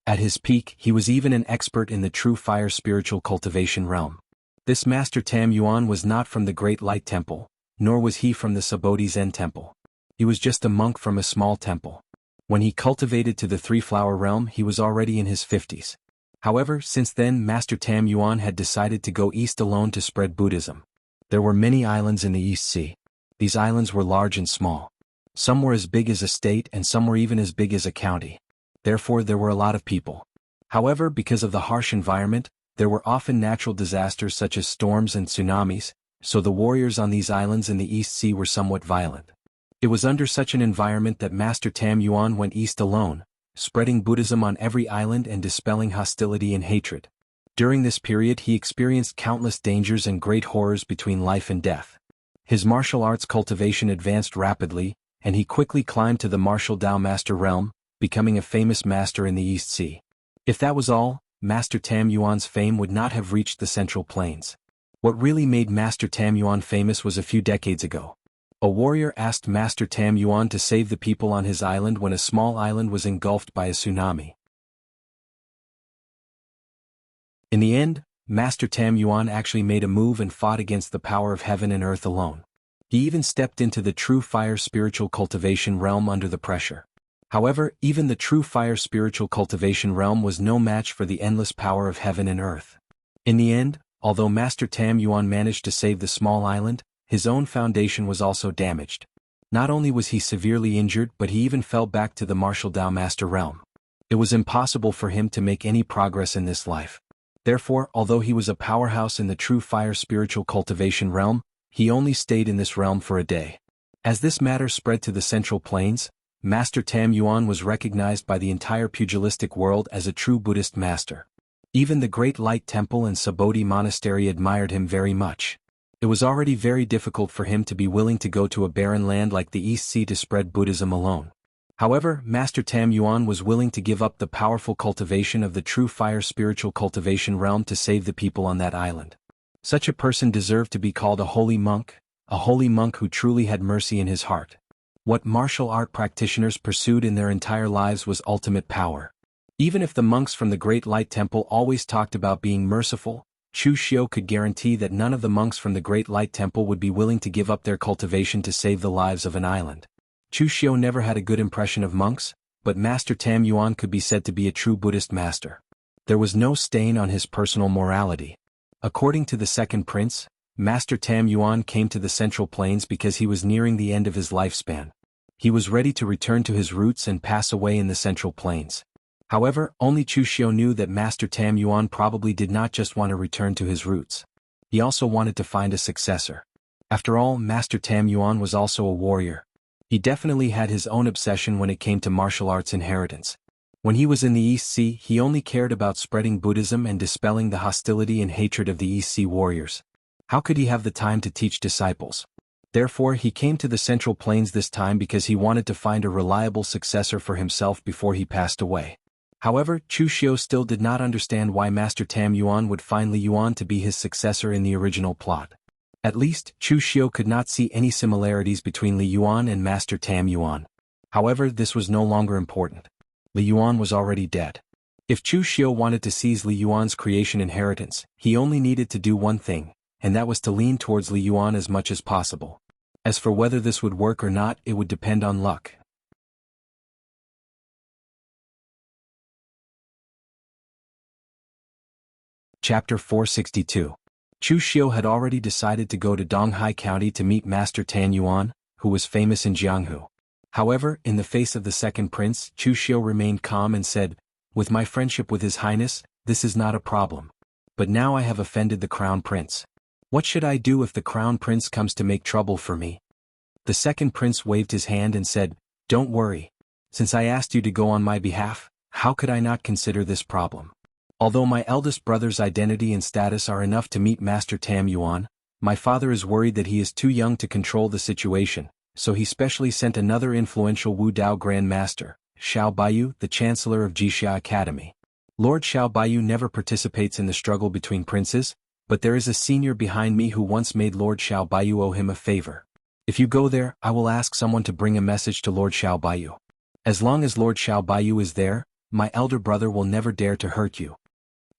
At his peak, he was even an expert in the true fire spiritual cultivation realm. This Master Tam Yuan was not from the Great Light Temple, nor was he from the Sabodhi Zen Temple. He was just a monk from a small temple. When he cultivated to the three-flower realm, he was already in his 50s. However, since then Master Tam Yuan had decided to go east alone to spread Buddhism. There were many islands in the East Sea. These islands were large and small. Some were as big as a state and some were even as big as a county. Therefore there were a lot of people. However, because of the harsh environment, there were often natural disasters such as storms and tsunamis, so the warriors on these islands in the East Sea were somewhat violent. It was under such an environment that Master Tam Yuan went east alone, spreading Buddhism on every island and dispelling hostility and hatred. During this period he experienced countless dangers and great horrors between life and death. His martial arts cultivation advanced rapidly, and he quickly climbed to the martial Tao master realm, becoming a famous master in the East Sea. If that was all, Master Tam Yuan's fame would not have reached the Central Plains. What really made Master Tam Yuan famous was a few decades ago. A warrior asked Master Tam Yuan to save the people on his island when a small island was engulfed by a tsunami. In the end, Master Tam Yuan actually made a move and fought against the power of heaven and earth alone. He even stepped into the true fire spiritual cultivation realm under the pressure. However, even the true fire spiritual cultivation realm was no match for the endless power of heaven and earth. In the end, although Master Tam Yuan managed to save the small island, his own foundation was also damaged. Not only was he severely injured, but he even fell back to the martial Tao master realm. It was impossible for him to make any progress in this life. Therefore, although he was a powerhouse in the true fire spiritual cultivation realm, he only stayed in this realm for a day. As this matter spread to the Central Plains, Master Tam Yuan was recognized by the entire pugilistic world as a true Buddhist master. Even the Great Light Temple and Subodhi Monastery admired him very much. It was already very difficult for him to be willing to go to a barren land like the East Sea to spread Buddhism alone. However, Master Tam Yuan was willing to give up the powerful cultivation of the true fire spiritual cultivation realm to save the people on that island. Such a person deserved to be called a holy monk who truly had mercy in his heart. What martial art practitioners pursued in their entire lives was ultimate power. Even if the monks from the Great Light Temple always talked about being merciful, Chu Xiu could guarantee that none of the monks from the Great Light Temple would be willing to give up their cultivation to save the lives of an island. Chu Xiu never had a good impression of monks, but Master Tam Yuan could be said to be a true Buddhist master. There was no stain on his personal morality. According to the second prince, Master Tam Yuan came to the Central Plains because he was nearing the end of his lifespan. He was ready to return to his roots and pass away in the Central Plains. However, only Chu Xiu knew that Master Tam Yuan probably did not just want to return to his roots. He also wanted to find a successor. After all, Master Tam Yuan was also a warrior. He definitely had his own obsession when it came to martial arts inheritance. When he was in the East Sea, he only cared about spreading Buddhism and dispelling the hostility and hatred of the East Sea warriors. How could he have the time to teach disciples? Therefore, he came to the Central Plains this time because he wanted to find a reliable successor for himself before he passed away. However, Chu Xiu still did not understand why Master Tam Yuan would find Li Yuan to be his successor in the original plot. At least, Chu Xiu could not see any similarities between Li Yuan and Master Tam Yuan. However, this was no longer important. Li Yuan was already dead. If Chu Xiu wanted to seize Li Yuan's creation inheritance, he only needed to do one thing, and that was to lean towards Li Yuan as much as possible. As for whether this would work or not, it would depend on luck. Chapter 462. Chu Xiu had already decided to go to Donghai County to meet Master Tan Yuan, who was famous in Jianghu. However, in the face of the second prince, Chu Xiu remained calm and said, "With my friendship with His Highness, this is not a problem. But now I have offended the Crown Prince. What should I do if the Crown Prince comes to make trouble for me?" The second prince waved his hand and said, "Don't worry. Since I asked you to go on my behalf, how could I not consider this problem? Although my eldest brother's identity and status are enough to meet Master Tam Yuan, my father is worried that he is too young to control the situation, so he specially sent another influential Wu Dao Grand Master, Xiao Baiyu, the Chancellor of Wuxia Academy. Lord Xiao Baiyu never participates in the struggle between princes, but there is a senior behind me who once made Lord Xiao Baiyu owe him a favor. If you go there, I will ask someone to bring a message to Lord Xiao Baiyu. As long as Lord Xiao Baiyu is there, my elder brother will never dare to hurt you."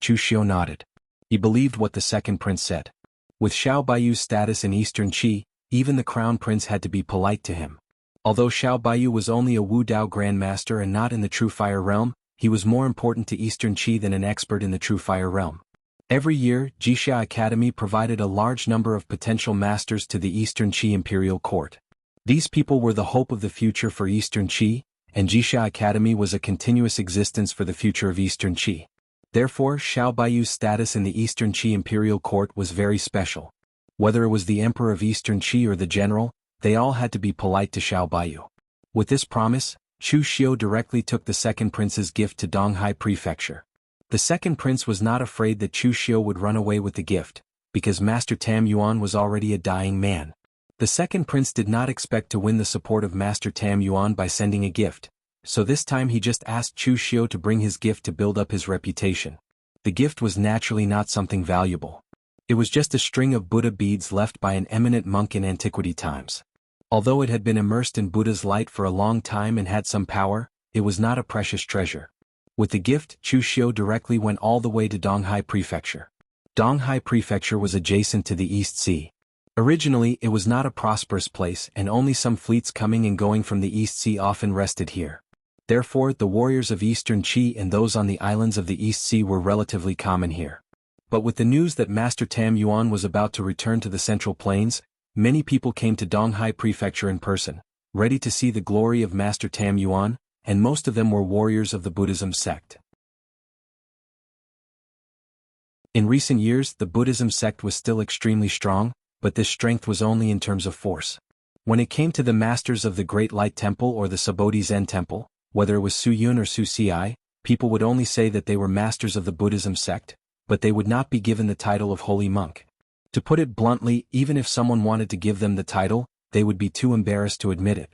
Chu Xiu nodded. He believed what the second prince said. With Xiao Baiyu's status in Eastern Qi, even the crown prince had to be polite to him. Although Xiao Baiyu was only a Wu Dao Grand Master and not in the True Fire realm, he was more important to Eastern Qi than an expert in the True Fire realm. Every year, Wuxia Academy provided a large number of potential masters to the Eastern Qi Imperial Court. These people were the hope of the future for Eastern Qi, and Wuxia Academy was a continuous existence for the future of Eastern Qi. Therefore, Xiao Baiyu's status in the Eastern Qi Imperial Court was very special. Whether it was the Emperor of Eastern Qi or the General, they all had to be polite to Xiao Baiyu. With this promise, Chu Xiu directly took the second prince's gift to Donghai Prefecture. The second prince was not afraid that Chu Xiu would run away with the gift, because Master Tam Yuan was already a dying man. The second prince did not expect to win the support of Master Tam Yuan by sending a gift, so this time he just asked Chu Xiu to bring his gift to build up his reputation. The gift was naturally not something valuable. It was just a string of Buddha beads left by an eminent monk in antiquity times. Although it had been immersed in Buddha's light for a long time and had some power, it was not a precious treasure. With the gift, Chu Xiu directly went all the way to Donghai Prefecture. Donghai Prefecture was adjacent to the East Sea. Originally, it was not a prosperous place and only some fleets coming and going from the East Sea often rested here. Therefore, the warriors of Eastern Qi and those on the islands of the East Sea were relatively common here. But with the news that Master Tam Yuan was about to return to the Central Plains, many people came to Donghai Prefecture in person, ready to see the glory of Master Tam Yuan, and most of them were warriors of the Buddhism sect. In recent years, the Buddhism sect was still extremely strong, but this strength was only in terms of force. When it came to the masters of the Great Light Temple or the Subodhi Zen Temple, whether it was Su Yun or Su Ci, people would only say that they were masters of the Buddhism sect, but they would not be given the title of holy monk. To put it bluntly, even if someone wanted to give them the title, they would be too embarrassed to admit it.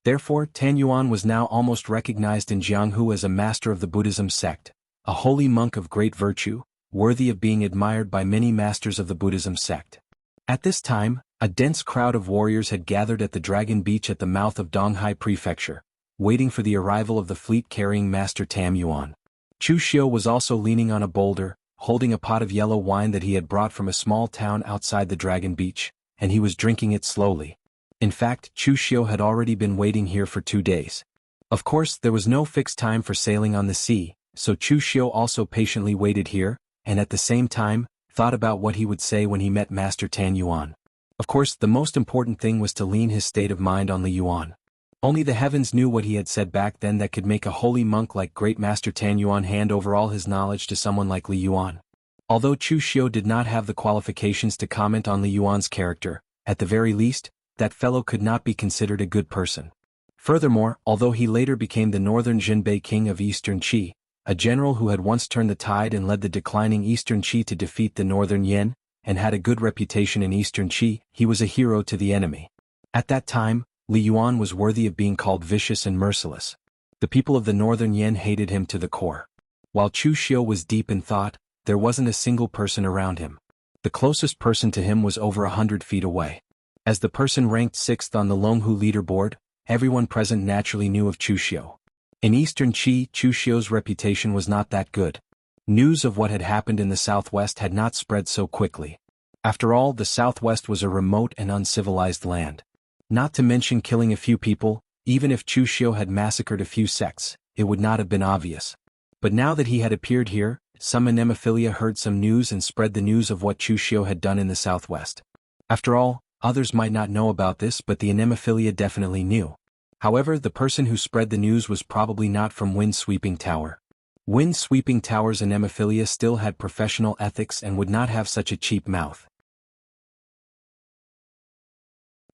Therefore, Tan Yuan was now almost recognized in Jianghu as a master of the Buddhism sect, a holy monk of great virtue, worthy of being admired by many masters of the Buddhism sect. At this time, a dense crowd of warriors had gathered at the Dragon Beach at the mouth of Donghai Prefecture, waiting for the arrival of the fleet carrying Master Tam Yuan. Chu Xiu was also leaning on a boulder, holding a pot of yellow wine that he had brought from a small town outside the Dragon Beach, and he was drinking it slowly. In fact, Chu Xiu had already been waiting here for 2 days. Of course, there was no fixed time for sailing on the sea, so Chu Xiu also patiently waited here, and at the same time, thought about what he would say when he met Master Tan Yuan. Of course, the most important thing was to lean his state of mind on Li Yuan. Only the heavens knew what he had said back then that could make a holy monk like great Master Tan Yuan hand over all his knowledge to someone like Li Yuan. Although Chu Xiu did not have the qualifications to comment on Li Yuan's character, at the very least, that fellow could not be considered a good person. Furthermore, although he later became the northern Jinbei king of Eastern Qi, a general who had once turned the tide and led the declining Eastern Qi to defeat the northern Yen, and had a good reputation in Eastern Qi, he was a hero to the enemy. At that time, Li Yuan was worthy of being called vicious and merciless. The people of the northern Yen hated him to the core. While Chu Xiu was deep in thought, there wasn't a single person around him. The closest person to him was over 100 feet away. As the person ranked 6th on the Longhu leaderboard, everyone present naturally knew of Chu Xiu. In Eastern Qi, Chu Xiu's reputation was not that good. News of what had happened in the southwest had not spread so quickly. After all, the southwest was a remote and uncivilized land. Not to mention killing a few people, even if Chu Xiu had massacred a few sects, it would not have been obvious. But now that he had appeared here, some anemophilia heard some news and spread the news of what Chu Xiu had done in the southwest. After all, others might not know about this, but the anemophilia definitely knew. However, the person who spread the news was probably not from Wind Sweeping Tower. Wind Sweeping Tower's anemophilia still had professional ethics and would not have such a cheap mouth.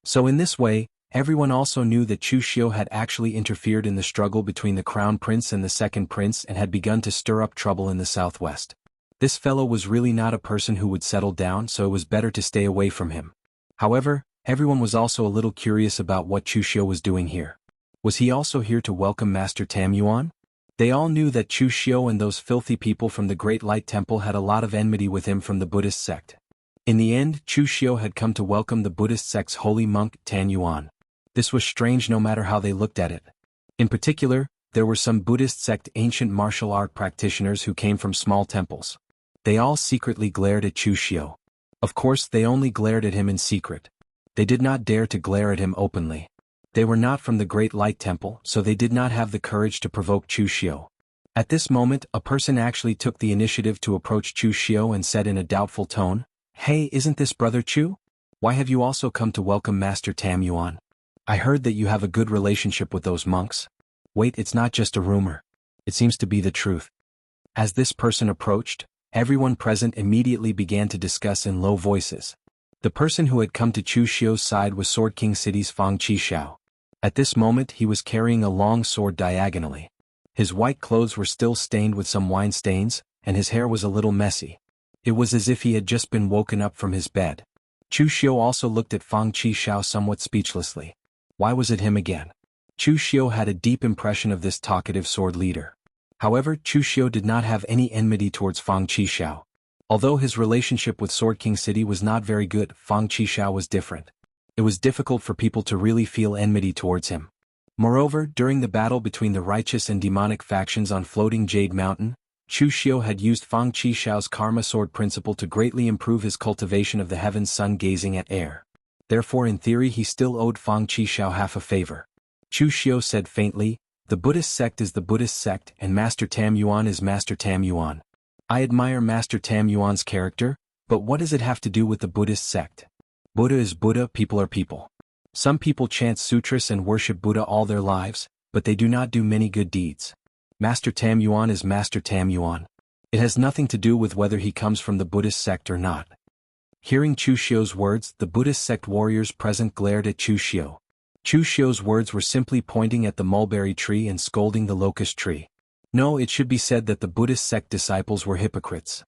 So in this way, everyone also knew that Chu Xiu had actually interfered in the struggle between the Crown Prince and the Second Prince and had begun to stir up trouble in the southwest. This fellow was really not a person who would settle down, so it was better to stay away from him. However, everyone was also a little curious about what Chu Xiu was doing here. Was he also here to welcome Master Tam Yuan? They all knew that Chu Xiu and those filthy people from the Great Light Temple had a lot of enmity with him from the Buddhist sect. In the end, Chu Xiu had come to welcome the Buddhist sect's holy monk, Tan Yuan. This was strange no matter how they looked at it. In particular, there were some Buddhist sect ancient martial art practitioners who came from small temples. They all secretly glared at Chu Xiu. Of course, they only glared at him in secret. They did not dare to glare at him openly. They were not from the Great Light Temple, so they did not have the courage to provoke Chu Xiu. At this moment, a person actually took the initiative to approach Chu Xiu and said in a doubtful tone, "Hey, isn't this Brother Chu? Why have you also come to welcome Master Tam Yuan? I heard that you have a good relationship with those monks. Wait, it's not just a rumor. It seems to be the truth." As this person approached, everyone present immediately began to discuss in low voices. The person who had come to Chu Xiu's side was Sword King City's Fang Qishao. At this moment he was carrying a long sword diagonally. His white clothes were still stained with some wine stains, and his hair was a little messy. It was as if he had just been woken up from his bed. Chu Xiu also looked at Fang Qishao somewhat speechlessly. Why was it him again? Chu Xiu had a deep impression of this talkative sword leader. However, Chu Xiu did not have any enmity towards Fang Qishao. Although his relationship with Sword King City was not very good, Fang Qishao was different. It was difficult for people to really feel enmity towards him. Moreover, during the battle between the righteous and demonic factions on Floating Jade Mountain, Chu Xiu had used Fang Qishao's Karma Sword principle to greatly improve his cultivation of the heaven's sun gazing at air. Therefore in theory he still owed Fang Qishao half a favor. Chu Xiu said faintly, "The Buddhist sect is the Buddhist sect and Master Tam Yuan is Master Tam Yuan. I admire Master Tam Yuan's character, but what does it have to do with the Buddhist sect? Buddha is Buddha, people are people. Some people chant sutras and worship Buddha all their lives, but they do not do many good deeds. Master Tam Yuan is Master Tam Yuan. It has nothing to do with whether he comes from the Buddhist sect or not." Hearing Chu Xiu's words, the Buddhist sect warriors present glared at Chu Xiu. Chu Xiu's words were simply pointing at the mulberry tree and scolding the locust tree. No, it should be said that the Buddhist sect disciples were hypocrites.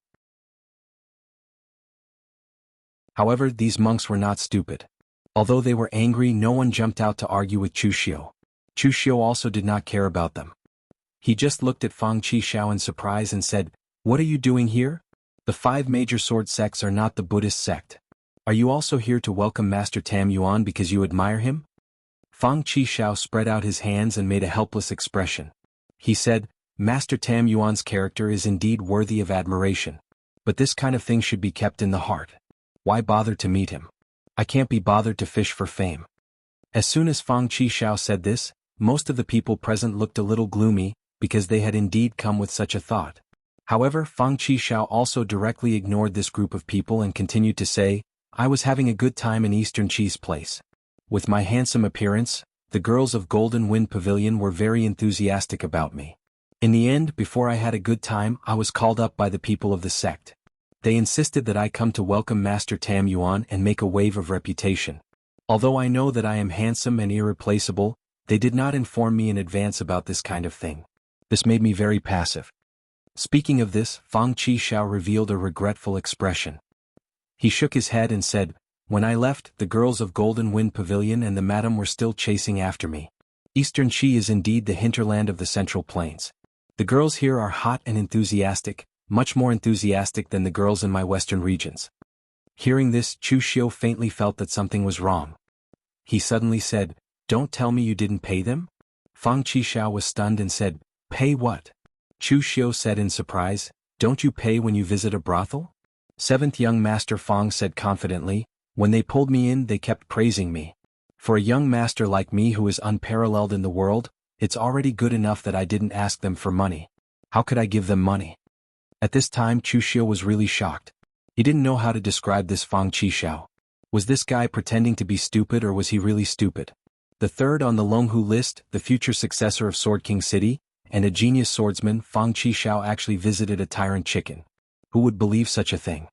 However, these monks were not stupid. Although they were angry, no one jumped out to argue with Chu Xiu. Chu Xiu also did not care about them. He just looked at Fang Qixiao in surprise and said, "What are you doing here? The 5 major sword sects are not the Buddhist sect. Are you also here to welcome Master Tam Yuan because you admire him?" Fang Qixiao spread out his hands and made a helpless expression. He said, "Master Tam Yuan's character is indeed worthy of admiration. But this kind of thing should be kept in the heart. Why bother to meet him? I can't be bothered to fish for fame." As soon as Fang Qixiao said this, most of the people present looked a little gloomy, because they had indeed come with such a thought. However, Fang Qixiao also directly ignored this group of people and continued to say, "I was having a good time in Eastern Qi's place. With my handsome appearance, the girls of Golden Wind Pavilion were very enthusiastic about me. In the end, before I had a good time, I was called up by the people of the sect. They insisted that I come to welcome Master Tam Yuan and make a wave of reputation. Although I know that I am handsome and irreplaceable, they did not inform me in advance about this kind of thing. This made me very passive." Speaking of this, Fang Qixiao revealed a regretful expression. He shook his head and said, "When I left, the girls of Golden Wind Pavilion and the madam were still chasing after me. Eastern Qi is indeed the hinterland of the Central Plains. The girls here are hot and enthusiastic, much more enthusiastic than the girls in my western regions." Hearing this, Chu Xiu faintly felt that something was wrong. He suddenly said, "Don't tell me you didn't pay them?" Fang Qixiao was stunned and said, "Pay what?" Chu Xiu said in surprise, "Don't you pay when you visit a brothel?" 7th young master Fang said confidently, "When they pulled me in, they kept praising me. For a young master like me who is unparalleled in the world, it's already good enough that I didn't ask them for money. How could I give them money?" At this time Chu Xiu was really shocked. He didn't know how to describe this Fang Qixiao. Was this guy pretending to be stupid or was he really stupid? The third on the Longhu list, the future successor of Sword King City, and a genius swordsman, Fang Qixiao actually visited a tyrant chicken. Who would believe such a thing?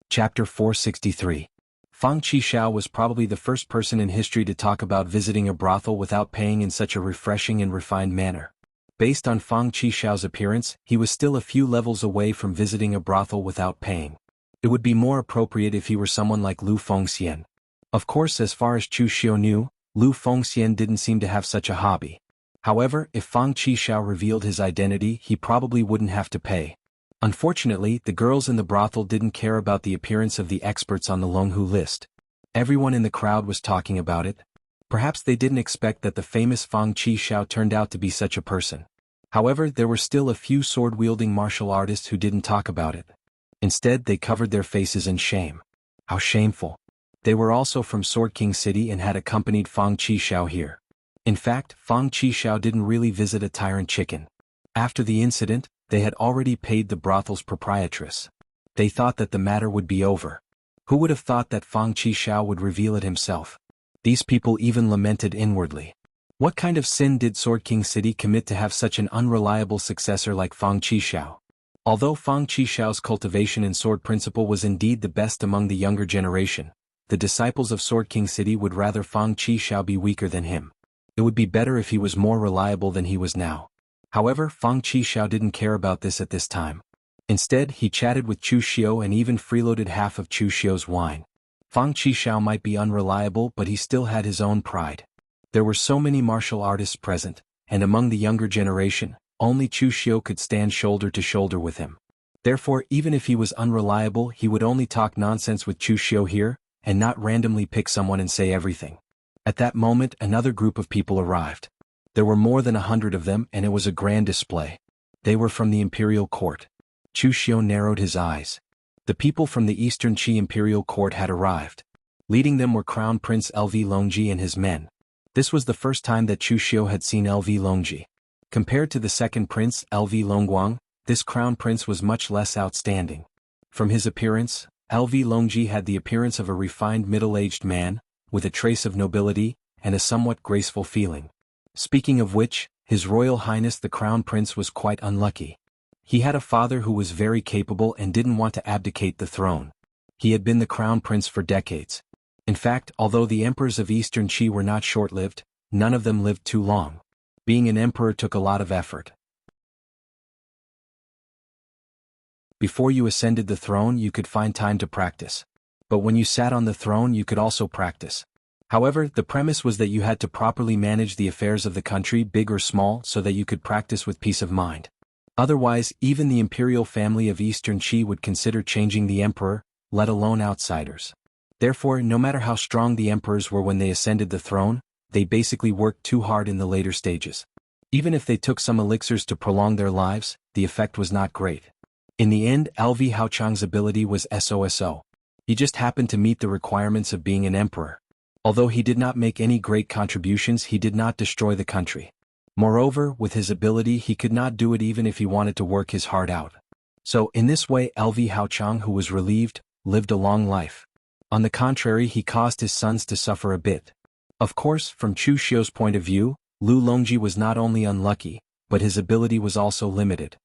Chapter 463. Fang Qixiao was probably the first person in history to talk about visiting a brothel without paying in such a refreshing and refined manner. Based on Fang Qixiao's appearance, he was still a few levels away from visiting a brothel without paying. It would be more appropriate if he were someone like Lu Fengxian. Of course, as far as Chu Xiu knew, Lu Fengxian didn't seem to have such a hobby. However, if Fang Qixiao revealed his identity, he probably wouldn't have to pay. Unfortunately, the girls in the brothel didn't care about the appearance of the experts on the Longhu list. Everyone in the crowd was talking about it. Perhaps they didn't expect that the famous Fang Qixiao turned out to be such a person. However, there were still a few sword-wielding martial artists who didn't talk about it. Instead, they covered their faces in shame. How shameful. They were also from Sword King City and had accompanied Fang Qixiao here. In fact, Fang Qixiao didn't really visit a tyrant chicken. After the incident, they had already paid the brothel's proprietress. They thought that the matter would be over. Who would have thought that Fang Qixiao would reveal it himself? These people even lamented inwardly. What kind of sin did Sword King City commit to have such an unreliable successor like Fang Qixiao? Although Fang Qixiao's cultivation in sword principle was indeed the best among the younger generation, the disciples of Sword King City would rather Fang Qixiao be weaker than him. It would be better if he was more reliable than he was now. However, Fang Qixiao didn't care about this at this time. Instead, he chatted with Chu Xiu and even freeloaded half of Chu Xiu's wine. Fang Qixiao might be unreliable, but he still had his own pride. There were so many martial artists present, and among the younger generation, only Chu Xiu could stand shoulder to shoulder with him. Therefore, even if he was unreliable, he would only talk nonsense with Chu Xiu here, and not randomly pick someone and say everything. At that moment, another group of people arrived. There were more than 100 of them, and it was a grand display. They were from the imperial court. Chu Xiu narrowed his eyes. The people from the Eastern Qi imperial court had arrived. Leading them were Crown Prince LV Longji and his men. This was the first time that Chu Xiu had seen LV Longji. Compared to the second prince, LV Longguang, this crown prince was much less outstanding. From his appearance, LV Longji had the appearance of a refined middle-aged man, with a trace of nobility, and a somewhat graceful feeling. Speaking of which, His Royal Highness the Crown Prince was quite unlucky. He had a father who was very capable and didn't want to abdicate the throne. He had been the Crown Prince for decades. In fact, although the emperors of Eastern Qi were not short-lived, none of them lived too long. Being an emperor took a lot of effort. Before you ascended the throne, you could find time to practice. But when you sat on the throne, you could also practice. However, the premise was that you had to properly manage the affairs of the country, big or small, so that you could practice with peace of mind. Otherwise, even the imperial family of Eastern Qi would consider changing the emperor, let alone outsiders. Therefore, no matter how strong the emperors were when they ascended the throne, they basically worked too hard in the later stages. Even if they took some elixirs to prolong their lives, the effect was not great. In the end, LV Haochang's ability was SOSO. He just happened to meet the requirements of being an emperor. Although he did not make any great contributions, he did not destroy the country. Moreover, with his ability, he could not do it even if he wanted to work his heart out. So, in this way, LV Haochang, who was relieved, lived a long life. On the contrary, he caused his sons to suffer a bit. Of course, from Chu Xiu's point of view, Lu Longji was not only unlucky, but his ability was also limited.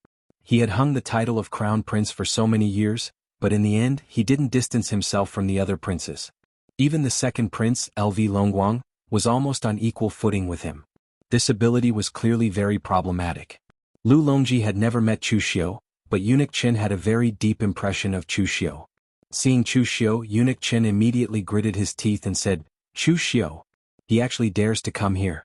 He had hung the title of Crown Prince for so many years, but in the end, he didn't distance himself from the other princes. Even the second prince, LV Longguang, was almost on equal footing with him. This ability was clearly very problematic. Lu Longji had never met Chu Xiu, but Eunuch Qin had a very deep impression of Chu Xiu. Seeing Chu Xiu, Eunuch Qin immediately gritted his teeth and said, "Chu Xiu. He actually dares to come here."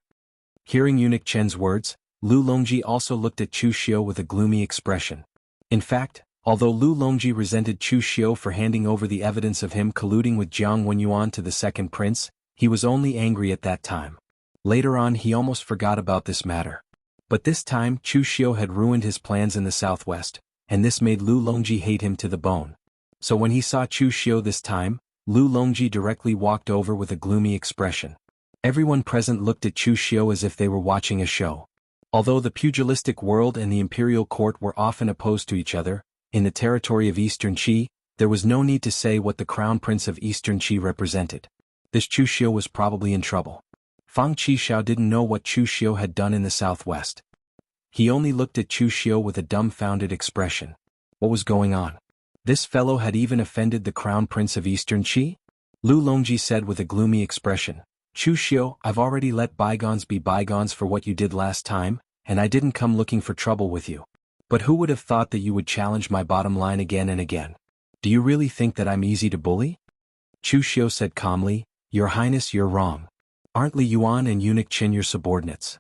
Hearing Eunuch Qin's words, Lu Longji also looked at Chu Xiu with a gloomy expression. In fact, although Lu Longji resented Chu Xiu for handing over the evidence of him colluding with Jiang Wenyuan to the second prince, he was only angry at that time. Later on, he almost forgot about this matter. But this time, Chu Xiu had ruined his plans in the southwest, and this made Lu Longji hate him to the bone. So when he saw Chu Xiu this time, Lu Longji directly walked over with a gloomy expression. Everyone present looked at Chu Xiu as if they were watching a show. Although the pugilistic world and the imperial court were often opposed to each other, in the territory of Eastern Qi, there was no need to say what the Crown Prince of Eastern Qi represented. This Chu Xiu was probably in trouble. Fang Qishao didn't know what Chu Xiu had done in the southwest. He only looked at Chu Xiu with a dumbfounded expression. What was going on? This fellow had even offended the Crown Prince of Eastern Qi? Lu Longji said with a gloomy expression, "Chu Xiu, I've already let bygones be bygones for what you did last time, and I didn't come looking for trouble with you. But who would have thought that you would challenge my bottom line again and again? Do you really think that I'm easy to bully?" Chu Xiu said calmly, "Your Highness, you're wrong. Aren't Li Yuan and Eunuch Qin your subordinates?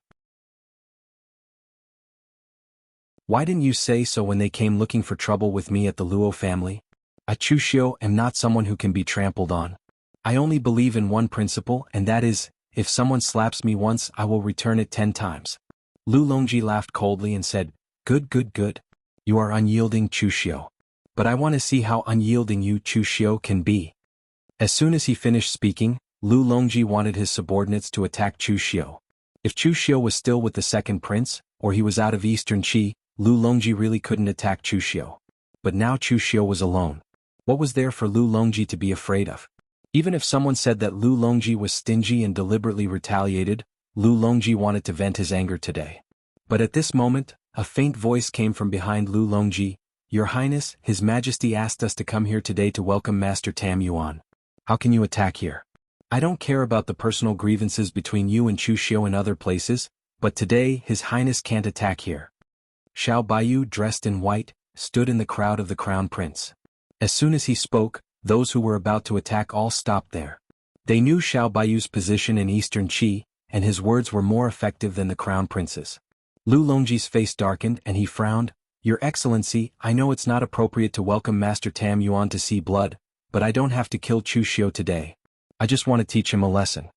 Why didn't you say so when they came looking for trouble with me at the Luo family? I, Chu Xiu, am not someone who can be trampled on. I only believe in one principle, and that is, if someone slaps me once, I will return it 10 times. Lu Longji laughed coldly and said, Good, good, good. You are unyielding, Chu Xiu. But I want to see how unyielding you, Chu Xiu, can be." As soon as he finished speaking, Lu Longji wanted his subordinates to attack Chu Xiu. If Chu Xiu was still with the second prince, or he was out of Eastern Qi, Lu Longji really couldn't attack Chu Xiu. But now Chu Xiu was alone. What was there for Lu Longji to be afraid of? Even if someone said that Lu Longji was stingy and deliberately retaliated, Lu Longji wanted to vent his anger today. But at this moment, a faint voice came from behind Lu Longji. "Your Highness, His Majesty asked us to come here today to welcome Master Tam Yuan. How can you attack here? I don't care about the personal grievances between you and Chu Xiu in other places, but today His Highness can't attack here." Xiao Baiyu, dressed in white, stood in the crowd of the Crown Prince. As soon as he spoke, those who were about to attack all stopped there. They knew Xiao Baiyu's position in Eastern Qi, and his words were more effective than the Crown Prince's. Lu Longji's face darkened and he frowned. "Your Excellency, I know it's not appropriate to welcome Master Tam Yuan to see blood, but I don't have to kill Chu Xiu today. I just want to teach him a lesson."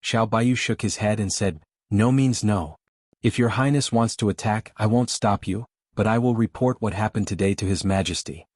Xiao Baiyu shook his head and said, "No means no. If your Highness wants to attack, I won't stop you, but I will report what happened today to His Majesty."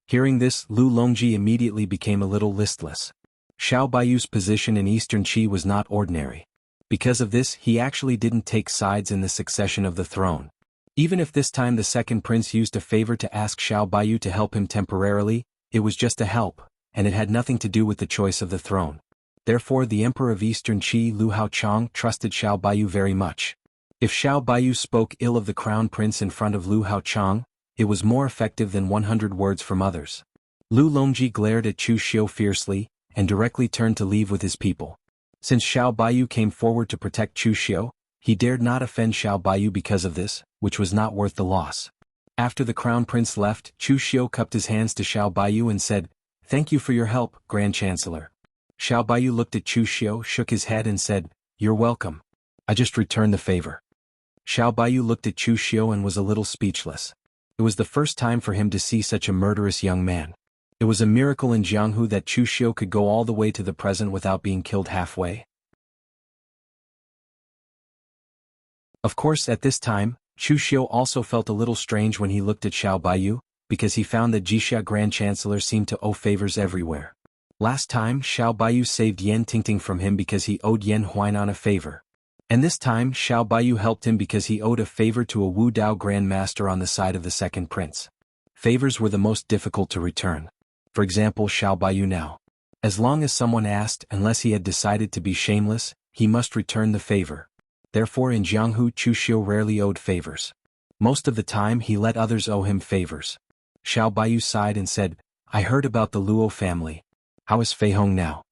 Hearing this, Lu Longji immediately became a little listless. Xiao Baiyu's position in Eastern Qi was not ordinary. Because of this, he actually didn't take sides in the succession of the throne. Even if this time the second prince used a favor to ask Xiao Baiyu to help him temporarily, it was just a help, and it had nothing to do with the choice of the throne. Therefore, the Emperor of Eastern Qi, Lu Haochang, trusted Xiao Baiyu very much. If Xiao Baiyu spoke ill of the crown prince in front of Lu Haochang, it was more effective than 100 words from others. Lu Longji glared at Chu Xiu fiercely, and directly turned to leave with his people. Since Xiao Baiyu came forward to protect Chu Xiu, he dared not offend Xiao Baiyu because of this, which was not worth the loss. After the crown prince left, Chu Xiu cupped his hands to Xiao Baiyu and said, "Thank you for your help, Grand Chancellor." Xiao Baiyu looked at Chu Xiu, shook his head and said, "You're welcome. I just returned the favor." Xiao Baiyu looked at Chu Xiu and was a little speechless. It was the first time for him to see such a murderous young man. It was a miracle in Jianghu that Chu Xiu could go all the way to the present without being killed halfway. Of course, at this time, Chu Xiu also felt a little strange when he looked at Xiao Baiyu, because he found that Jixia Grand Chancellor seemed to owe favors everywhere. Last time, Xiao Baiyu saved Yan Tingting from him because he owed Yan Huainan a favor. And this time, Xiao Baiyu helped him because he owed a favor to a Wu Dao Grand Master on the side of the second prince. Favors were the most difficult to return. For example, Xiao Baiyu now. As long as someone asked, unless he had decided to be shameless, he must return the favor. Therefore in Jianghu Chu Xiu rarely owed favors. Most of the time he let others owe him favors. Xiao Baiyu sighed and said, "I heard about the Luo family. How is Fei Hong now?"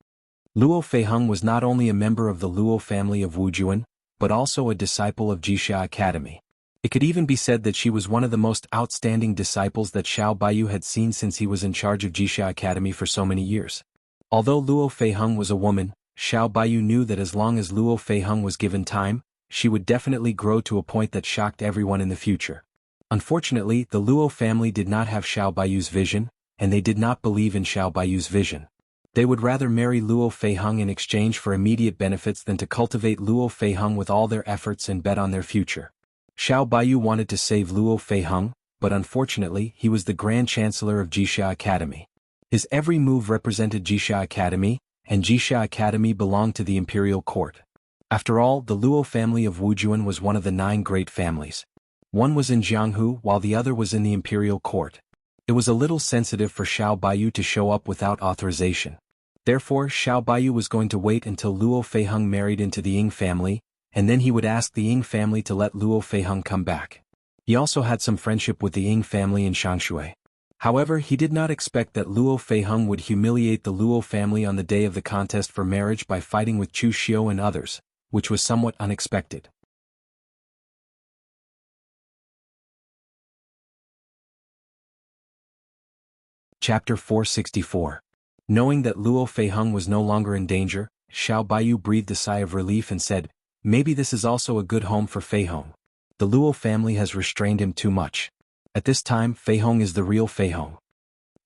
Luo Fei Hong was not only a member of the Luo family of Wujuan, but also a disciple of Jixia Academy. It could even be said that she was one of the most outstanding disciples that Xiao Baiyu had seen since he was in charge of Jixia Academy for so many years. Although Luo Fei Hong was a woman, Xiao Baiyu knew that as long as Luo Fei Hong was given time, she would definitely grow to a point that shocked everyone in the future. Unfortunately, the Luo family did not have Xiao Baiyu's vision, and they did not believe in Xiao Baiyu's vision. They would rather marry Luo Fei Hong in exchange for immediate benefits than to cultivate Luo Fei Hong with all their efforts and bet on their future. Xiao Baiyu wanted to save Luo Fei Hong, but unfortunately he was the Grand Chancellor of Jixia Academy. His every move represented Jixia Academy, and Jixia Academy belonged to the imperial court. After all, the Luo family of Wujuan was one of the 9 great families. One was in Jianghu while the other was in the imperial court. It was a little sensitive for Xiao Baiyu to show up without authorization. Therefore Xiao Baiyu was going to wait until Luo Fei Hong married into the Ying family, and then he would ask the Ying family to let Luo Fei Hong come back. He also had some friendship with the Ying family in Shangshui. However, he did not expect that Luo Fei Hong would humiliate the Luo family on the day of the contest for marriage by fighting with Chu Xiu and others, which was somewhat unexpected. Chapter 464. Knowing that Luo Fei Hong was no longer in danger, Xiao Baiyu breathed a sigh of relief and said, "Maybe this is also a good home for Fei Hong. The Luo family has restrained him too much. At this time, Fei Hong is the real Fei Hong."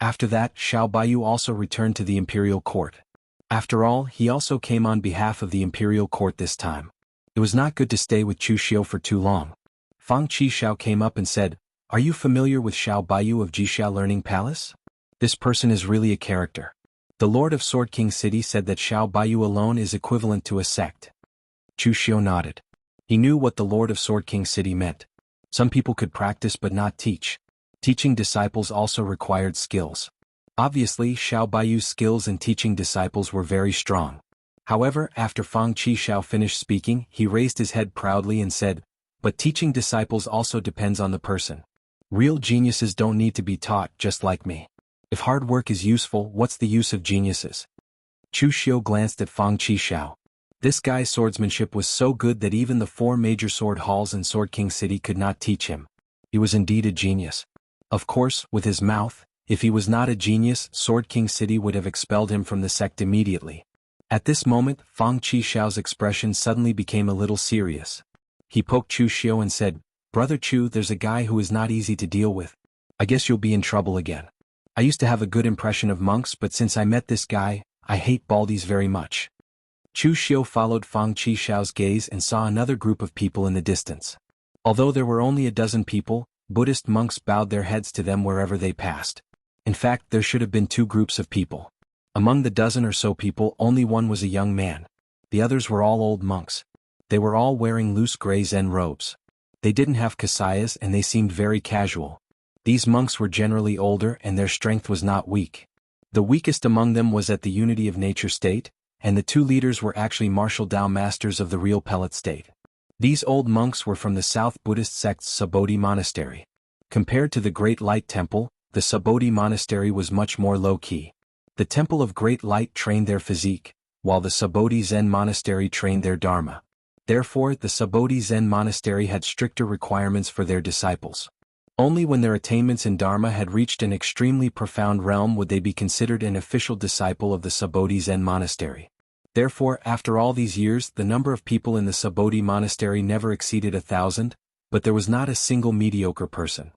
After that, Xiao Baiyu also returned to the imperial court. After all, he also came on behalf of the imperial court this time. It was not good to stay with Chu Xiu for too long. Fang Qishao came up and said, "Are you familiar with Xiao Baiyu of Jixia Learning Palace? This person is really a character." The Lord of Sword King City said that Xiao Baiyu alone is equivalent to a sect. Chu Xiu nodded. He knew what the Lord of Sword King City meant. Some people could practice but not teach. Teaching disciples also required skills. Obviously, Xiao Baiyu's skills in teaching disciples were very strong. However, after Fang Qishao finished speaking, he raised his head proudly and said, "But teaching disciples also depends on the person. Real geniuses don't need to be taught, just like me. If hard work is useful, what's the use of geniuses?" Chu Xiu glanced at Fang Qishao. This guy's swordsmanship was so good that even the 4 major sword halls in Sword King City could not teach him. He was indeed a genius. Of course, with his mouth, if he was not a genius, Sword King City would have expelled him from the sect immediately. At this moment, Fang Qishao's expression suddenly became a little serious. He poked Chu Xiu and said, "Brother Chu, there's a guy who is not easy to deal with. I guess you'll be in trouble again. I used to have a good impression of monks, but since I met this guy, I hate baldies very much." Chu Xiu followed Fang Qishao's gaze and saw another group of people in the distance. Although there were only a dozen people, Buddhist monks bowed their heads to them wherever they passed. In fact, there should have been 2 groups of people. Among the dozen or so people, only one was a young man. The others were all old monks. They were all wearing loose gray Zen robes. They didn't have kasayas and they seemed very casual. These monks were generally older and their strength was not weak. The weakest among them was at the unity of nature state, and the 2 leaders were actually martial Dao masters of the real pellet state. These old monks were from the South Buddhist sect's Subodhi Monastery. Compared to the Great Light Temple, the Subodhi Monastery was much more low-key. The Temple of Great Light trained their physique, while the Subodhi Zen Monastery trained their dharma. Therefore, the Subodhi Zen Monastery had stricter requirements for their disciples. Only when their attainments in dharma had reached an extremely profound realm would they be considered an official disciple of the Subodhi Zen Monastery. Therefore, after all these years, the number of people in the Subodhi Monastery never exceeded 1,000, but there was not a single mediocre person.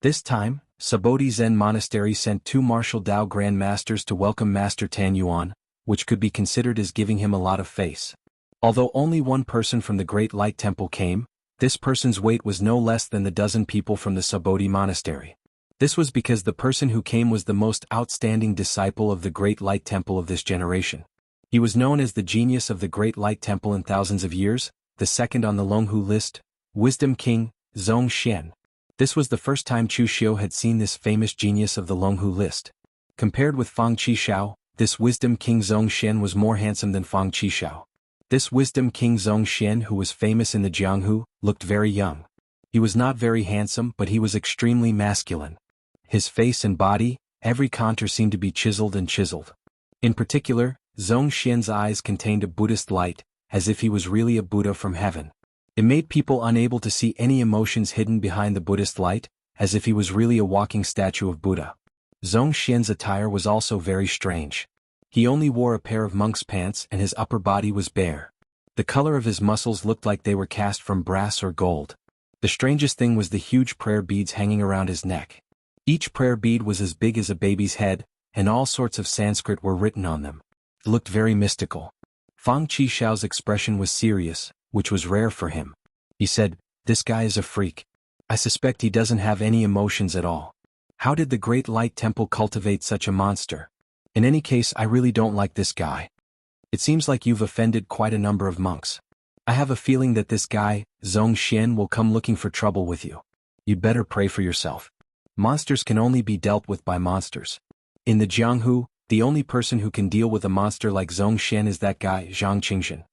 This time, Subodhi Zen Monastery sent 2 martial Tao Grand Masters to welcome Master Tan Yuan, which could be considered as giving him a lot of face. Although only one person from the Great Light Temple came, this person's weight was no less than the dozen people from the Subodhi Monastery. This was because the person who came was the most outstanding disciple of the Great Light Temple of this generation. He was known as the genius of the Great Light Temple in thousands of years, the second on the Longhu list, Wisdom King, Zhong Xian. This was the first time Chu Xiu had seen this famous genius of the Longhu list. Compared with Fang Qishao, this Wisdom King Zhong Xian was more handsome than Fang Qishao. This Wisdom King Zhong Xian, who was famous in the Jianghu, looked very young. He was not very handsome, but he was extremely masculine. His face and body, every contour seemed to be chiseled and chiseled. In particular, Zhong Xian's eyes contained a Buddhist light, as if he was really a Buddha from heaven. It made people unable to see any emotions hidden behind the Buddhist light, as if he was really a walking statue of Buddha. Zhong Xian's attire was also very strange. He only wore a pair of monk's pants and his upper body was bare. The color of his muscles looked like they were cast from brass or gold. The strangest thing was the huge prayer beads hanging around his neck. Each prayer bead was as big as a baby's head, and all sorts of Sanskrit were written on them. It looked very mystical. Fang Qishao's expression was serious, which was rare for him. He said, "This guy is a freak. I suspect he doesn't have any emotions at all. How did the Great Light Temple cultivate such a monster? In any case, I really don't like this guy. It seems like you've offended quite a number of monks. I have a feeling that this guy, Zhong Xian, will come looking for trouble with you. You'd better pray for yourself. Monsters can only be dealt with by monsters. In the Jianghu, the only person who can deal with a monster like Zhong Xian is that guy, Zhang Qingxin.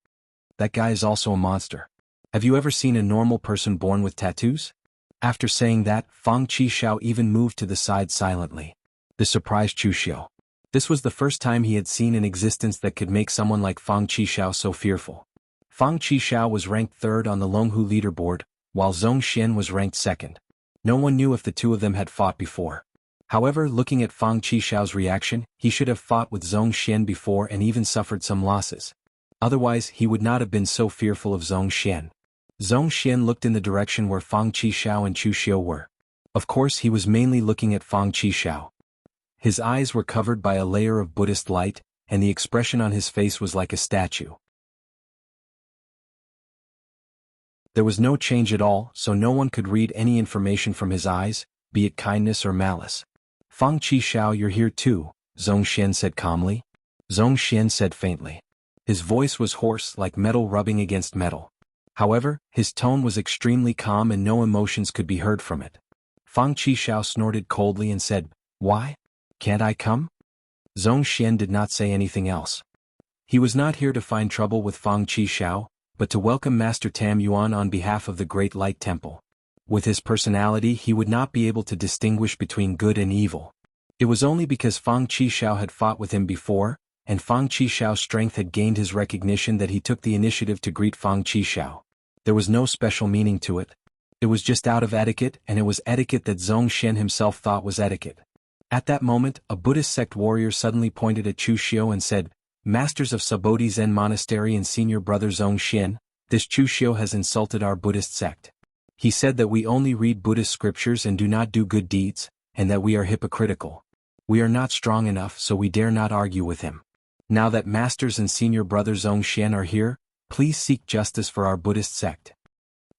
That guy is also a monster. Have you ever seen a normal person born with tattoos?" After saying that, Fang Qishao even moved to the side silently. This surprised Chu Xiu. This was the first time he had seen an existence that could make someone like Fang Qishao so fearful. Fang Qishao was ranked 3rd on the Longhu leaderboard, while Zhong Xian was ranked 2nd. No one knew if the two of them had fought before. However, looking at Fang Qishao's reaction, he should have fought with Zhong Xian before and even suffered some losses. Otherwise, he would not have been so fearful of Zhong Xian. Zhong Xian looked in the direction where Fang Qishao and Chu Xiu were. Of course, he was mainly looking at Fang Qishao. His eyes were covered by a layer of Buddhist light, and the expression on his face was like a statue. There was no change at all, so no one could read any information from his eyes, be it kindness or malice. "Fang Qishao, you're here too," Zhong Xian said calmly. Zhong Xian said faintly. His voice was hoarse like metal rubbing against metal. However, his tone was extremely calm and no emotions could be heard from it. Fang Qishao snorted coldly and said, "Why? Can't I come?" Zhong Xian did not say anything else. He was not here to find trouble with Fang Qishao, but to welcome Master Tam Yuan on behalf of the Great Light Temple. With his personality, he would not be able to distinguish between good and evil. It was only because Fang Qishao had fought with him before, and Fang Qishao's strength had gained his recognition that he took the initiative to greet Fang Qishao. There was no special meaning to it. It was just out of etiquette, and it was etiquette that Zhong Xian himself thought was etiquette. At that moment, a Buddhist sect warrior suddenly pointed at Chu Xiu and said, "Masters of Subodhi Zen Monastery and senior brother Zhong Xian, this Chu Xiu has insulted our Buddhist sect. He said that we only read Buddhist scriptures and do not do good deeds, and that we are hypocritical. We are not strong enough, so we dare not argue with him. Now that Masters and senior brother Zhong Xian are here, please seek justice for our Buddhist sect."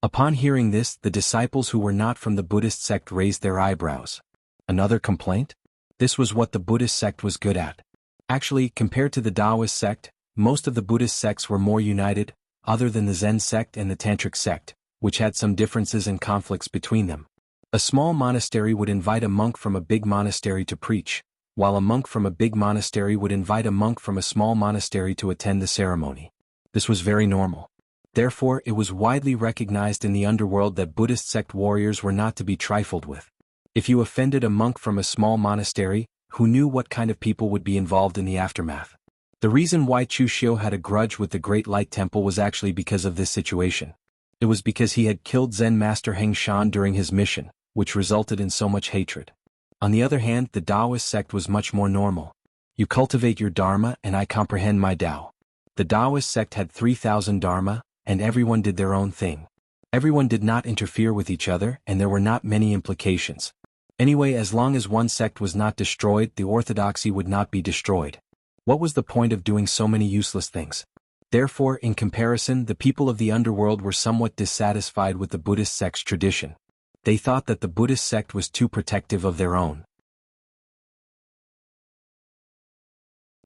Upon hearing this, the disciples who were not from the Buddhist sect raised their eyebrows. Another complaint? This was what the Buddhist sect was good at. Actually, compared to the Taoist sect, most of the Buddhist sects were more united, other than the Zen sect and the Tantric sect, which had some differences and conflicts between them. A small monastery would invite a monk from a big monastery to preach, while a monk from a big monastery would invite a monk from a small monastery to attend the ceremony. This was very normal. Therefore, it was widely recognized in the underworld that Buddhist sect warriors were not to be trifled with. If you offended a monk from a small monastery, who knew what kind of people would be involved in the aftermath? The reason why Chu Xiu had a grudge with the Great Light Temple was actually because of this situation. It was because he had killed Zen Master Heng Shan during his mission, which resulted in so much hatred. On the other hand, the Taoist sect was much more normal. You cultivate your Dharma and I comprehend my Tao. The Taoist sect had 3,000 Dharma, and everyone did their own thing. Everyone did not interfere with each other and there were not many implications. Anyway, as long as one sect was not destroyed, the orthodoxy would not be destroyed. What was the point of doing so many useless things? Therefore, in comparison, the people of the underworld were somewhat dissatisfied with the Buddhist sect's tradition. They thought that the Buddhist sect was too protective of their own.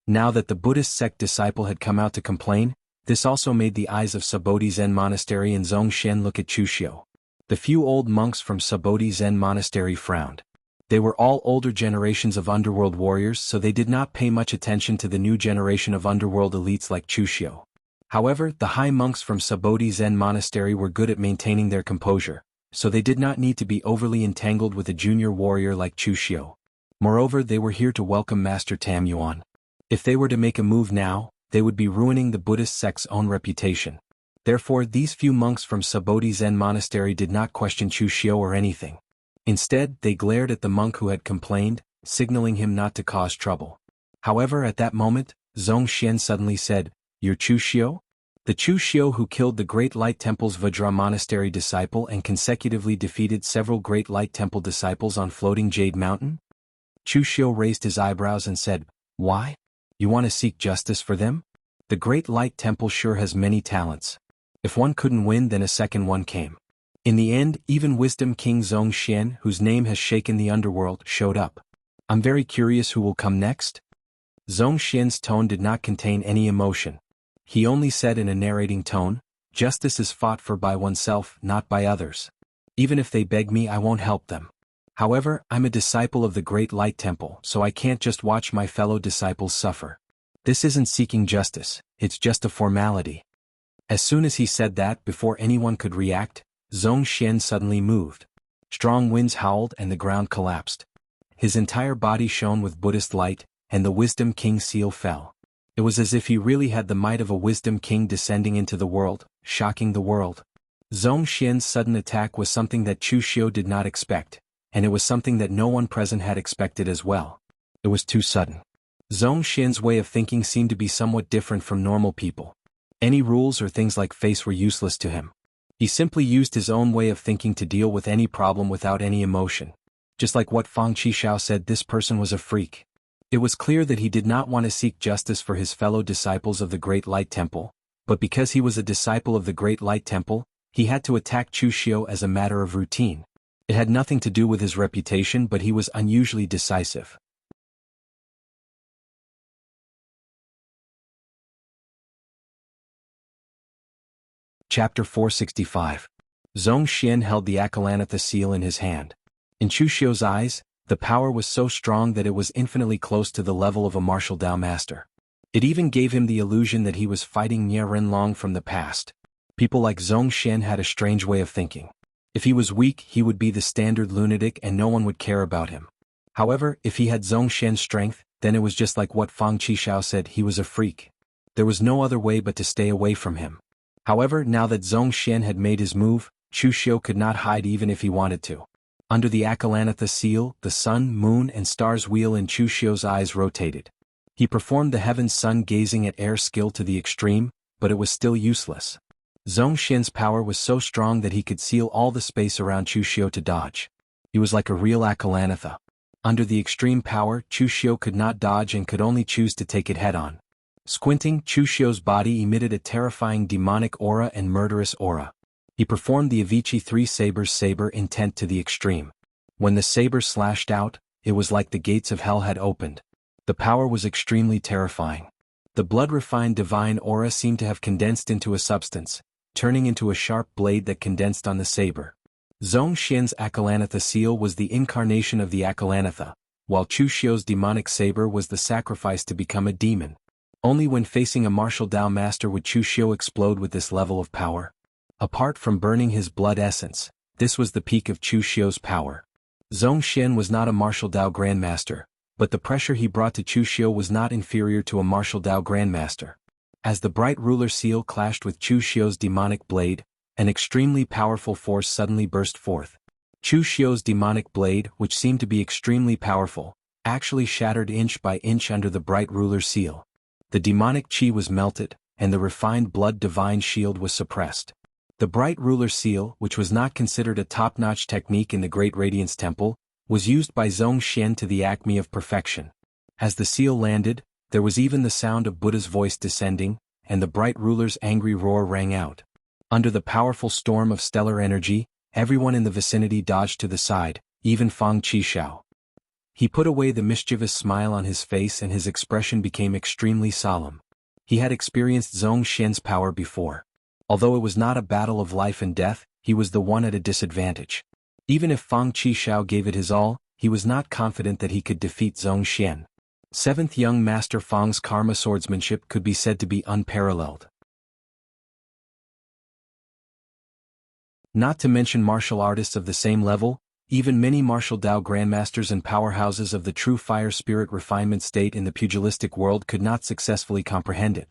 Now that the Buddhist sect disciple had come out to complain, this also made the eyes of Subodhi Zen Monastery and Zhongshan look at Chu Xiu. The few old monks from Subodhi Zen Monastery frowned. They were all older generations of underworld warriors, so they did not pay much attention to the new generation of underworld elites like Chu Xiu. However, the high monks from Subodhi Zen Monastery were good at maintaining their composure, so they did not need to be overly entangled with a junior warrior like Chu Xiu. Moreover, they were here to welcome Master Tam Yuan. If they were to make a move now, they would be ruining the Buddhist sect's own reputation. Therefore, these few monks from Subodhi Zen Monastery did not question Chu Xiu or anything. Instead, they glared at the monk who had complained, signaling him not to cause trouble. However, at that moment, Zhongshan suddenly said, "You're Chu Xiu?" The Chu Xiu who killed the Great Light Temple's Vajra Monastery disciple and consecutively defeated several Great Light Temple disciples on Floating Jade Mountain? Chu Xiu raised his eyebrows and said, "Why? You want to seek justice for them? The Great Light Temple sure has many talents. If one couldn't win, then a second one came." In the end, even Wisdom King Zhongshan, whose name has shaken the underworld, showed up. "I'm very curious who will come next." Zhongshan's tone did not contain any emotion. He only said in a narrating tone, "Justice is fought for by oneself, not by others. Even if they beg me, I won't help them. However, I'm a disciple of the Great Light Temple, so I can't just watch my fellow disciples suffer. This isn't seeking justice, it's just a formality." As soon as he said that, before anyone could react, Zhongshan suddenly moved. Strong winds howled and the ground collapsed. His entire body shone with Buddhist light, and the Wisdom King seal fell. It was as if he really had the might of a Wisdom King descending into the world, shocking the world. Zhongshan's sudden attack was something that Chu Xiu did not expect, and it was something that no one present had expected as well. It was too sudden. Zhongshan's way of thinking seemed to be somewhat different from normal people. Any rules or things like face were useless to him. He simply used his own way of thinking to deal with any problem without any emotion. Just like what Fang Qishao said, this person was a freak. It was clear that he did not want to seek justice for his fellow disciples of the Great Light Temple, but because he was a disciple of the Great Light Temple, he had to attack Chu Xiu as a matter of routine. It had nothing to do with his reputation, but he was unusually decisive. Chapter 465. Zhongshan held the Akalanatha seal in his hand. In Chu Xiu's eyes, the power was so strong that it was infinitely close to the level of a martial Tao master. It even gave him the illusion that he was fighting Nie Renlong from the past. People like Zhongshan had a strange way of thinking. If he was weak, he would be the standard lunatic and no one would care about him. However, if he had Zhongshan's strength, then it was just like what Fang Qishao said, he was a freak. There was no other way but to stay away from him. However, now that Zhongshan had made his move, Chu Xiu could not hide even if he wanted to. Under the Akalanatha seal, the sun, moon and stars wheel in Chu Xiu's eyes rotated. He performed the heaven's sun gazing at air skill to the extreme, but it was still useless. Zhongshan's power was so strong that he could seal all the space around Chu Xiu to dodge. He was like a real Akalanatha. Under the extreme power, Chu Xiu could not dodge and could only choose to take it head-on. Squinting, Chu Xiu's body emitted a terrifying demonic aura and murderous aura. He performed the Avicii Three Sabers saber intent to the extreme. When the saber slashed out, it was like the gates of hell had opened. The power was extremely terrifying. The blood-refined divine aura seemed to have condensed into a substance, turning into a sharp blade that condensed on the saber. Zhongshan's Akalanatha seal was the incarnation of the Akalanatha, while Chu Xiu's demonic saber was the sacrifice to become a demon. Only when facing a martial Dao master would Chu Xiu explode with this level of power. Apart from burning his blood essence, this was the peak of Chu Xiu's power. Zhong Xian was not a martial Dao grandmaster, but the pressure he brought to Chu Xiu was not inferior to a martial Dao grandmaster. As the bright ruler seal clashed with Chu Xiu's demonic blade, an extremely powerful force suddenly burst forth. Chu Xiu's demonic blade, which seemed to be extremely powerful, actually shattered inch by inch under the bright ruler seal. The demonic chi was melted, and the refined blood divine shield was suppressed. The bright ruler seal, which was not considered a top-notch technique in the Great Radiance Temple, was used by Zhong Xian to the acme of perfection. As the seal landed, there was even the sound of Buddha's voice descending, and the bright ruler's angry roar rang out. Under the powerful storm of stellar energy, everyone in the vicinity dodged to the side, even Fang Qishao. He put away the mischievous smile on his face and his expression became extremely solemn. He had experienced Zhong Xian's power before. Although it was not a battle of life and death, he was the one at a disadvantage. Even if Fang Qishao gave it his all, he was not confident that he could defeat Zhong Xian. Seventh young master Fang's karma swordsmanship could be said to be unparalleled. Not to mention martial artists of the same level, even many martial Dao grandmasters and powerhouses of the true fire spirit refinement state in the pugilistic world could not successfully comprehend it.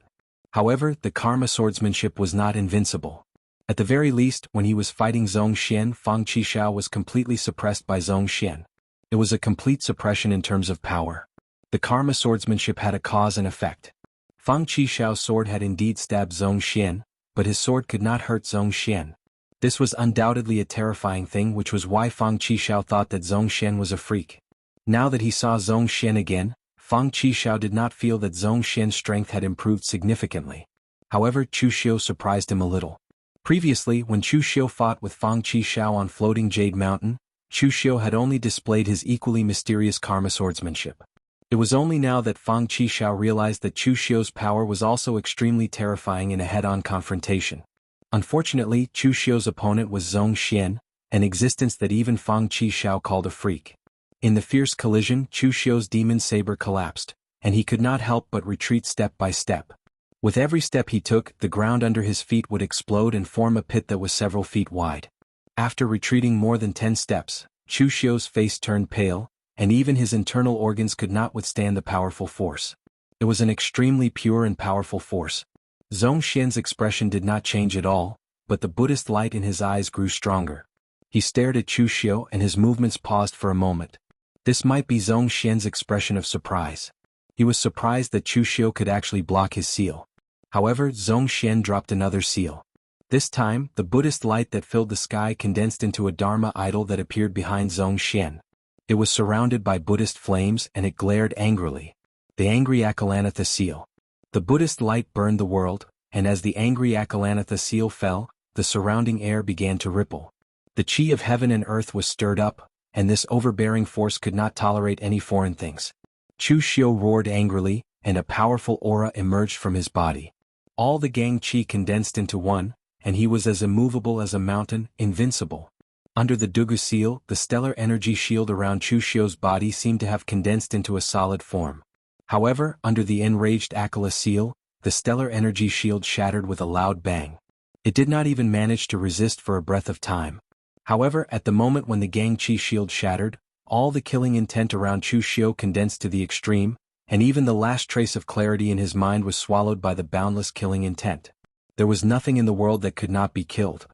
However, the karma swordsmanship was not invincible. At the very least, when he was fighting Zhong Xian, Fang Qishao was completely suppressed by Zhong Xian. It was a complete suppression in terms of power. The karma swordsmanship had a cause and effect. Fang Qishao's sword had indeed stabbed Zhong Xian, but his sword could not hurt Zhong Xian. This was undoubtedly a terrifying thing, which was why Fang Qishao thought that Zhong Xian was a freak. Now that he saw Zhong Xian again, Fang Qishao did not feel that Zhong Xian's strength had improved significantly. However, Chu Xiu surprised him a little. Previously, when Chu Xiu fought with Fang Qishao on floating Jade Mountain, Chu Xiu had only displayed his equally mysterious karma swordsmanship. It was only now that Fang Qishao realized that Chu Xiu's power was also extremely terrifying in a head-on confrontation. Unfortunately, Chu Xiu's opponent was Zhong Xian, an existence that even Fang Qishao called a freak. In the fierce collision, Chu Xiu's demon saber collapsed, and he could not help but retreat step by step. With every step he took, the ground under his feet would explode and form a pit that was several feet wide. After retreating more than 10 steps, Chu Xiu's face turned pale, and even his internal organs could not withstand the powerful force. It was an extremely pure and powerful force. Zhong Xian's expression did not change at all, but the Buddhist light in his eyes grew stronger. He stared at Chu Xiu and his movements paused for a moment. This might be Zhong Xian's expression of surprise. He was surprised that Chu Xiu could actually block his seal. However, Zhong Xian dropped another seal. This time, the Buddhist light that filled the sky condensed into a Dharma idol that appeared behind Zhong Xian. It was surrounded by Buddhist flames and it glared angrily. The angry Akalanatha seal. The Buddhist light burned the world, and as the angry Akalanatha seal fell, the surrounding air began to ripple. The chi of heaven and earth was stirred up, and this overbearing force could not tolerate any foreign things. Chu Xiu roared angrily, and a powerful aura emerged from his body. All the gang chi condensed into one, and he was as immovable as a mountain, invincible. Under the Dugu seal, the stellar energy shield around Chu Xiu's body seemed to have condensed into a solid form. However, under the enraged Akala seal, the stellar energy shield shattered with a loud bang. It did not even manage to resist for a breath of time. However, at the moment when the gang chi shield shattered, all the killing intent around Chu Xiu condensed to the extreme, and even the last trace of clarity in his mind was swallowed by the boundless killing intent. There was nothing in the world that could not be killed.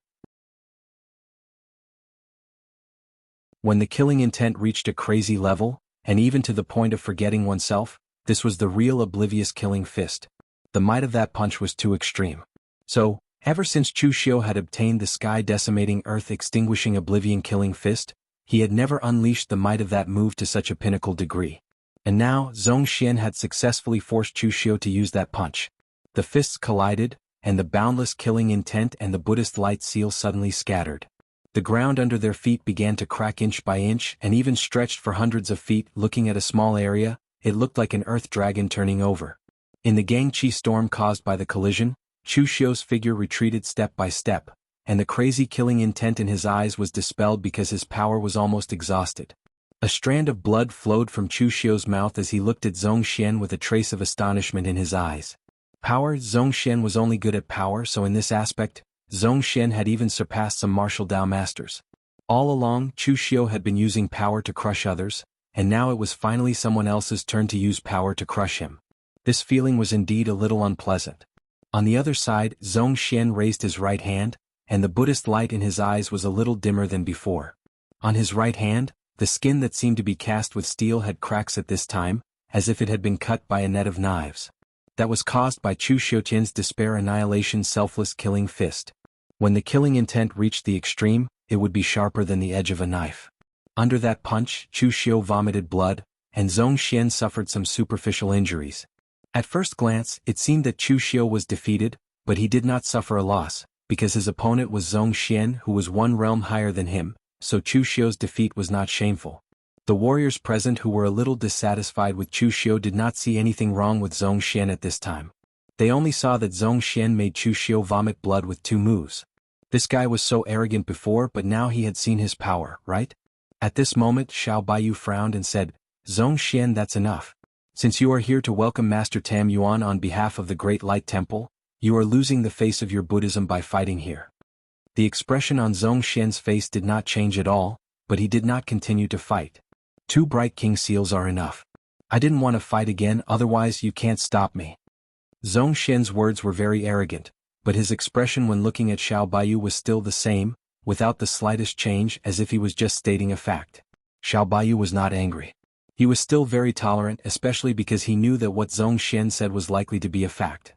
When the killing intent reached a crazy level, and even to the point of forgetting oneself, this was the real oblivious killing fist. The might of that punch was too extreme. So, ever since Chu Xiu had obtained the sky-decimating earth-extinguishing oblivion killing fist, he had never unleashed the might of that move to such a pinnacle degree. And now, Zhong Xian had successfully forced Chu Xiu to use that punch. The fists collided, and the boundless killing intent and the Buddhist light seal suddenly scattered. The ground under their feet began to crack inch by inch and even stretched for hundreds of feet. Looking at a small area, it looked like an earth dragon turning over. In the gang chi storm caused by the collision, Chu Xiu's figure retreated step by step, and the crazy killing intent in his eyes was dispelled because his power was almost exhausted. A strand of blood flowed from Chu Xiu's mouth as he looked at Zhong Xian with a trace of astonishment in his eyes. Power. Zhong Xian was only good at power, so in this aspect, Zhong Xian had even surpassed some martial Dao masters. All along, Chu Xiu had been using power to crush others, and now it was finally someone else's turn to use power to crush him. This feeling was indeed a little unpleasant. On the other side, Zhong Xian raised his right hand, and the Buddhist light in his eyes was a little dimmer than before. On his right hand, the skin that seemed to be cast with steel had cracks at this time, as if it had been cut by a net of knives. That was caused by Chu Xiuqian's despair annihilation selfless killing fist. When the killing intent reached the extreme, it would be sharper than the edge of a knife. Under that punch, Chu Xiu vomited blood, and Zhong Xian suffered some superficial injuries. At first glance, it seemed that Chu Xiu was defeated, but he did not suffer a loss, because his opponent was Zhong Xian, who was one realm higher than him, so Chu Xiu's defeat was not shameful. The warriors present who were a little dissatisfied with Chu Xiu did not see anything wrong with Zhong Xian at this time. They only saw that Zhong Xian made Chu Xiu vomit blood with 2 moves. This guy was so arrogant before, but now he had seen his power, right? At this moment, Xiao Baiyu frowned and said, "Zhong Xian, that's enough. Since you are here to welcome Master Tam Yuan on behalf of the Great Light Temple, you are losing the face of your Buddhism by fighting here." The expression on Zhong Xian's face did not change at all, but he did not continue to fight. 2 bright king seals are enough. I didn't want to fight again, otherwise you can't stop me. Zhong Xian's words were very arrogant, but his expression when looking at Xiao Baiyu was still the same, without the slightest change, as if he was just stating a fact. Xiao Baiyu was not angry. He was still very tolerant, especially because he knew that what Zhong Xian said was likely to be a fact.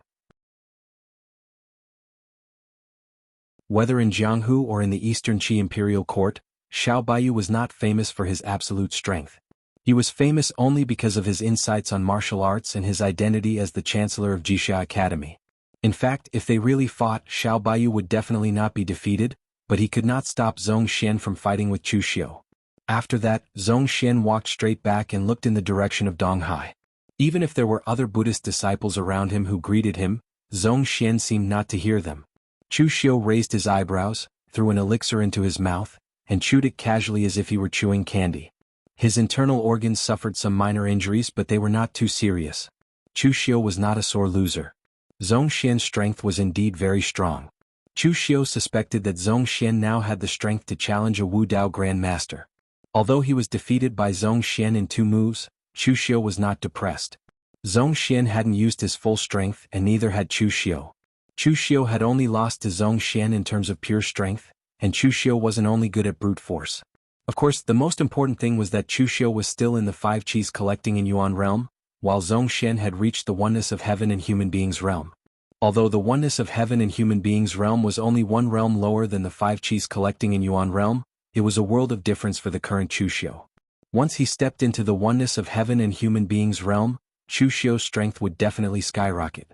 Whether in Jianghu or in the Eastern Qi imperial court, Xiao Baiyu was not famous for his absolute strength. He was famous only because of his insights on martial arts and his identity as the chancellor of Jixia Academy. In fact, if they really fought, Xiao Baiyu would definitely not be defeated, but he could not stop Zhong Xian from fighting with Chu Xiu. After that, Zhong Xian walked straight back and looked in the direction of Donghai. Even if there were other Buddhist disciples around him who greeted him, Zhong Xian seemed not to hear them. Chu Xiu raised his eyebrows, threw an elixir into his mouth, and chewed it casually as if he were chewing candy. His internal organs suffered some minor injuries, but they were not too serious. Chu Xiu was not a sore loser. Zhong Xian's strength was indeed very strong. Chu Xiu suspected that Zhong Xian now had the strength to challenge a Wu Dao Grand Master. Although he was defeated by Zhong Xian in 2 moves, Chu Xiu was not depressed. Zhong Xian hadn't used his full strength, and neither had Chu Xiu. Chu Xiu had only lost to Zhong Xian in terms of pure strength, and Chu Xiu wasn't only good at brute force. Of course, the most important thing was that Chu Xiu was still in the 5 Qis collecting in Yuan realm, while Zhong Xian had reached the oneness of heaven and human beings realm. Although the oneness of heaven and human beings realm was only 1 realm lower than the 5 Qis collecting in Yuan realm, it was a world of difference for the current Chu Xiu. Once he stepped into the oneness of heaven and human beings realm, Chu Xiu's strength would definitely skyrocket.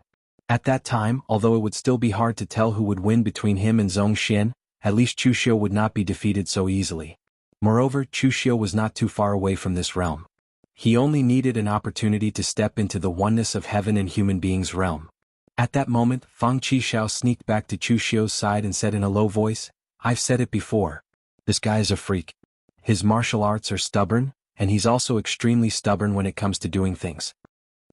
At that time, although it would still be hard to tell who would win between him and Zhong Xian, at least Chu Xiu would not be defeated so easily. Moreover, Chu Xiu was not too far away from this realm. He only needed an opportunity to step into the oneness of heaven and human beings realm. At that moment, Fang Qishao sneaked back to Chu Xiu's side and said in a low voice, "I've said it before. This guy is a freak. His martial arts are stubborn, and he's also extremely stubborn when it comes to doing things.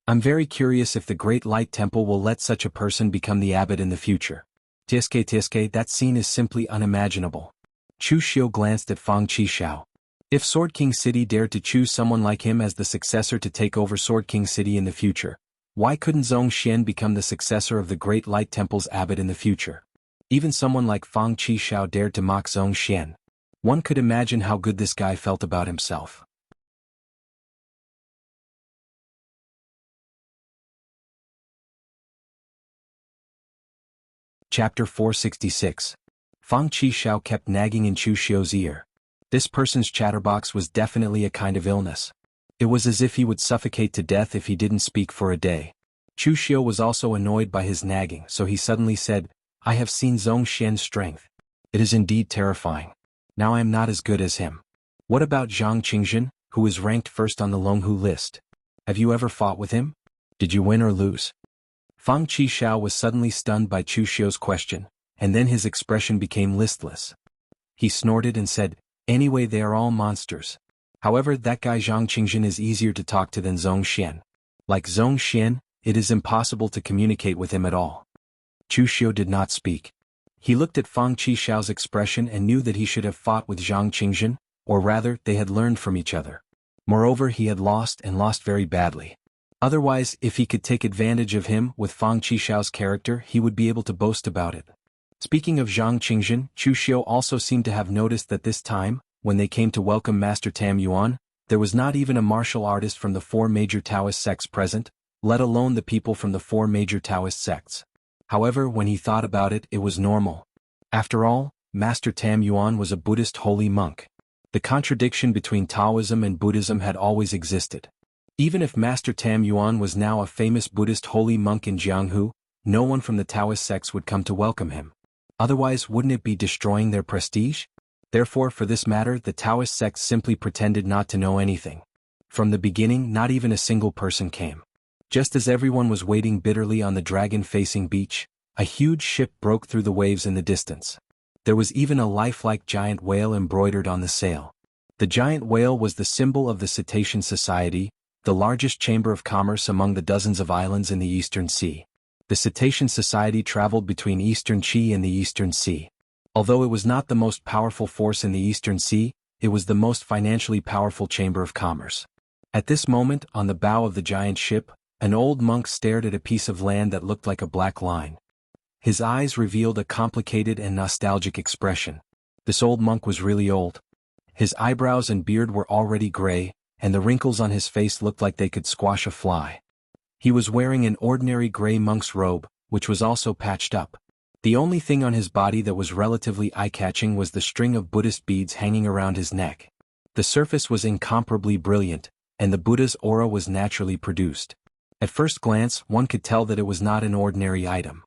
I'm very curious if the Great Light Temple will let such a person become the abbot in the future." Tiske, that scene is simply unimaginable. Chu Xiu glanced at Fang Qishao. If Sword King City dared to choose someone like him as the successor to take over Sword King City in the future, why couldn't Zhong Xian become the successor of the Great Light Temple's abbot in the future? Even someone like Fang Qishao dared to mock Zhong Xian. One could imagine how good this guy felt about himself. Chapter 466. Fang Qishao kept nagging in Chu Xiu's ear. This person's chatterbox was definitely a kind of illness. It was as if he would suffocate to death if he didn't speak for a day. Chu Xiu was also annoyed by his nagging, so he suddenly said, "I have seen Zhong Xian's strength. It is indeed terrifying. Now I am not as good as him. What about Zhang Qingjin, who is ranked first on the Longhu list? Have you ever fought with him? Did you win or lose?" Fang Qishao was suddenly stunned by Chu Xiu's question, and then his expression became listless. He snorted and said, "Anyway, they are all monsters. However, that guy Zhang Qingjin is easier to talk to than Zhong Xian. Like Zhong Xian, it is impossible to communicate with him at all. Chu Xiu did not speak. He looked at Fang Qixiao's expression and knew that he should have fought with Zhang Qingjin, or rather, they had learned from each other. Moreover, he had lost and lost very badly. Otherwise, if he could take advantage of him with Fang Qixiao's character, he would be able to boast about it. Speaking of Zhang Qingjin, Chu Xiu also seemed to have noticed that this time, when they came to welcome Master Tam Yuan, there was not even a martial artist from the 4 major Taoist sects present, let alone the people from the 4 major Taoist sects. However, when he thought about it, it was normal. After all, Master Tam Yuan was a Buddhist holy monk. The contradiction between Taoism and Buddhism had always existed. Even if Master Tam Yuan was now a famous Buddhist holy monk in Jianghu, no one from the Taoist sects would come to welcome him. Otherwise, wouldn't it be destroying their prestige? Therefore, for this matter, the Taoist sects simply pretended not to know anything. From the beginning, not even a single person came. Just as everyone was waiting bitterly on the dragon-facing beach, a huge ship broke through the waves in the distance. There was even a lifelike giant whale embroidered on the sail. The giant whale was the symbol of the Cetacean Society, the largest chamber of commerce among the dozens of islands in the Eastern Sea. The Cetacean Society traveled between Eastern Chi and the Eastern Sea. Although it was not the most powerful force in the Eastern Sea, it was the most financially powerful chamber of commerce. At this moment, on the bow of the giant ship, an old monk stared at a piece of land that looked like a black line. His eyes revealed a complicated and nostalgic expression. This old monk was really old. His eyebrows and beard were already gray, and the wrinkles on his face looked like they could squash a fly. He was wearing an ordinary gray monk's robe, which was also patched up. The only thing on his body that was relatively eye-catching was the string of Buddhist beads hanging around his neck. The surface was incomparably brilliant, and the Buddha's aura was naturally produced. At first glance, one could tell that it was not an ordinary item.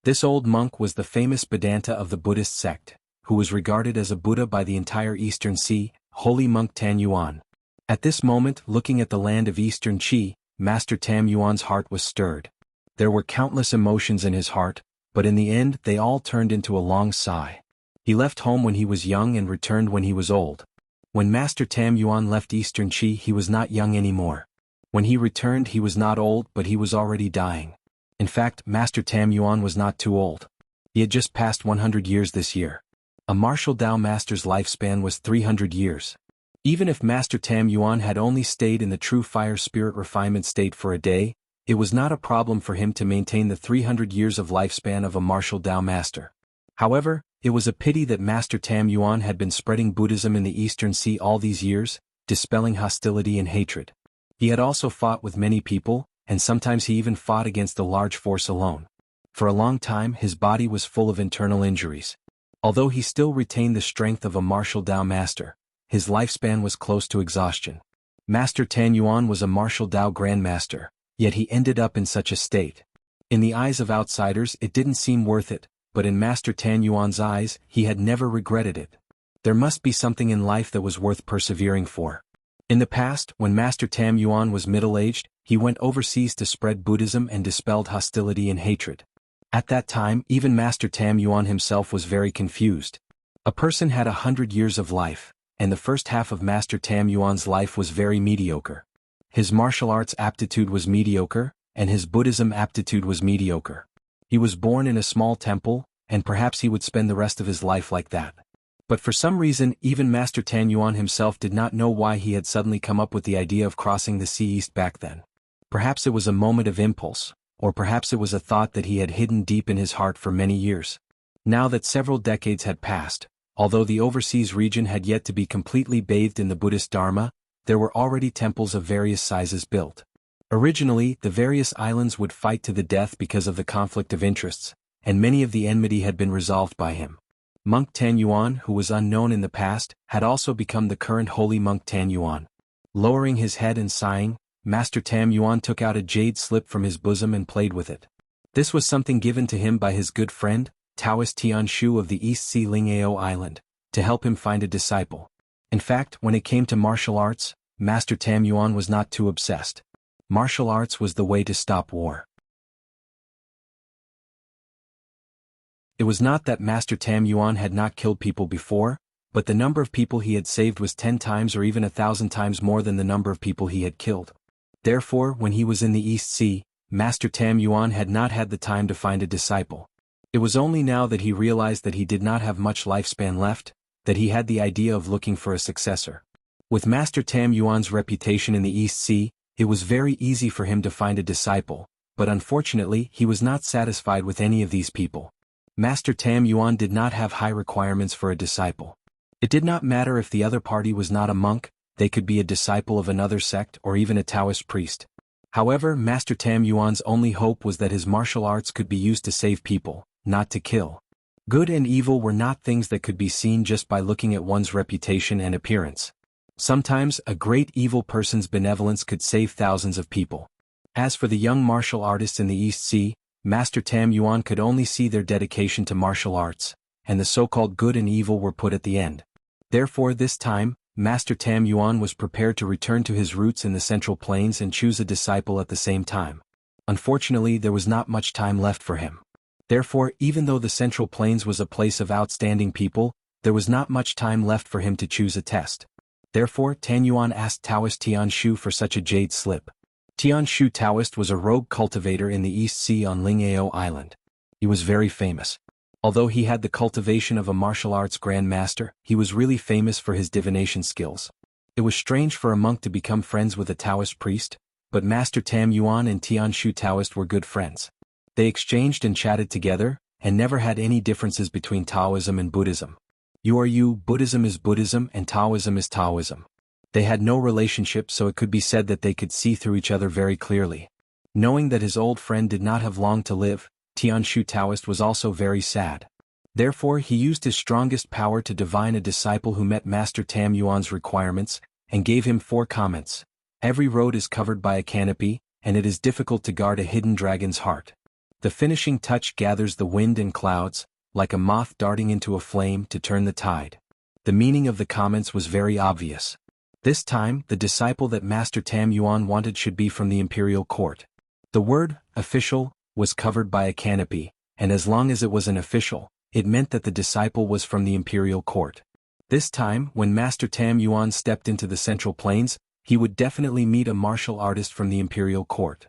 This old monk was the famous Vedanta of the Buddhist sect, who was regarded as a Buddha by the entire Eastern Sea, holy monk Tan Yuan. At this moment, looking at the land of Eastern Chi, Master Tam Yuan's heart was stirred. There were countless emotions in his heart, but in the end they all turned into a long sigh. He left home when he was young and returned when he was old. When Master Tam Yuan left Eastern Chi, he was not young anymore. When he returned, he was not old, but he was already dying. In fact, Master Tam Yuan was not too old. He had just passed 100 years this year. A martial Tao master's lifespan was 300 years. Even if Master Tam Yuan had only stayed in the true fire spirit refinement state for a day, it was not a problem for him to maintain the 300 years of lifespan of a martial Tao master. However, it was a pity that Master Tam Yuan had been spreading Buddhism in the Eastern Sea all these years, dispelling hostility and hatred. He had also fought with many people, and sometimes he even fought against a large force alone. For a long time, his body was full of internal injuries. Although he still retained the strength of a martial Tao master, his lifespan was close to exhaustion. Master Tan Yuan was a martial Tao grandmaster, yet he ended up in such a state. In the eyes of outsiders, it didn't seem worth it, but in Master Tan Yuan's eyes, he had never regretted it. There must be something in life that was worth persevering for. In the past, when Master Tam Yuan was middle-aged, he went overseas to spread Buddhism and dispelled hostility and hatred. At that time, even Master Tam Yuan himself was very confused. A person had 100 years of life, and the first half of Master Tam Yuan's life was very mediocre. His martial arts aptitude was mediocre, and his Buddhism aptitude was mediocre. He was born in a small temple, and perhaps he would spend the rest of his life like that. But for some reason, even Master Tan Yuan himself did not know why he had suddenly come up with the idea of crossing the sea east back then. Perhaps it was a moment of impulse, or perhaps it was a thought that he had hidden deep in his heart for many years. Now that several decades had passed, although the overseas region had yet to be completely bathed in the Buddhist Dharma, there were already temples of various sizes built. Originally, the various islands would fight to the death because of the conflict of interests, and many of the enmity had been resolved by him. Monk Tan Yuan, who was unknown in the past, had also become the current holy monk Tan Yuan. Lowering his head and sighing, Master Tam Yuan took out a jade slip from his bosom and played with it. This was something given to him by his good friend, Taoist Tian Shu of the East Sea Lingao Island, to help him find a disciple. In fact, when it came to martial arts, Master Tam Yuan was not too obsessed. Martial arts was the way to stop war. It was not that Master Tam Yuan had not killed people before, but the number of people he had saved was 10 times or even 1,000 times more than the number of people he had killed. Therefore, when he was in the East Sea, Master Tam Yuan had not had the time to find a disciple. It was only now that he realized that he did not have much lifespan left, that he had the idea of looking for a successor. With Master Tam Yuan's reputation in the East Sea, it was very easy for him to find a disciple, but unfortunately he was not satisfied with any of these people. Master Tam Yuan did not have high requirements for a disciple. It did not matter if the other party was not a monk, they could be a disciple of another sect or even a Taoist priest. However, Master Tam Yuan's only hope was that his martial arts could be used to save people, not to kill. Good and evil were not things that could be seen just by looking at one's reputation and appearance. Sometimes, a great evil person's benevolence could save thousands of people. As for the young martial artists in the East Sea, Master Tam Yuan could only see their dedication to martial arts, and the so-called good and evil were put at the end. Therefore this time, Master Tam Yuan was prepared to return to his roots in the Central Plains and choose a disciple at the same time. Unfortunately, there was not much time left for him. Therefore, even though the Central Plains was a place of outstanding people, there was not much time left for him to choose a test. Therefore, Tan Yuan asked Taoist Tian Shu for such a jade slip. Tian Shu Taoist was a rogue cultivator in the East Sea on Lingao Island. He was very famous. Although he had the cultivation of a martial arts grandmaster, he was really famous for his divination skills. It was strange for a monk to become friends with a Taoist priest, but Master Tam Yuan and Tian Shu Taoist were good friends. They exchanged and chatted together, and never had any differences between Taoism and Buddhism. You are you, Buddhism is Buddhism, and Taoism is Taoism. They had no relationship, so it could be said that they could see through each other very clearly. Knowing that his old friend did not have long to live, Tian Shu Taoist was also very sad. Therefore he used his strongest power to divine a disciple who met Master Tam Yuan's requirements, and gave him 4 comments. Every road is covered by a canopy, and it is difficult to guard a hidden dragon's heart. The finishing touch gathers the wind and clouds, like a moth darting into a flame to turn the tide. The meaning of the comments was very obvious. This time, the disciple that Master Tam Yuan wanted should be from the imperial court. The word, official, was covered by a canopy, and as long as it was an official, it meant that the disciple was from the imperial court. This time, when Master Tam Yuan stepped into the Central Plains, he would definitely meet a martial artist from the imperial court.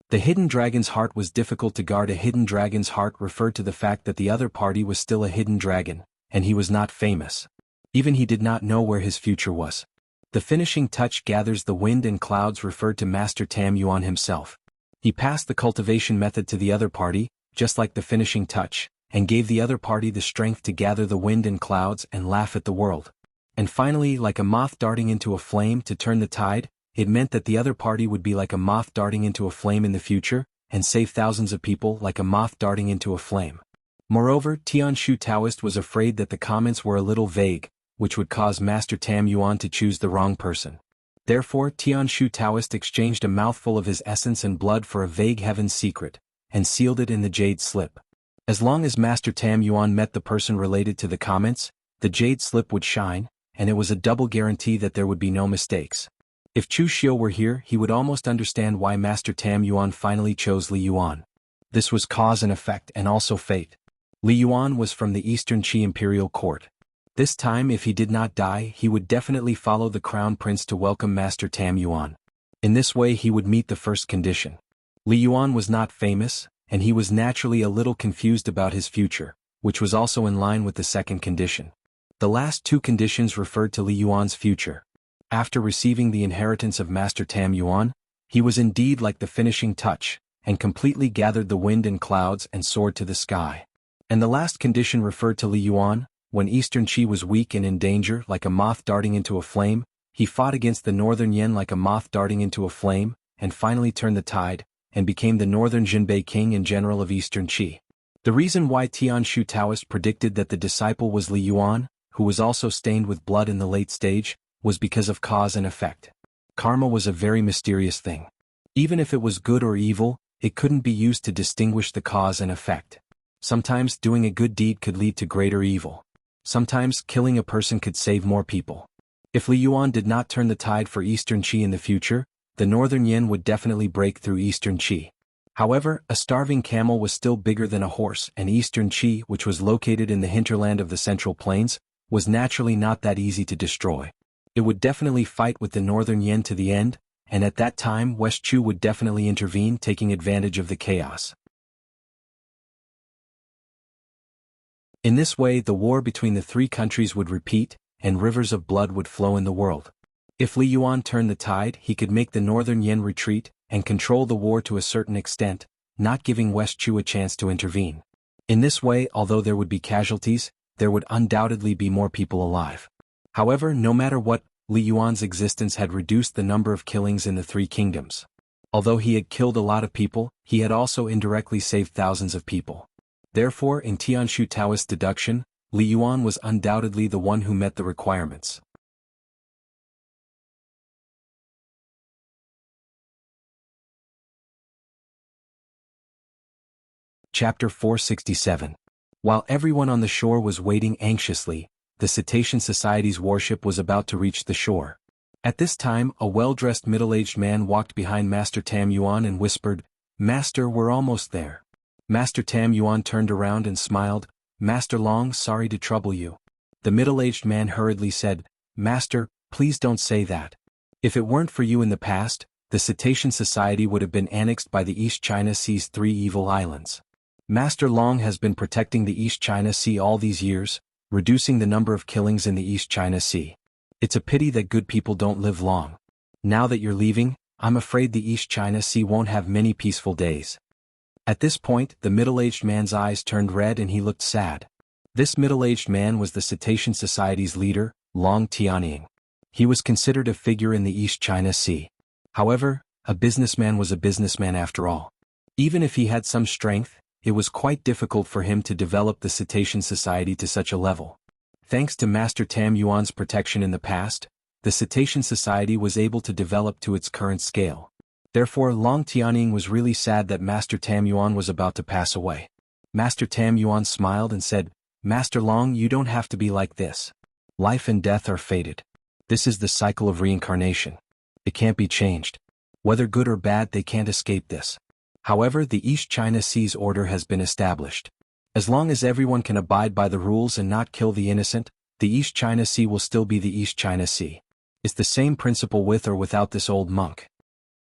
The hidden dragon's heart was difficult to guard. A hidden dragon's heart referred to the fact that the other party was still a hidden dragon, and he was not famous. Even he did not know where his future was. The finishing touch gathers the wind and clouds referred to Master Tam Yuan himself. He passed the cultivation method to the other party, just like the finishing touch, and gave the other party the strength to gather the wind and clouds and laugh at the world. And finally, like a moth darting into a flame to turn the tide, it meant that the other party would be like a moth darting into a flame in the future, and save thousands of people like a moth darting into a flame. Moreover, Tian Shu Taoist was afraid that the comments were a little vague, which would cause Master Tam Yuan to choose the wrong person. Therefore, Tian Shu Taoist exchanged a mouthful of his essence and blood for a vague heaven secret, and sealed it in the jade slip. As long as Master Tam Yuan met the person related to the comments, the jade slip would shine, and it was a double guarantee that there would be no mistakes. If Chu Xiu were here, he would almost understand why Master Tam Yuan finally chose Li Yuan. This was cause and effect and also fate. Li Yuan was from the Eastern Qi Imperial Court. This time, if he did not die, he would definitely follow the Crown Prince to welcome Master Tam Yuan. In this way he would meet the first condition. Li Yuan was not famous, and he was naturally a little confused about his future, which was also in line with the second condition. The last 2 conditions referred to Li Yuan's future. After receiving the inheritance of Master Tam Yuan, he was indeed like the finishing touch, and completely gathered the wind and clouds and soared to the sky. And the last condition referred to Li Yuan. When Eastern Qi was weak and in danger like a moth darting into a flame, he fought against the Northern Yen like a moth darting into a flame, and finally turned the tide, and became the Northern Jinbei king and general of Eastern Qi. The reason why Tian Shu Taoist predicted that the disciple was Li Yuan, who was also stained with blood in the late stage, was because of cause and effect. Karma was a very mysterious thing. Even if it was good or evil, it couldn't be used to distinguish the cause and effect. Sometimes doing a good deed could lead to greater evil. Sometimes killing a person could save more people. If Li Yuan did not turn the tide for Eastern Qi in the future, the Northern Yen would definitely break through Eastern Qi. However, a starving camel was still bigger than a horse, and Eastern Qi, which was located in the hinterland of the Central Plains, was naturally not that easy to destroy. It would definitely fight with the Northern Yen to the end, and at that time West Chu would definitely intervene, taking advantage of the chaos. In this way, the war between the three countries would repeat, and rivers of blood would flow in the world. If Li Yuan turned the tide, he could make the Northern Yen retreat, and control the war to a certain extent, not giving West Chu a chance to intervene. In this way, although there would be casualties, there would undoubtedly be more people alive. However, no matter what, Li Yuan's existence had reduced the number of killings in the three kingdoms. Although he had killed a lot of people, he had also indirectly saved thousands of people. Therefore, in Tianshu Taoist deduction, Li Yuan was undoubtedly the one who met the requirements. Chapter 467. While everyone on the shore was waiting anxiously, the Cetacean Society's warship was about to reach the shore. At this time, a well-dressed middle-aged man walked behind Master Tam Yuan and whispered, "Master, we're almost there." Master Tam Yuan turned around and smiled, "Master Long, sorry to trouble you." The middle-aged man hurriedly said, "Master, please don't say that. If it weren't for you in the past, the Cetacean Society would have been annexed by the East China Sea's three evil islands. Master Long has been protecting the East China Sea all these years, reducing the number of killings in the East China Sea. It's a pity that good people don't live long. Now that you're leaving, I'm afraid the East China Sea won't have many peaceful days." At this point, the middle-aged man's eyes turned red and he looked sad. This middle-aged man was the Cetacean Society's leader, Long Tianying. He was considered a figure in the East China Sea. However, a businessman was a businessman after all. Even if he had some strength, it was quite difficult for him to develop the Cetacean Society to such a level. Thanks to Master Tam Yuan's protection in the past, the Cetacean Society was able to develop to its current scale. Therefore, Long Tianying was really sad that Master Tam Yuan was about to pass away. Master Tam Yuan smiled and said, "Master Long, you don't have to be like this. Life and death are fated. This is the cycle of reincarnation. It can't be changed. Whether good or bad, they can't escape this. However, the East China Sea's order has been established. As long as everyone can abide by the rules and not kill the innocent, the East China Sea will still be the East China Sea. It's the same principle with or without this old monk."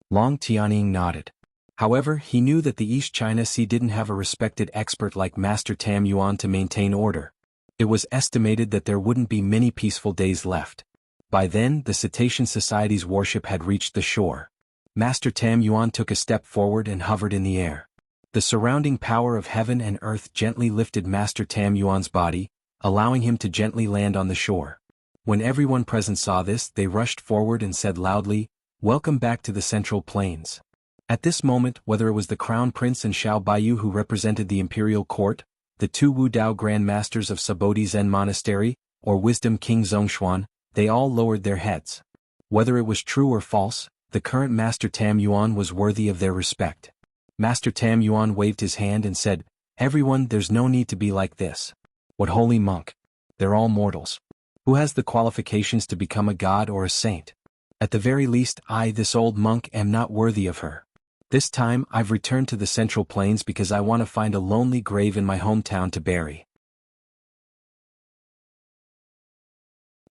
Long Tianying nodded. However, he knew that the East China Sea didn't have a respected expert like Master Tam Yuan to maintain order. It was estimated that there wouldn't be many peaceful days left. By then, the Cetacean Society's warship had reached the shore. Master Tam Yuan took a step forward and hovered in the air. The surrounding power of heaven and earth gently lifted Master Tam Yuan's body, allowing him to gently land on the shore. When everyone present saw this, they rushed forward and said loudly, "Welcome back to the Central Plains." At this moment, whether it was the Crown Prince and Xiao Baiyu who represented the imperial court, the two Wu Dao Grand Masters of Sabodi Zen Monastery, or Wisdom King Zhongshuan, they all lowered their heads. Whether it was true or false, the current Master Tam Yuan was worthy of their respect. Master Tam Yuan waved his hand and said, "Everyone, there's no need to be like this. What holy monk? They're all mortals. Who has the qualifications to become a god or a saint? At the very least, I, this old monk, am not worthy of her. This time, I've returned to the Central Plains because I want to find a lonely grave in my hometown to bury.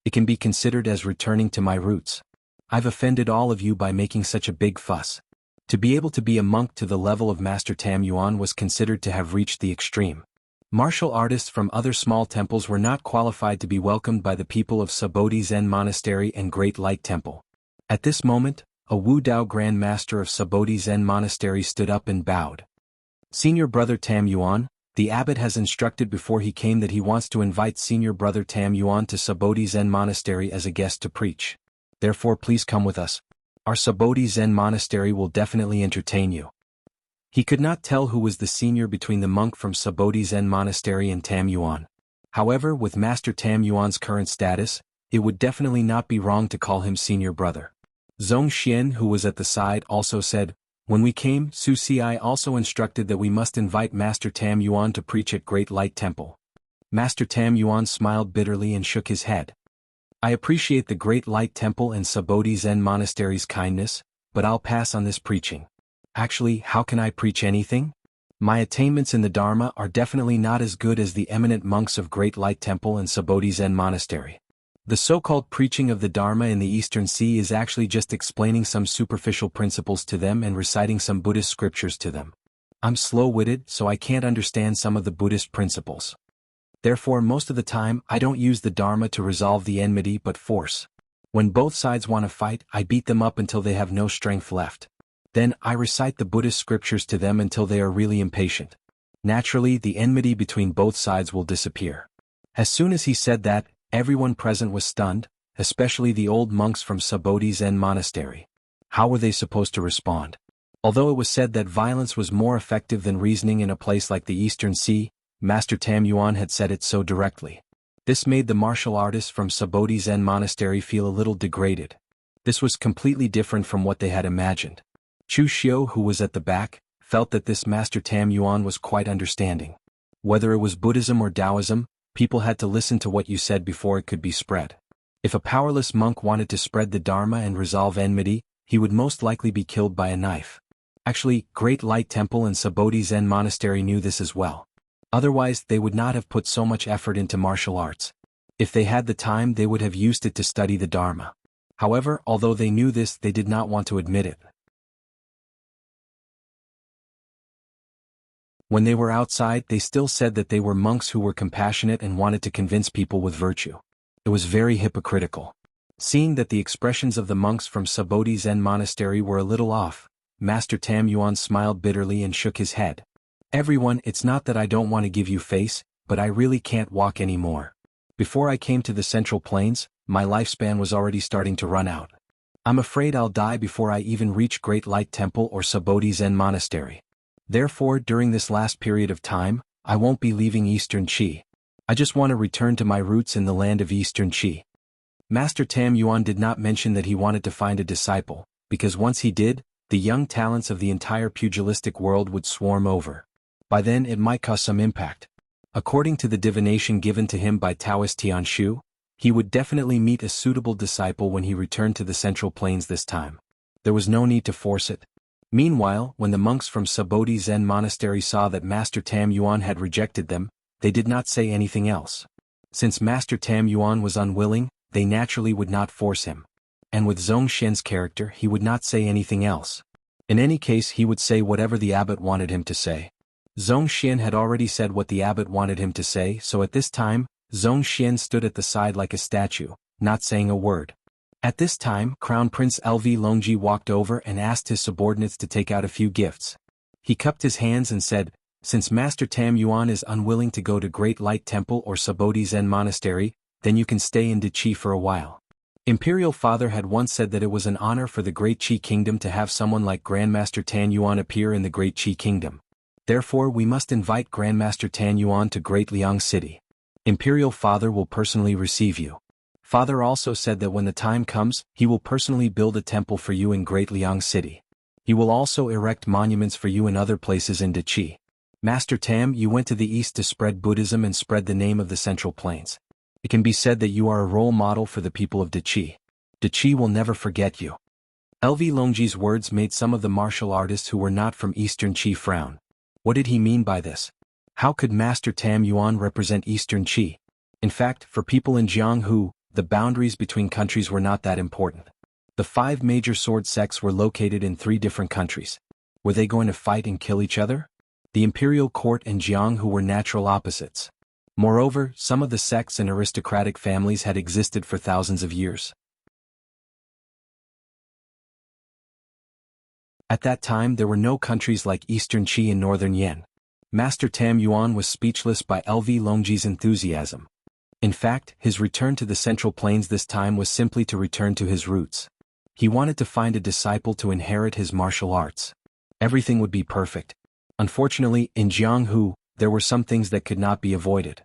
It can be considered as returning to my roots. I've offended all of you by making such a big fuss." To be able to be a monk to the level of Master Tam Yuan was considered to have reached the extreme. Martial artists from other small temples were not qualified to be welcomed by the people of Sabodi Zen Monastery and Great Light Temple. At this moment, a Wu Dao Grand Master of Sabodi Zen Monastery stood up and bowed. "Senior Brother Tam Yuan, the abbot has instructed before he came that he wants to invite Senior Brother Tam Yuan to Sabodi Zen Monastery as a guest to preach. Therefore please come with us. Our Sabodi Zen Monastery will definitely entertain you." He could not tell who was the senior between the monk from Sabodi Zen Monastery and Tam Yuan. However, with Master Tam Yuan's current status, it would definitely not be wrong to call him senior brother. Zhong Xian, who was at the side, also said, "When we came, Su Ci also instructed that we must invite Master Tam Yuan to preach at Great Light Temple." Master Tam Yuan smiled bitterly and shook his head. "I appreciate the Great Light Temple and Sabodi Zen Monastery's kindness, but I'll pass on this preaching. Actually, how can I preach anything? My attainments in the Dharma are definitely not as good as the eminent monks of Great Light Temple and Subodhi Zen Monastery. The so-called preaching of the Dharma in the Eastern Sea is actually just explaining some superficial principles to them and reciting some Buddhist scriptures to them. I'm slow-witted, so I can't understand some of the Buddhist principles. Therefore, most of the time, I don't use the Dharma to resolve the enmity but force. When both sides want to fight, I beat them up until they have no strength left. Then, I recite the Buddhist scriptures to them until they are really impatient. Naturally, the enmity between both sides will disappear. As soon as he said that, everyone present was stunned, especially the old monks from Subodhi Zen Monastery. How were they supposed to respond? Although it was said that violence was more effective than reasoning in a place like the Eastern Sea, Master Tam Yuan had said it so directly. This made the martial artists from Subodhi Zen Monastery feel a little degraded. This was completely different from what they had imagined. Chu Xiu, who was at the back, felt that this Master Tam Yuan was quite understanding. Whether it was Buddhism or Taoism, people had to listen to what you said before it could be spread. If a powerless monk wanted to spread the Dharma and resolve enmity, he would most likely be killed by a knife. Actually, Great Light Temple and Subodhi Zen Monastery knew this as well. Otherwise, they would not have put so much effort into martial arts. If they had the time, they would have used it to study the Dharma. However, although they knew this, they did not want to admit it. When they were outside, they still said that they were monks who were compassionate and wanted to convince people with virtue. It was very hypocritical. Seeing that the expressions of the monks from Subodhi Zen Monastery were a little off, Master Tam Yuan smiled bitterly and shook his head. Everyone, it's not that I don't want to give you face, but I really can't walk anymore. Before I came to the Central Plains, my lifespan was already starting to run out. I'm afraid I'll die before I even reach Great Light Temple or Subodhi Zen Monastery. Therefore, during this last period of time, I won't be leaving Eastern Qi. I just want to return to my roots in the land of Eastern Qi. Master Tam Yuan did not mention that he wanted to find a disciple, because once he did, the young talents of the entire pugilistic world would swarm over. By then it might cause some impact. According to the divination given to him by Taoist Tianshu, he would definitely meet a suitable disciple when he returned to the Central Plains this time. There was no need to force it. Meanwhile, when the monks from Subodhi Zen Monastery saw that Master Tam Yuan had rejected them, they did not say anything else. Since Master Tam Yuan was unwilling, they naturally would not force him. And with Zhong Xian's character, he would not say anything else. In any case, he would say whatever the abbot wanted him to say. Zhong Xian had already said what the abbot wanted him to say, so at this time, Zhong Xian stood at the side like a statue, not saying a word. At this time, Crown Prince LV Longji walked over and asked his subordinates to take out a few gifts. He cupped his hands and said, "Since Master Tam Yuan is unwilling to go to Great Light Temple or Subodhi Zen Monastery, then you can stay in Deqi for a while." Imperial Father had once said that it was an honor for the Great Qi Kingdom to have someone like Grandmaster Tan Yuan appear in the Great Qi Kingdom. Therefore, we must invite Grandmaster Tan Yuan to Great Liang City. Imperial Father will personally receive you. Father also said that when the time comes, he will personally build a temple for you in Great Liang City. He will also erect monuments for you in other places in Deqi. Master Tam, you went to the east to spread Buddhism and spread the name of the Central Plains. It can be said that you are a role model for the people of Deqi. Deqi will never forget you. LV Longji's words made some of the martial artists who were not from Eastern Qi frown. What did he mean by this? How could Master Tam Yuan represent Eastern Qi? In fact, for people in Jianghu, the boundaries between countries were not that important. The 5 major sword sects were located in 3 different countries. Were they going to fight and kill each other? The imperial court and Jianghu were natural opposites. Moreover, some of the sects and aristocratic families had existed for thousands of years. At that time there were no countries like Eastern Qi and Northern Yan. Master Tam Yuan was speechless by LV Longji's enthusiasm. In fact, his return to the Central Plains this time was simply to return to his roots. He wanted to find a disciple to inherit his martial arts. Everything would be perfect. Unfortunately, in Jianghu, there were some things that could not be avoided.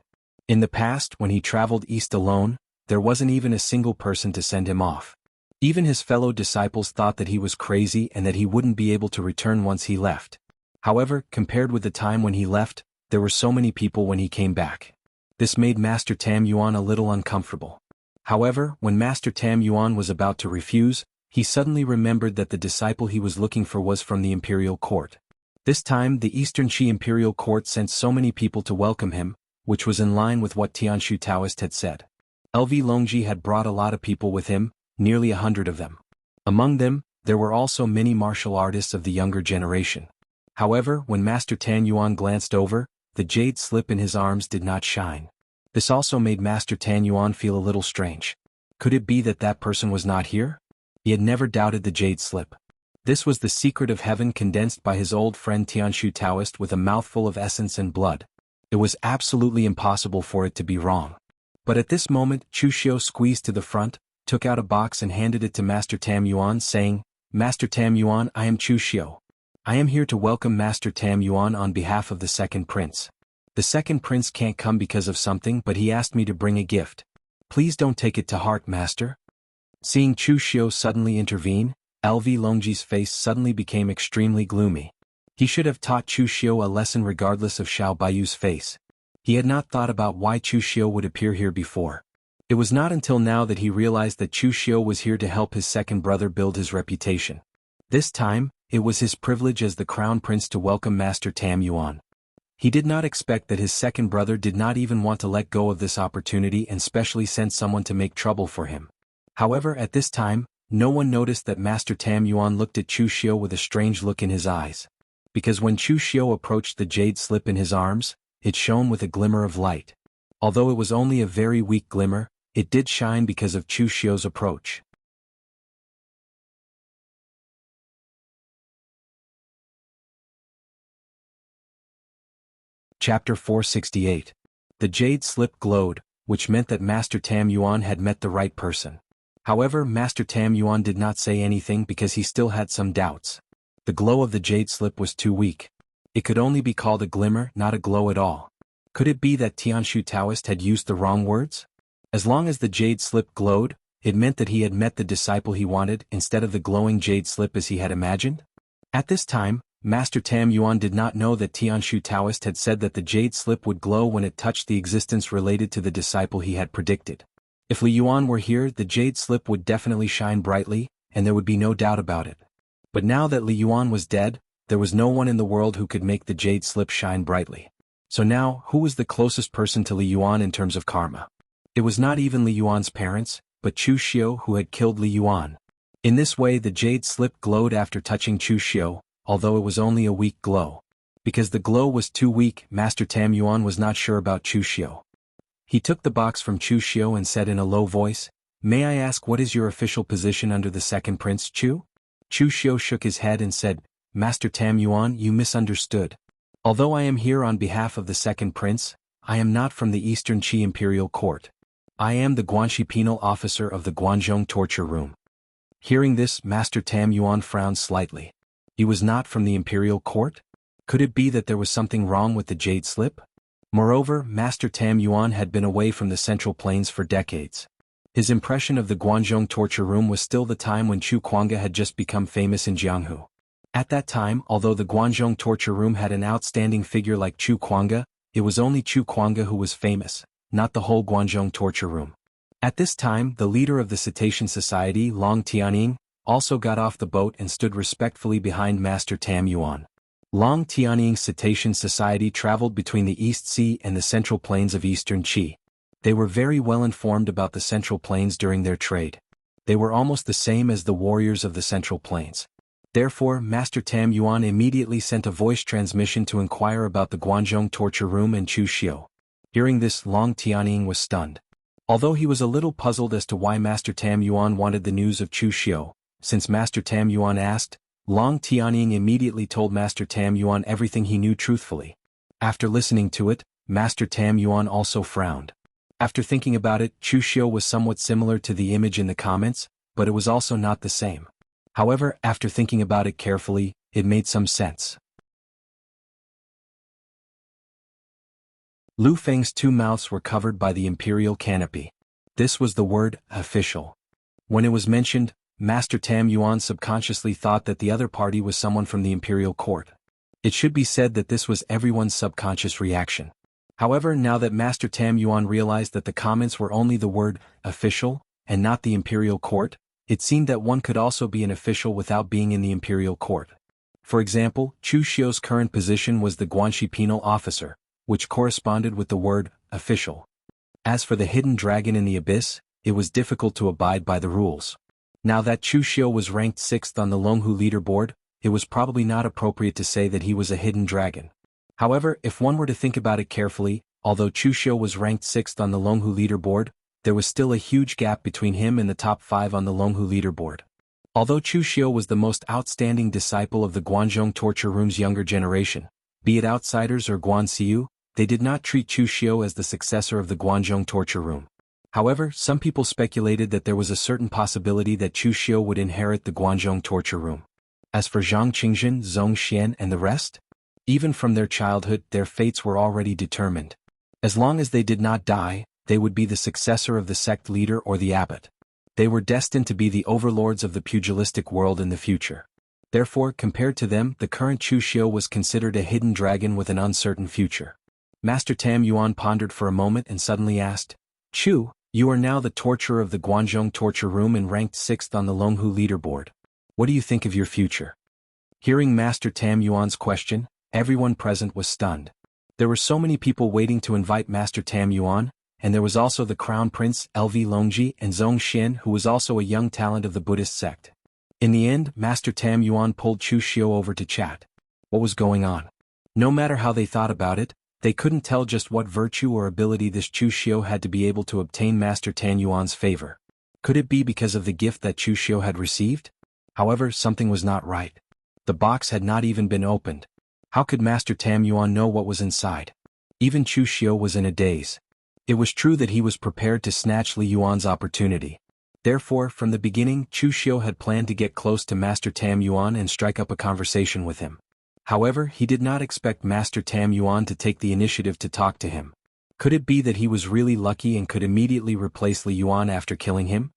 In the past, when he traveled east alone, there wasn't even a single person to send him off. Even his fellow disciples thought that he was crazy and that he wouldn't be able to return once he left. However, compared with the time when he left, there were so many people when he came back. This made Master Tam Yuan a little uncomfortable. However, when Master Tam Yuan was about to refuse, he suddenly remembered that the disciple he was looking for was from the imperial court. This time the Eastern Qi imperial court sent so many people to welcome him, which was in line with what Tianshu Taoist had said. LV Longji had brought a lot of people with him, nearly 100 of them. Among them, there were also many martial artists of the younger generation. However, when Master Tan Yuan glanced over, the jade slip in his arms did not shine. This also made Master Tan Yuan feel a little strange. Could it be that that person was not here? He had never doubted the jade slip. This was the secret of heaven condensed by his old friend Tianshu Taoist with a mouthful of essence and blood. It was absolutely impossible for it to be wrong. But at this moment Chu Xiu squeezed to the front, took out a box and handed it to Master Tam Yuan, saying, "Master Tam Yuan, I am Chu Xiu. I am here to welcome Master Tam Yuan on behalf of the second prince. The second prince can't come because of something, but he asked me to bring a gift. Please don't take it to heart, master." Seeing Chu Xiu suddenly intervene, LV Longji's face suddenly became extremely gloomy. He should have taught Chu Xiu a lesson regardless of Xiao Baiyu's face. He had not thought about why Chu Xiu would appear here before. It was not until now that he realized that Chu Xiu was here to help his second brother build his reputation. This time, it was his privilege as the crown prince to welcome Master Tam Yuan. He did not expect that his second brother did not even want to let go of this opportunity and specially sent someone to make trouble for him. However, at this time, no one noticed that Master Tam Yuan looked at Chu Xiu with a strange look in his eyes. Because when Chu Xiu approached the jade slip in his arms, it shone with a glimmer of light. Although it was only a very weak glimmer, it did shine because of Chu Xiu's approach. Chapter 468. The jade slip glowed, which meant that Master Tam Yuan had met the right person. However, Master Tam Yuan did not say anything because he still had some doubts. The glow of the jade slip was too weak. It could only be called a glimmer, not a glow at all. Could it be that Tianshu Taoist had used the wrong words? As long as the jade slip glowed, it meant that he had met the disciple he wanted instead of the glowing jade slip as he had imagined? At this time, Master Tam Yuan did not know that Tianshu Taoist had said that the jade slip would glow when it touched the existence related to the disciple he had predicted. If Li Yuan were here, the jade slip would definitely shine brightly, and there would be no doubt about it. But now that Li Yuan was dead, there was no one in the world who could make the jade slip shine brightly. So now, who was the closest person to Li Yuan in terms of karma? It was not even Li Yuan's parents, but Chu Xiu who had killed Li Yuan. In this way the jade slip glowed after touching Chu Xiu, although it was only a weak glow. Because the glow was too weak, Master Tam Yuan was not sure about Chu Xiu. He took the box from Chu Xiu and said in a low voice, "May I ask what is your official position under the second prince, Chu?" Chu Xiu shook his head and said, "Master Tam Yuan, you misunderstood. Although I am here on behalf of the second prince, I am not from the Eastern Qi Imperial Court. I am the Guanxi penal officer of the Guanzhong torture room." Hearing this, Master Tam Yuan frowned slightly. He was not from the Imperial Court? Could it be that there was something wrong with the jade slip? Moreover, Master Tam Yuan had been away from the Central Plains for decades. His impression of the Guanzhong torture room was still the time when Chu Kuanga had just become famous in Jianghu. At that time, although the Guanzhong torture room had an outstanding figure like Chu Kuanga, it was only Chu Kuanga who was famous, not the whole Guanzhong torture room. At this time, the leader of the Cetacean Society, Long Tianying, also got off the boat and stood respectfully behind Master Tam Yuan. Long Tianying's Cetacean Society traveled between the East Sea and the Central Plains of Eastern Qi. They were very well informed about the Central Plains during their trade. They were almost the same as the warriors of the Central Plains. Therefore, Master Tam Yuan immediately sent a voice transmission to inquire about the Guanzhong torture room and Chu Xiu. Hearing this, Long Tianying was stunned. Although he was a little puzzled as to why Master Tam Yuan wanted the news of Chu Xiu, since Master Tam Yuan asked, Long Tianying immediately told Master Tam Yuan everything he knew truthfully. After listening to it, Master Tam Yuan also frowned. After thinking about it, Chu Xiu was somewhat similar to the image in the comments, but it was also not the same. However, after thinking about it carefully, it made some sense. Lu Feng's two mouths were covered by the imperial canopy. This was the word, official. When it was mentioned, Master Tam Yuan subconsciously thought that the other party was someone from the imperial court. It should be said that this was everyone's subconscious reaction. However, now that Master Tam Yuan realized that the comments were only the word, official, and not the imperial court, It seemed that one could also be an official without being in the imperial court. For example, Chu Xiu's current position was the Guanxi penal officer, which corresponded with the word official. As for the hidden dragon in the abyss, it was difficult to abide by the rules. Now that Chu Xiu was ranked 6th on the Longhu leaderboard, it was probably not appropriate to say that he was a hidden dragon. However, if one were to think about it carefully, although Chu Xiu was ranked 6th on the Longhu leaderboard, there was still a huge gap between him and the top 5 on the Longhu leaderboard. Although Chu Xiu was the most outstanding disciple of the Guanzhong torture room's younger generation, be it outsiders or Guanxiu, they did not treat Chu Xiu as the successor of the Guanzhong torture room. However, some people speculated that there was a certain possibility that Chu Xiu would inherit the Guanzhong torture room. As for Zhang Qingzhen, Zhong Xian and the rest, even from their childhood their fates were already determined. As long as they did not die, they would be the successor of the sect leader or the abbot. They were destined to be the overlords of the pugilistic world in the future. Therefore, compared to them, the current Chu Xiu was considered a hidden dragon with an uncertain future. Master Tam Yuan pondered for a moment and suddenly asked, "Chu, you are now the torturer of the Guanzhong torture room and ranked 6th on the Longhu leaderboard. What do you think of your future?" Hearing Master Tam Yuan's question, everyone present was stunned. There were so many people waiting to invite Master Tam Yuan, and there was also the Crown Prince LV Longji and Zhong Xian, who was also a young talent of the Buddhist sect. In the end, Master Tam Yuan pulled Chu Xiu over to chat. What was going on? No matter how they thought about it, they couldn't tell just what virtue or ability this Chu Xiu had to be able to obtain Master Tam Yuan's favor. Could it be because of the gift that Chu Xiu had received? However, something was not right. The box had not even been opened. How could Master Tam Yuan know what was inside? Even Chu Xiu was in a daze. It was true that he was prepared to snatch Li Yuan's opportunity. Therefore, from the beginning, Chu Xiu had planned to get close to Master Tam Yuan and strike up a conversation with him. However, he did not expect Master Tam Yuan to take the initiative to talk to him. Could it be that he was really lucky and could immediately replace Li Yuan after killing him?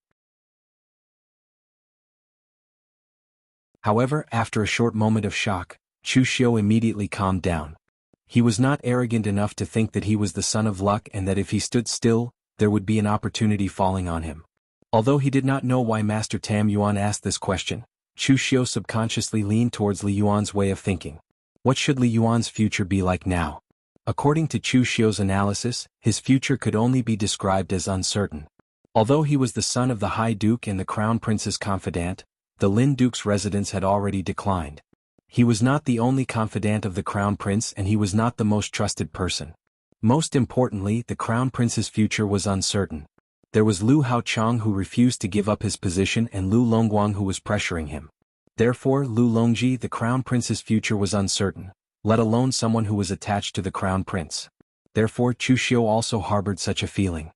However, after a short moment of shock, Chu Xiu immediately calmed down. He was not arrogant enough to think that he was the son of luck and that if he stood still, there would be an opportunity falling on him. Although he did not know why Master Tam Yuan asked this question, Chu Xiu subconsciously leaned towards Li Yuan's way of thinking. What should Li Yuan's future be like now? According to Chu Xiu's analysis, his future could only be described as uncertain. Although he was the son of the High Duke and the Crown Prince's confidant, the Lin Duke's residence had already declined. He was not the only confidant of the Crown Prince and he was not the most trusted person. Most importantly, the Crown Prince's future was uncertain. There was Lu Haochang who refused to give up his position and Lu Longguang who was pressuring him. Therefore, Lu Longji, the Crown Prince's future was uncertain, let alone someone who was attached to the Crown Prince. Therefore, Chu Xiu also harbored such a feeling.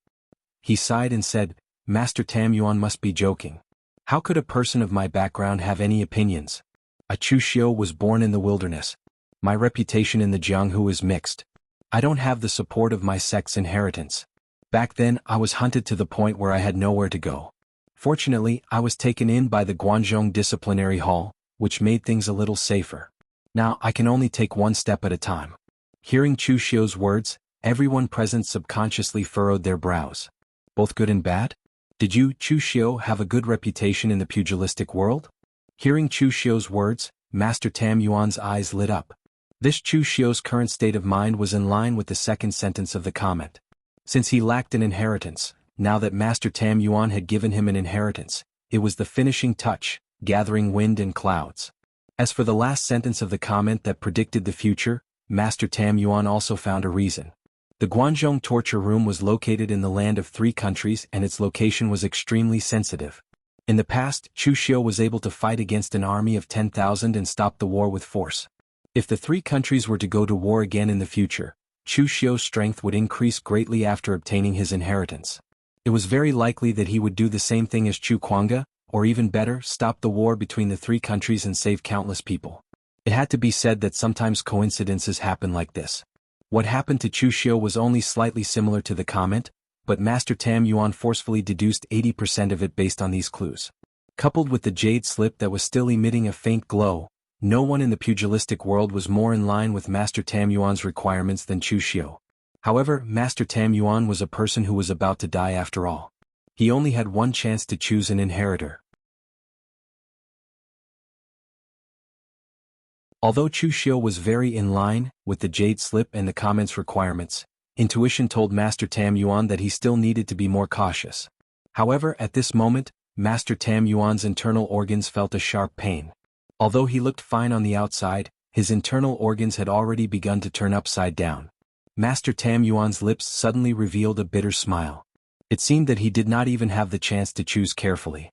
He sighed and said, "Master Tam Yuan must be joking. How could a person of my background have any opinions? A Chu Xiu was born in the wilderness. My reputation in the Jianghu is mixed. I don't have the support of my sect's inheritance. Back then, I was hunted to the point where I had nowhere to go. Fortunately, I was taken in by the Guanzhong Disciplinary Hall, which made things a little safer. Now I can only take one step at a time." Hearing Chu Xiu's words, everyone present subconsciously furrowed their brows. Both good and bad? Did you, Chu Xiu, have a good reputation in the pugilistic world? Hearing Chu Xiu's words, Master Tam Yuan's eyes lit up. This Chu Xiu's current state of mind was in line with the second sentence of the comment. Since he lacked an inheritance, now that Master Tam Yuan had given him an inheritance, it was the finishing touch, gathering wind and clouds. As for the last sentence of the comment that predicted the future, Master Tam Yuan also found a reason. The Guanzhong torture room was located in the land of 3 countries and its location was extremely sensitive. In the past, Chu Xiu was able to fight against an army of 10,000 and stop the war with force. If the 3 countries were to go to war again in the future, Chu Xiu's strength would increase greatly after obtaining his inheritance. It was very likely that he would do the same thing as Chu Kuanga, or even better, stop the war between the 3 countries and save countless people. It had to be said that sometimes coincidences happen like this. What happened to Chu Xiu was only slightly similar to the comment, but Master Tam Yuan forcefully deduced 80% of it based on these clues. Coupled with the jade slip that was still emitting a faint glow, no one in the pugilistic world was more in line with Master Tam Yuan's requirements than Chu Xiu. However, Master Tam Yuan was a person who was about to die after all. He only had one chance to choose an inheritor. Although Chu Xiu was very in line with the jade slip and the comments requirements, intuition told Master Tam Yuan that he still needed to be more cautious. However, at this moment, Master Tam Yuan's internal organs felt a sharp pain. Although he looked fine on the outside, his internal organs had already begun to turn upside down. Master Tam Yuan's lips suddenly revealed a bitter smile. It seemed that he did not even have the chance to choose carefully.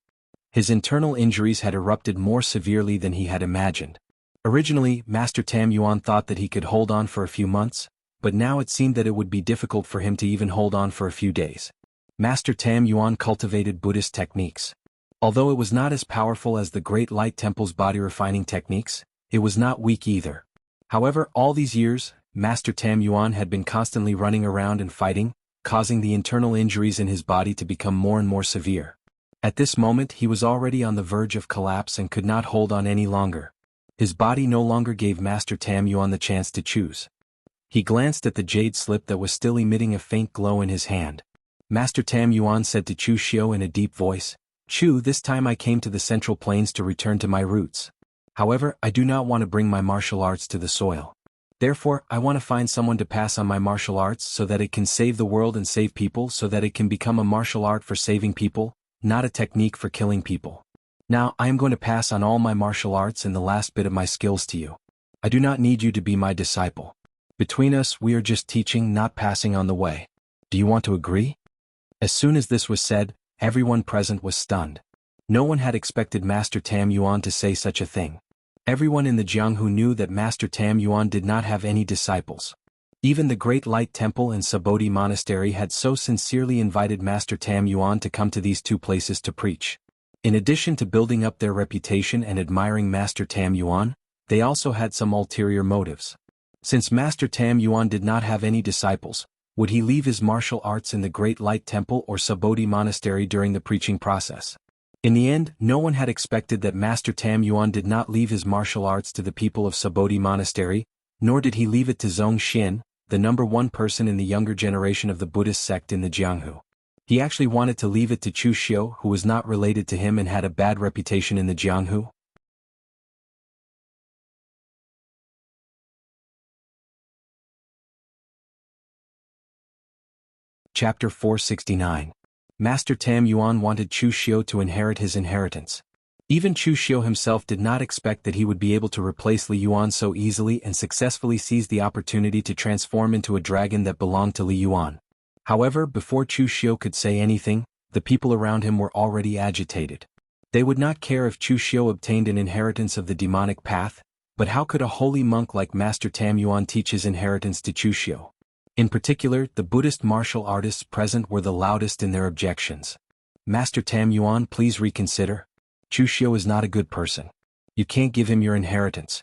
His internal injuries had erupted more severely than he had imagined. Originally, Master Tam Yuan thought that he could hold on for a few months, but now it seemed that it would be difficult for him to even hold on for a few days. Master Tam Yuan cultivated Buddhist techniques. Although it was not as powerful as the Great Light Temple's body-refining techniques, it was not weak either. However, all these years, Master Tam Yuan had been constantly running around and fighting, causing the internal injuries in his body to become more and more severe. At this moment he was already on the verge of collapse and could not hold on any longer. His body no longer gave Master Tam Yuan the chance to choose. He glanced at the jade slip that was still emitting a faint glow in his hand. Master Tam Yuan said to Chu Xiu in a deep voice, "Chu, this time I came to the Central Plains to return to my roots. However, I do not want to bring my martial arts to the soil. Therefore, I want to find someone to pass on my martial arts so that it can save the world and save people, so that it can become a martial art for saving people, not a technique for killing people. Now, I am going to pass on all my martial arts and the last bit of my skills to you. I do not need you to be my disciple. Between us, we are just teaching, not passing on the way. Do you want to agree?" As soon as this was said, everyone present was stunned. No one had expected Master Tam Yuan to say such a thing. Everyone in the Jianghu knew that Master Tam Yuan did not have any disciples. Even the Great Light Temple and Sabodhi Monastery had so sincerely invited Master Tam Yuan to come to these two places to preach. In addition to building up their reputation and admiring Master Tam Yuan, they also had some ulterior motives. Since Master Tam Yuan did not have any disciples, would he leave his martial arts in the Great Light Temple or Sabodhi Monastery during the preaching process? In the end, no one had expected that Master Tam Yuan did not leave his martial arts to the people of Sabodhi Monastery, nor did he leave it to Zhong Xin, the #1 person in the younger generation of the Buddhist sect in the Jianghu. He actually wanted to leave it to Chu Xiu, who was not related to him and had a bad reputation in the Jianghu. Chapter 469. Master Tam Yuan wanted Chu Xiu to inherit his inheritance. Even Chu Xiu himself did not expect that he would be able to replace Li Yuan so easily and successfully seize the opportunity to transform into a dragon that belonged to Li Yuan. However, before Chu Xiu could say anything, the people around him were already agitated. They would not care if Chu Xiu obtained an inheritance of the demonic path, but how could a holy monk like Master Tam Yuan teach his inheritance to Chu Xiu? In particular, the Buddhist martial artists present were the loudest in their objections. "Master Tam Yuan, please reconsider. Chu Xiu is not a good person. You can't give him your inheritance.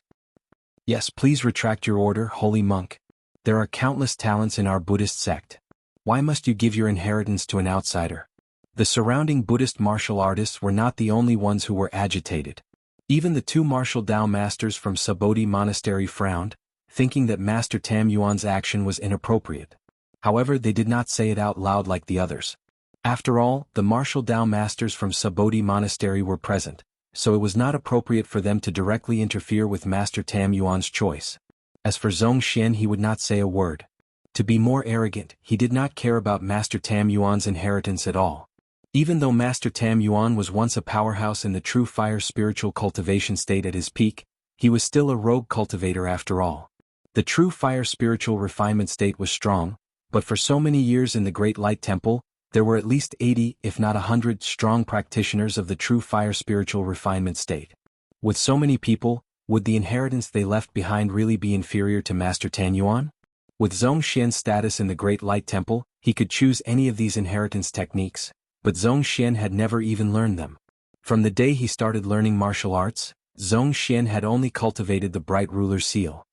Yes, please retract your order, holy monk. There are countless talents in our Buddhist sect. Why must you give your inheritance to an outsider?" The surrounding Buddhist martial artists were not the only ones who were agitated. Even the two martial Tao masters from Sabodhi Monastery frowned, thinking that Master Tam Yuan's action was inappropriate. However, they did not say it out loud like the others. After all, the martial Tao masters from Sabodhi Monastery were present, so it was not appropriate for them to directly interfere with Master Tam Yuan's choice. As for Zhong Xin, he would not say a word. To be more arrogant, he did not care about Master Tam Yuan's inheritance at all. Even though Master Tam Yuan was once a powerhouse in the true fire spiritual cultivation state at his peak, he was still a rogue cultivator after all. The true fire spiritual refinement state was strong, but for so many years in the Great Light Temple, there were at least 80, if not 100, strong practitioners of the true fire spiritual refinement state. With so many people, would the inheritance they left behind really be inferior to Master Tam Yuan? With Zhong Xian's status in the Great Light Temple, he could choose any of these inheritance techniques, but Zhong Xian had never even learned them. From the day he started learning martial arts, Zhong Xian had only cultivated the Bright Ruler Seal.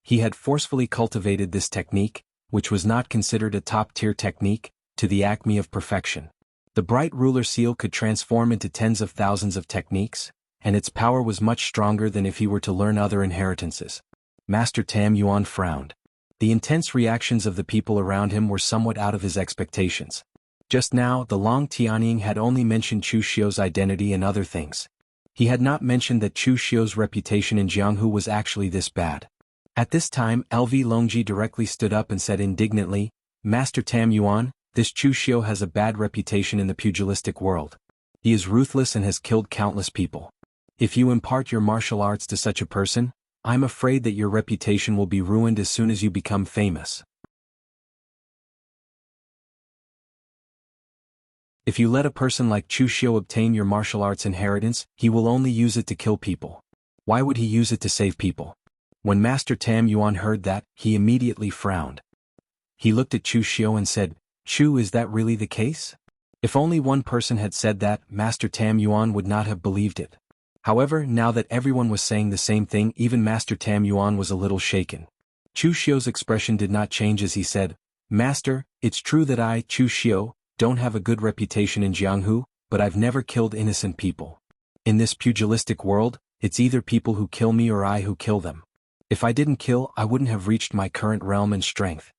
He had forcefully cultivated this technique, which was not considered a top-tier technique, to the acme of perfection. The Bright Ruler Seal could transform into tens of thousands of techniques, and its power was much stronger than if he were to learn other inheritances. Master Tam Yuan frowned. The intense reactions of the people around him were somewhat out of his expectations. Just now, the Long Tianying had only mentioned Chu Xiu's identity and other things. He had not mentioned that Chu Xiu's reputation in Jianghu was actually this bad. At this time, LV Longji directly stood up and said indignantly, "Master Tam Yuan, this Chu Xiu has a bad reputation in the pugilistic world. He is ruthless and has killed countless people. If you impart your martial arts to such a person, I'm afraid that your reputation will be ruined as soon as you become famous. If you let a person like Chu Xiu obtain your martial arts inheritance, he will only use it to kill people. Why would he use it to save people?" When Master Tam Yuan heard that, he immediately frowned. He looked at Chu Xiu and said, "Chu, is that really the case?" If only one person had said that, Master Tam Yuan would not have believed it. However, now that everyone was saying the same thing, even Master Tam Yuan was a little shaken. Chu Xiu's expression did not change as he said, "Master, it's true that I, Chu Xiu, don't have a good reputation in Jianghu, but I've never killed innocent people. In this pugilistic world, it's either people who kill me or I who kill them. If I didn't kill, I wouldn't have reached my current realm and strength.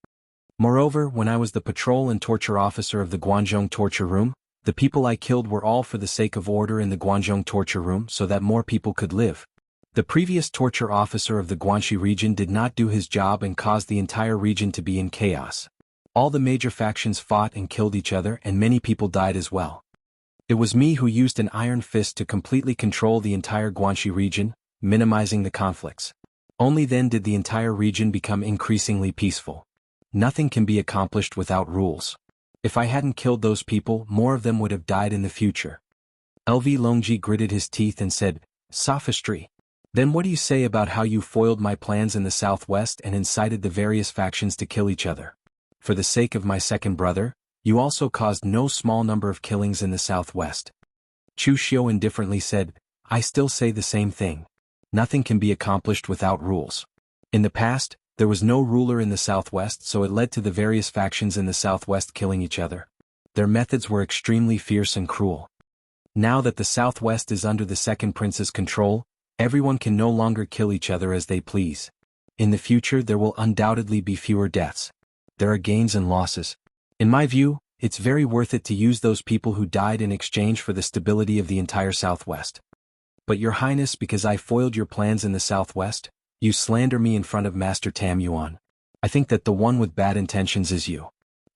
Moreover, when I was the patrol and torture officer of the Guanzhong torture room, the people I killed were all for the sake of order in the Guanzhong torture room so that more people could live. The previous torture officer of the Guanxi region did not do his job and caused the entire region to be in chaos. All the major factions fought and killed each other and many people died as well. It was me who used an iron fist to completely control the entire Guanxi region, minimizing the conflicts. Only then did the entire region become increasingly peaceful. Nothing can be accomplished without rules. If I hadn't killed those people, more of them would have died in the future." LV Longji gritted his teeth and said, "Sophistry. Then what do you say about how you foiled my plans in the southwest and incited the various factions to kill each other? For the sake of my second brother, you also caused no small number of killings in the southwest." Chu Xiu indifferently said, "I still say the same thing. Nothing can be accomplished without rules. In the past, there was no ruler in the southwest, so it led to the various factions in the southwest killing each other. Their methods were extremely fierce and cruel. Now that the southwest is under the second prince's control, everyone can no longer kill each other as they please. In the future there will undoubtedly be fewer deaths. There are gains and losses. In my view, it's very worth it to use those people who died in exchange for the stability of the entire southwest. But Your Highness, because I foiled your plans in the southwest, you slander me in front of Master Tam Yuan. I think that the one with bad intentions is you."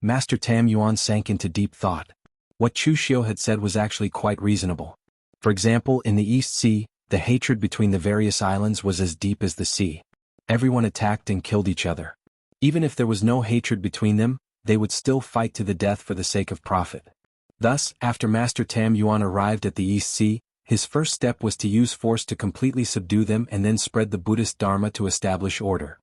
Master Tam Yuan sank into deep thought. What Chu Xiu had said was actually quite reasonable. For example, in the East Sea, the hatred between the various islands was as deep as the sea. Everyone attacked and killed each other. Even if there was no hatred between them, they would still fight to the death for the sake of profit. Thus, after Master Tam Yuan arrived at the East Sea, his first step was to use force to completely subdue them and then spread the Buddhist Dharma to establish order.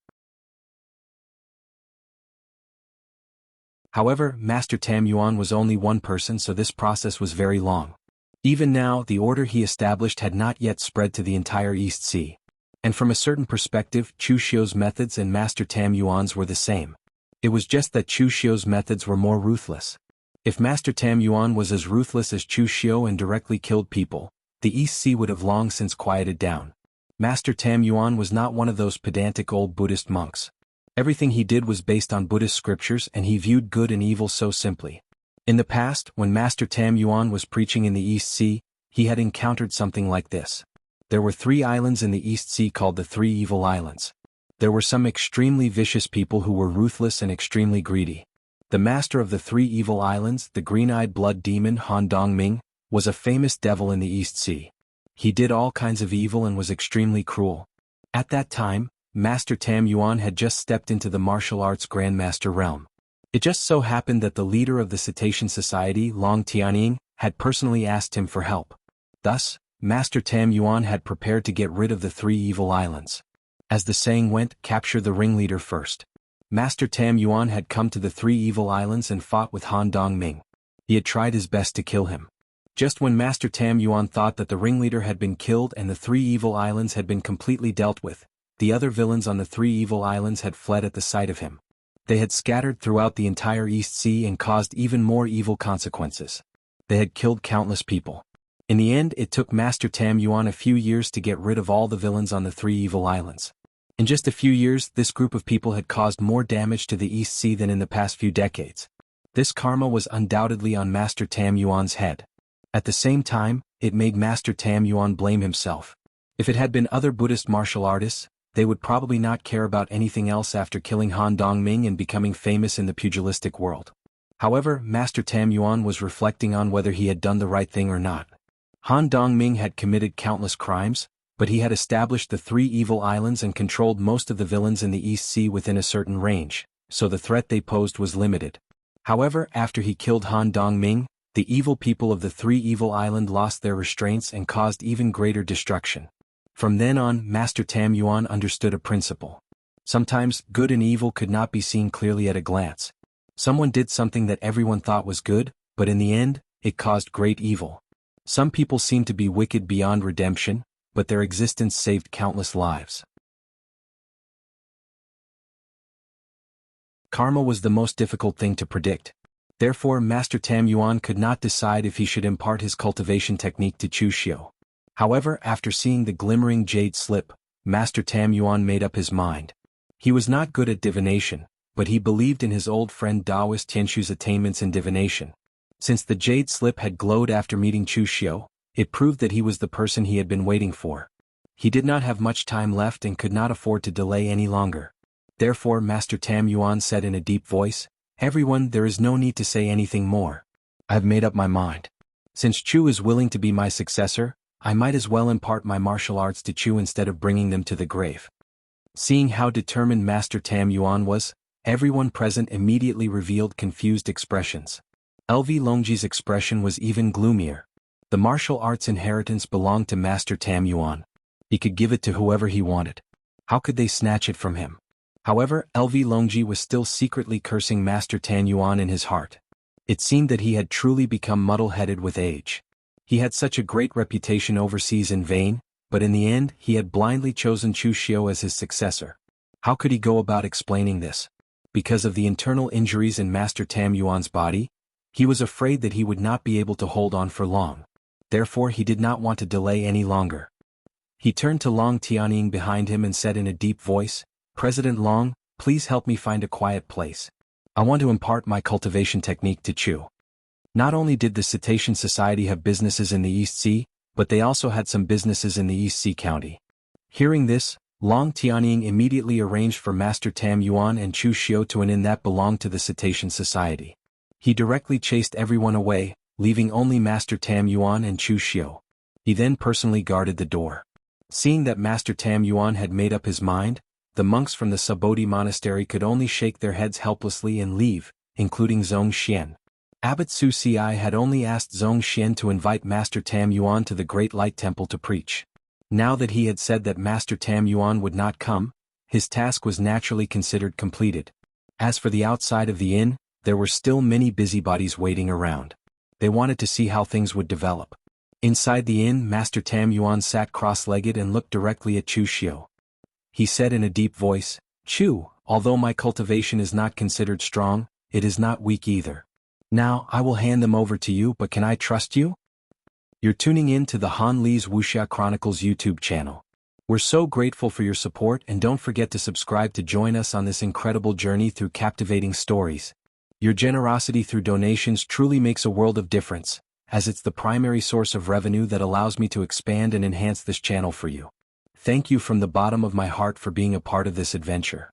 However, Master Tam Yuan was only one person, so this process was very long. Even now, the order he established had not yet spread to the entire East Sea. And from a certain perspective, Chu Xiu's methods and Master Tam Yuan's were the same. It was just that Chu Xiu's methods were more ruthless. If Master Tam Yuan was as ruthless as Chu Xiu and directly killed people, the East Sea would have long since quieted down. Master Tam Yuan was not one of those pedantic old Buddhist monks. Everything he did was based on Buddhist scriptures and he viewed good and evil so simply. In the past, when Master Tam Yuan was preaching in the East Sea, he had encountered something like this. There were 3 islands in the East Sea called the 3 Evil Islands. There were some extremely vicious people who were ruthless and extremely greedy. The master of the 3 Evil Islands, the green-eyed blood demon Han Dongming, was a famous devil in the East Sea. He did all kinds of evil and was extremely cruel. At that time, Master Tam Yuan had just stepped into the martial arts grandmaster realm. It just so happened that the leader of the Cetacean Society, Long Tianying, had personally asked him for help. Thus, Master Tam Yuan had prepared to get rid of the 3 Evil Islands. As the saying went, capture the ringleader first. Master Tam Yuan had come to the 3 Evil Islands and fought with Han Dongming. He had tried his best to kill him. Just when Master Tam Yuan thought that the ringleader had been killed and the 3 Evil Islands had been completely dealt with, the other villains on the 3 Evil Islands had fled at the sight of him. They had scattered throughout the entire East Sea and caused even more evil consequences. They had killed countless people. In the end, it took Master Tam Yuan a few years to get rid of all the villains on the 3 Evil Islands. In just a few years, this group of people had caused more damage to the East Sea than in the past few decades. This karma was undoubtedly on Master Tam Yuan's head. At the same time, it made Master Tam Yuan blame himself. If it had been other Buddhist martial artists, they would probably not care about anything else after killing Han Dongming and becoming famous in the pugilistic world. However, Master Tam Yuan was reflecting on whether he had done the right thing or not. Han Dongming had committed countless crimes, but he had established the 3 evil islands and controlled most of the villains in the East Sea within a certain range, so the threat they posed was limited. However, after he killed Han Dongming, the evil people of the 3 evil island lost their restraints and caused even greater destruction. From then on, Master Tam Yuan understood a principle. Sometimes, good and evil could not be seen clearly at a glance. Someone did something that everyone thought was good, but in the end, it caused great evil. Some people seemed to be wicked beyond redemption, but their existence saved countless lives. Karma was the most difficult thing to predict. Therefore, Master Tam Yuan could not decide if he should impart his cultivation technique to Chu Xiu. However, after seeing the glimmering jade slip, Master Tam Yuan made up his mind. He was not good at divination, but he believed in his old friend Taoist Tianshu's attainments in divination. Since the jade slip had glowed after meeting Chu Xiu, it proved that he was the person he had been waiting for. He did not have much time left and could not afford to delay any longer. Therefore, Master Tam Yuan said in a deep voice, "Everyone, there is no need to say anything more. I have made up my mind. Since Chu is willing to be my successor, I might as well impart my martial arts to Chu instead of bringing them to the grave." Seeing how determined Master Tam Yuan was, everyone present immediately revealed confused expressions. LV Longji's expression was even gloomier. The martial arts inheritance belonged to Master Tam Yuan. He could give it to whoever he wanted. How could they snatch it from him? However, LV Longji was still secretly cursing Master Tam Yuan in his heart. It seemed that he had truly become muddle-headed with age. He had such a great reputation overseas in vain, but in the end he had blindly chosen Chu Xiu as his successor. How could he go about explaining this? Because of the internal injuries in Master Tam Yuan's body, he was afraid that he would not be able to hold on for long. Therefore he did not want to delay any longer. He turned to Long Tianying behind him and said in a deep voice, "President Long, please help me find a quiet place. I want to impart my cultivation technique to Chu." Not only did the Cetacean Society have businesses in the East Sea, but they also had some businesses in the East Sea County. Hearing this, Long Tianying immediately arranged for Master Tam Yuan and Chu Xiu to an inn that belonged to the Cetacean Society. He directly chased everyone away, leaving only Master Tam Yuan and Chu Xiu. He then personally guarded the door. Seeing that Master Tam Yuan had made up his mind, the monks from the Subodhi monastery could only shake their heads helplessly and leave, including Zhong Xian. Abbot Su Ci had only asked Zhong Xian to invite Master Tam Yuan to the Great Light Temple to preach. Now that he had said that Master Tam Yuan would not come, his task was naturally considered completed. As for the outside of the inn, there were still many busybodies waiting around. They wanted to see how things would develop. Inside the inn, Master Tam Yuan sat cross-legged and looked directly at Chu Xiu. He said in a deep voice, "Chu, although my cultivation is not considered strong, it is not weak either. Now, I will hand them over to you, but can I trust you?" You're tuning in to the Han Li's Wuxia Chronicles YouTube channel. We're so grateful for your support, and don't forget to subscribe to join us on this incredible journey through captivating stories. Your generosity through donations truly makes a world of difference, as it's the primary source of revenue that allows me to expand and enhance this channel for you. Thank you from the bottom of my heart for being a part of this adventure.